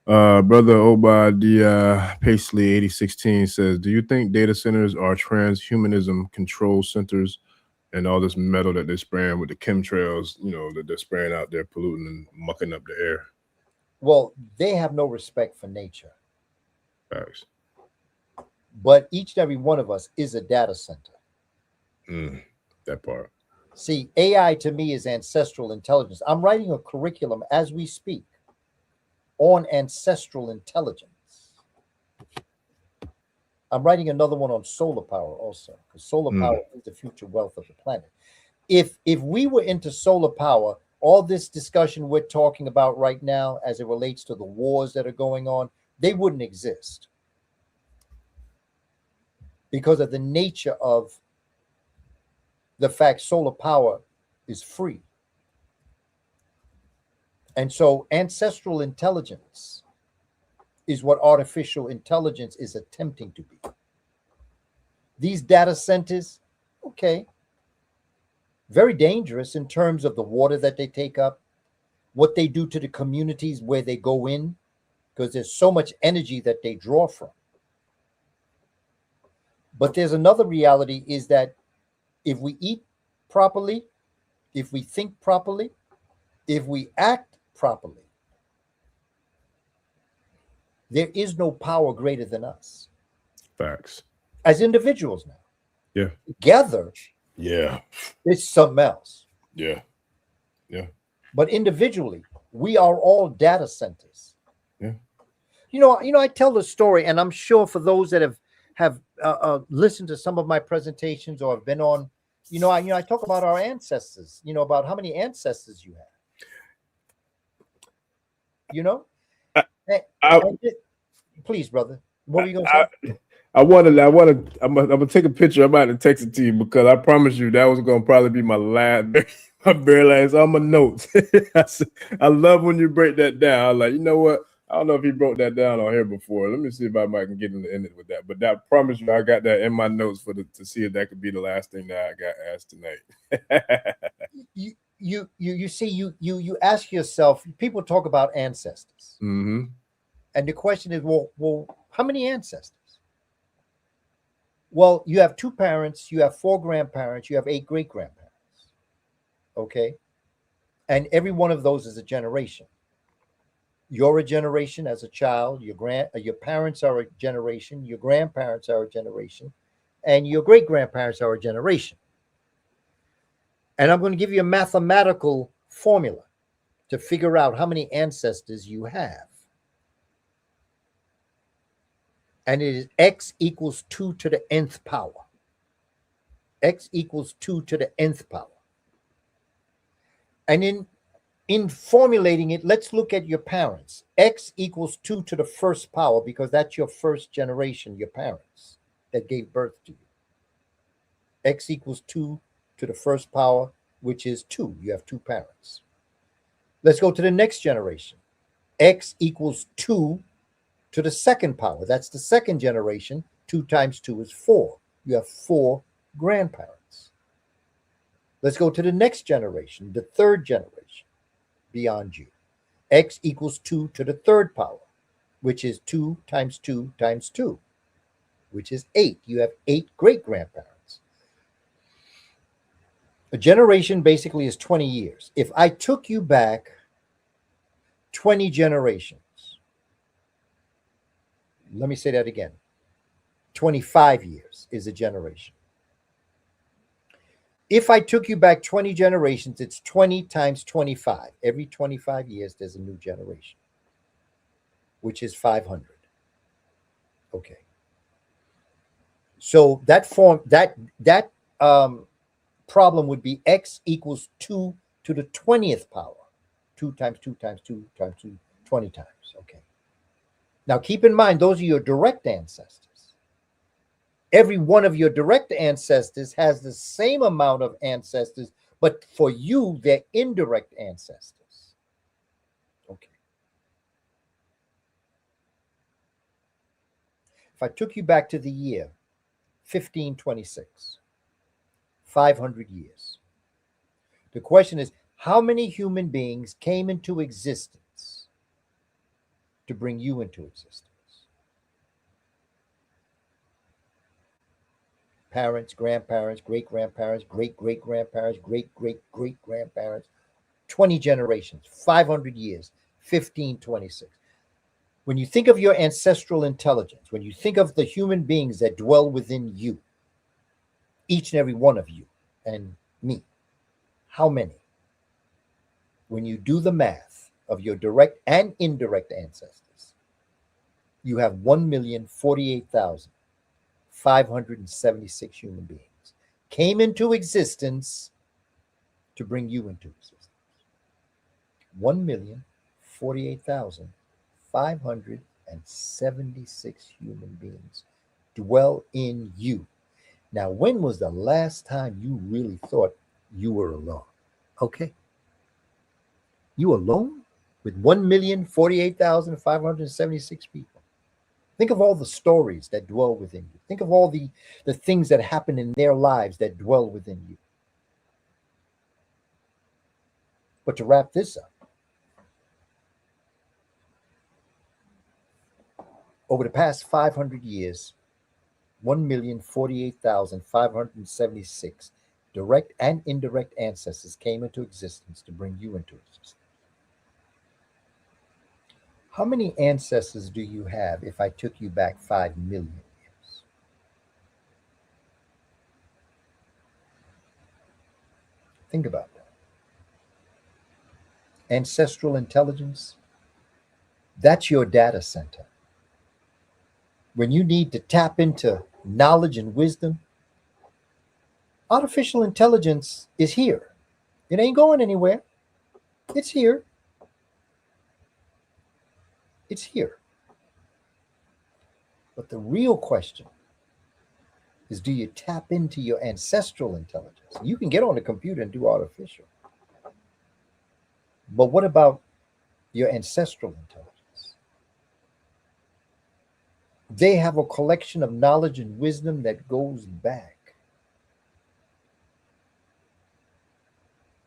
Speaker 2: Brother Obadiah Paisley 8016 says, do you think data centers are transhumanism control centers and all this metal that they're spraying with the chemtrails, that they're spraying out there, polluting and mucking up the air?
Speaker 3: Well, they have no respect for nature.
Speaker 2: Facts.
Speaker 3: But each and every one of us is a data center.
Speaker 2: That part.
Speaker 3: See, AI to me is ancestral intelligence. I'm writing a curriculum as we speak on ancestral intelligence. I'm writing another one on solar power also, because solar power is the future wealth of the planet. If we were into solar power, all this discussion we're talking about right now as it relates to the wars that are going on, they wouldn't exist because of the nature of the fact solar power is free. And so ancestral intelligence is what artificial intelligence is attempting to be. These data centers, okay, very dangerous in terms of the water that they take up, what they do to the communities where they go in, because there's so much energy that they draw from. But there's another reality is that if we eat properly, if we think properly, if we act properly, there is no power greater than us.
Speaker 2: Facts.
Speaker 3: As individuals now.
Speaker 2: Yeah.
Speaker 3: Together.
Speaker 2: Yeah.
Speaker 3: It's something else.
Speaker 2: Yeah. Yeah.
Speaker 3: But individually, we are all data centers.
Speaker 2: Yeah.
Speaker 3: I tell the story, and I'm sure for those that have listened to some of my presentations or have been on, I talk about our ancestors, about how many ancestors you have. Please, brother. What were you gonna say?
Speaker 2: I'm gonna take a picture. I'm about to text it to you because I promise you that was gonna probably be my very last on my notes. I love when you break that down. I'm like, you know what? I don't know if he broke that down on here before. Let me see if I might can get in it with that. But I promise you, I got that in my notes to see if that could be the last thing that I got asked tonight.
Speaker 3: You see, you ask yourself. People talk about ancestors, and the question is, well, how many ancestors? Well, you have 2 parents, you have 4 grandparents, you have 8 great-grandparents. Okay, and every one of those is a generation. You're a generation as a child. Your parents are a generation. Your grandparents are a generation, and your great-grandparents are a generation. And I'm going to give you a mathematical formula to figure out how many ancestors you have. And it is x equals 2 to the nth power. X equals 2 to the nth power. And in formulating it, let's look at your parents. X equals 2 to the first power because that's your first generation, your parents that gave birth to you. X equals 2 to the first power, which is 2. You have 2 parents. Let's go to the next generation. X equals 2 to the second power. That's the second generation. 2 times 2 is 4. You have 4 grandparents. Let's go to the next generation, the third generation beyond you. X equals 2 to the third power, which is 2 times 2 times 2, which is 8. You have 8 great-grandparents. A generation basically is 20 years. If I took you back 20 generations, let me say that again. 25 years is a generation. If I took you back 20 generations, it's 20 times 25. Every 25 years, there's a new generation, which is 500. Okay. So that problem would be X equals 2 to the 20th power. 2 times 2 times 2 times 2, 20 times. Okay. Now keep in mind, those are your direct ancestors. Every one of your direct ancestors has the same amount of ancestors, but for you, they're indirect ancestors. Okay. If I took you back to the year 1526, 500 years, the question is, how many human beings came into existence to bring you into existence? Parents, grandparents, great-grandparents, great-great-grandparents, great-great-great-grandparents, 20 generations, 500 years, 1526. When you think of your ancestral intelligence, when you think of the human beings that dwell within you, each and every one of you and me, how many? When you do the math of your direct and indirect ancestors, you have 1,048,576 human beings came into existence to bring you into existence. 1,048,576 human beings dwell in you. Now, when was the last time you really thought you were alone? Okay. You alone with 1,048,576 people. Think of all the stories that dwell within you. Think of all the things that happen in their lives that dwell within you. But to wrap this up, over the past 500 years, 1,048,576 direct and indirect ancestors came into existence to bring you into existence. How many ancestors do you have if I took you back 5 million years? Think about that. Ancestral intelligence, that's your data center. When you need to tap into knowledge and wisdom, artificial intelligence is here. It ain't going anywhere. It's here. It's here. But the real question is, do you tap into your ancestral intelligence? You can get on the computer and do artificial. But what about your ancestral intelligence? They have a collection of knowledge and wisdom that goes back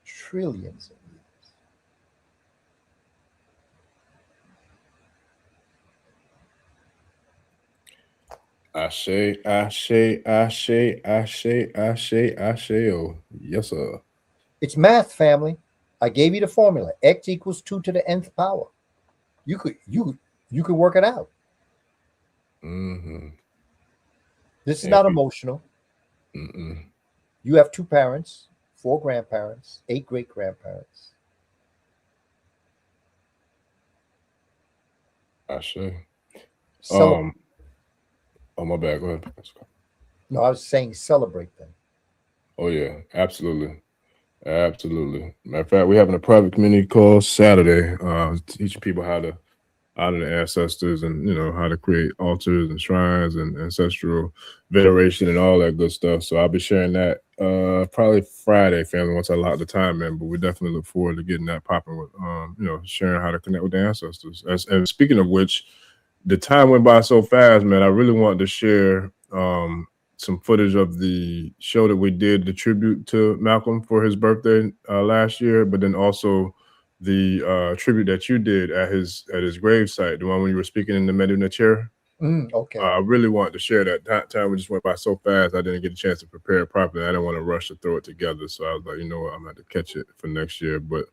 Speaker 3: trillions of years.
Speaker 2: Ashe. Oh, yes, sir.
Speaker 3: It's math, family. I gave you the formula. X equals 2 to the nth power. You could work it out.
Speaker 2: Mm-hmm.
Speaker 3: This is not emotional.
Speaker 2: Mm-mm.
Speaker 3: You have 2 parents, 4 grandparents, 8 great-grandparents.
Speaker 2: Ashe.
Speaker 3: Oh,
Speaker 2: my bad. Go ahead.
Speaker 3: No, I was saying celebrate them.
Speaker 2: Oh yeah, absolutely. Absolutely. Matter of fact, we're having a private community call Saturday, teaching people how to honor the ancestors and, you know, how to create altars and shrines and ancestral veneration and all that good stuff. So I'll be sharing that probably Friday, family, once I lock the time in. But we definitely look forward to getting that popping with, you know, sharing how to connect with the ancestors. And speaking of which, the time went by so fast, man. I really wanted to share some footage of the show that we did, the tribute to Malcolm for his birthday last year, but then also the tribute that you did at his gravesite, the one when you were speaking in the Medina chair.
Speaker 3: Okay.
Speaker 2: I really wanted to share that. That time just went by so fast, I didn't get a chance to prepare it properly. I didn't want to rush to throw it together, so I was like, you know what, I'm going to catch it for next year. But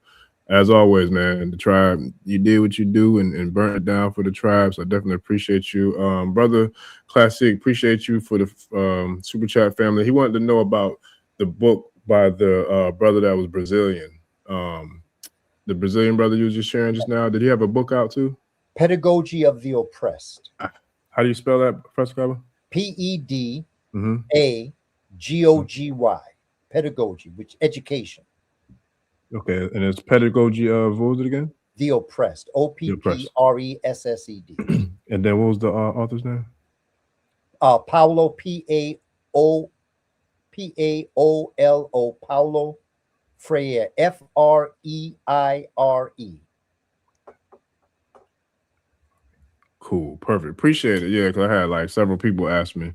Speaker 2: as always, man, the tribe, you did what you do and burn it down for the tribe. So I definitely appreciate you. Brother Classic, appreciate you for the Super Chat family. He wanted to know about the book by the brother that was Brazilian. The Brazilian brother you was just sharing just now. Did he have a book out too?
Speaker 3: Pedagogy of the Oppressed.
Speaker 2: How do you spell that, Professor Kaba?
Speaker 3: PEDAGOGY. Pedagogy, which education.
Speaker 2: Okay, and it's pedagogy of, what was it again?
Speaker 3: The Oppressed. OPPRESSED.
Speaker 2: And then what was the author's name?
Speaker 3: Paulo, PAOLO, Paulo Freire, FREIRE.
Speaker 2: Cool, perfect. Appreciate it. Yeah, because I had like several people ask me,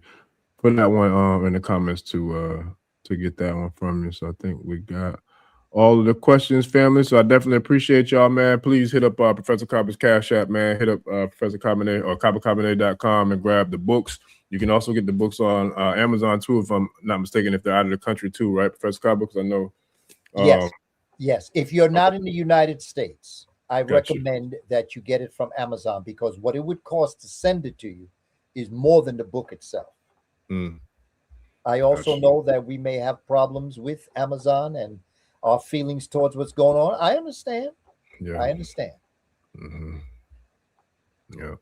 Speaker 2: put that one in the comments to get that one from you. So I think we got all of the questions, family. So I definitely appreciate y'all, man. Please hit up Professor Kaba's Cash App, man. Hit up Professor Kamene or KabaKamene.com and grab the books. You can also get the books on Amazon too, if I'm not mistaken, if they're out of the country too, right, Professor Kaba? Because I know.
Speaker 3: Yes. If you're not in the United States, I
Speaker 2: Gotcha.
Speaker 3: recommend that you get it from Amazon, because what it would cost to send it to you is more than the book itself. I also
Speaker 2: Gotcha.
Speaker 3: know that we may have problems with Amazon and our feelings towards what's going on. I understand.
Speaker 2: Yeah.
Speaker 3: I understand.
Speaker 2: Yeah.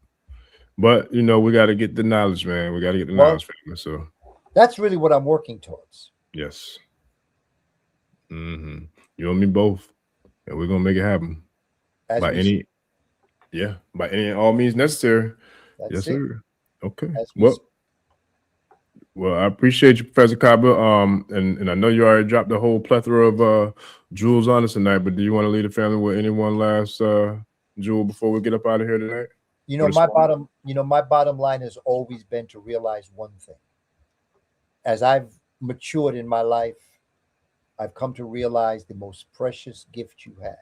Speaker 2: But, you know, we got to get the knowledge, man. We got to get the knowledge, family. So
Speaker 3: that's really what I'm working towards.
Speaker 2: Yes. You and me both. And we're going to make it happen. By any all means necessary. Yes, sir. Okay. Well, I appreciate you, Professor Kaba. And I know you already dropped the whole plethora of jewels on us tonight, but do you want to leave the family with any one last jewel before we get up out of here tonight?
Speaker 3: You know, my bottom line has always been to realize one thing. As I've matured in my life, I've come to realize the most precious gift you have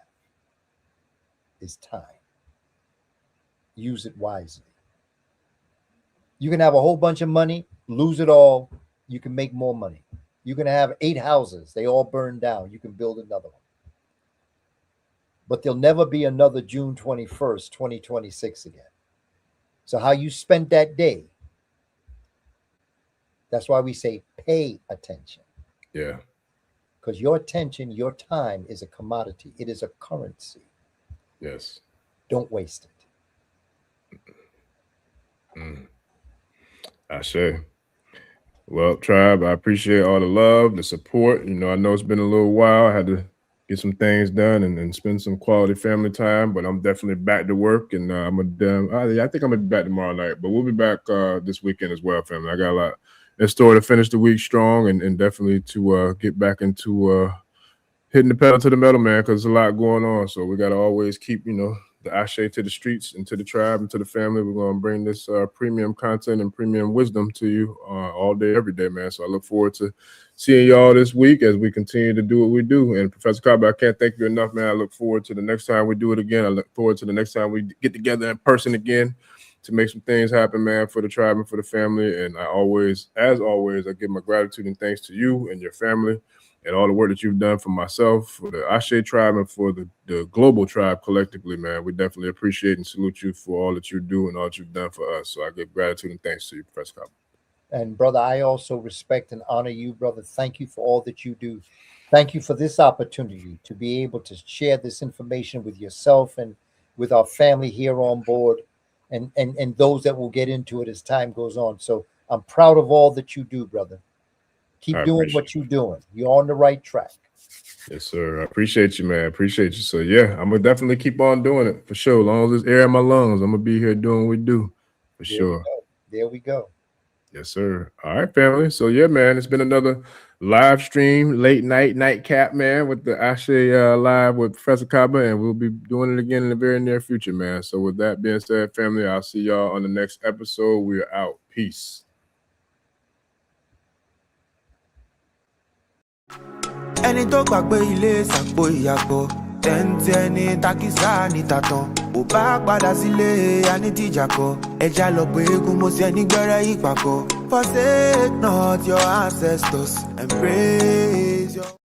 Speaker 3: is time. Use it wisely. You can have a whole bunch of money, lose it all. You can make more money. You can have 8 houses. They all burn down. You can build another one. But there'll never be another June 21st, 2026 again. So how you spent that day, that's why we say pay attention.
Speaker 2: Yeah.
Speaker 3: Because your attention, your time is a commodity. It is a currency.
Speaker 2: Yes.
Speaker 3: Don't waste it.
Speaker 2: Ashe. Well, tribe, I appreciate all the love, the support. You know, I know it's been a little while. I had to get some things done and spend some quality family time, but I'm definitely back to work, and I think I'm gonna be back tomorrow night, but we'll be back this weekend as well, family. I got a lot in store to finish the week strong and definitely to get back into hitting the pedal to the metal, man, because there's a lot going on. So we got to always keep, you know, the ashe to the streets and to the tribe and to the family. We're going to bring this premium content and premium wisdom to you all day, every day, man. So I look forward to seeing y'all this week as we continue to do what we do. And Professor Kaba, I can't thank you enough, man. I look forward to the next time we do it again. I look forward to the next time we get together in person again to make some things happen, man, for the tribe and for the family. And I always, as always, I give my gratitude and thanks to you and your family and all the work that you've done for myself, for the Ashe tribe, and for the global tribe collectively, man. We definitely appreciate and salute you for all that you do and all that you've done for us. So I give gratitude and thanks to you, Professor Kaba.
Speaker 3: And brother, I also respect and honor you, brother. Thank you for all that you do. Thank you for this opportunity to be able to share this information with yourself and with our family here on board, and those that will get into it as time goes on. So I'm proud of all that you do, brother. Keep doing what you're doing. You're on the right track.
Speaker 2: Yes, sir. I appreciate you, man. Appreciate you. So yeah, I'm gonna definitely keep on doing it for sure. As long as there's air in my lungs, I'm gonna be here doing what we do for sure.
Speaker 3: There we go.
Speaker 2: Yes, sir. All right, family. So yeah, man, it's been another live stream, late night nightcap, man, with the Ashe live with Professor Kaba, and we'll be doing it again in the very near future, man. So with that being said, family, I'll see y'all on the next episode. We are out. Peace.
Speaker 1: ẹni tó gbàgbé ilé sàpò ìyàgbọ́ tẹ́ǹtì ẹni takísà ní tàtàn ò bá padà sílé anítìjàkọ ẹja lọ pé eégún mo sí ẹni gbẹ́rẹ́ ìpàkọ́ forsake not your ancestors and praise your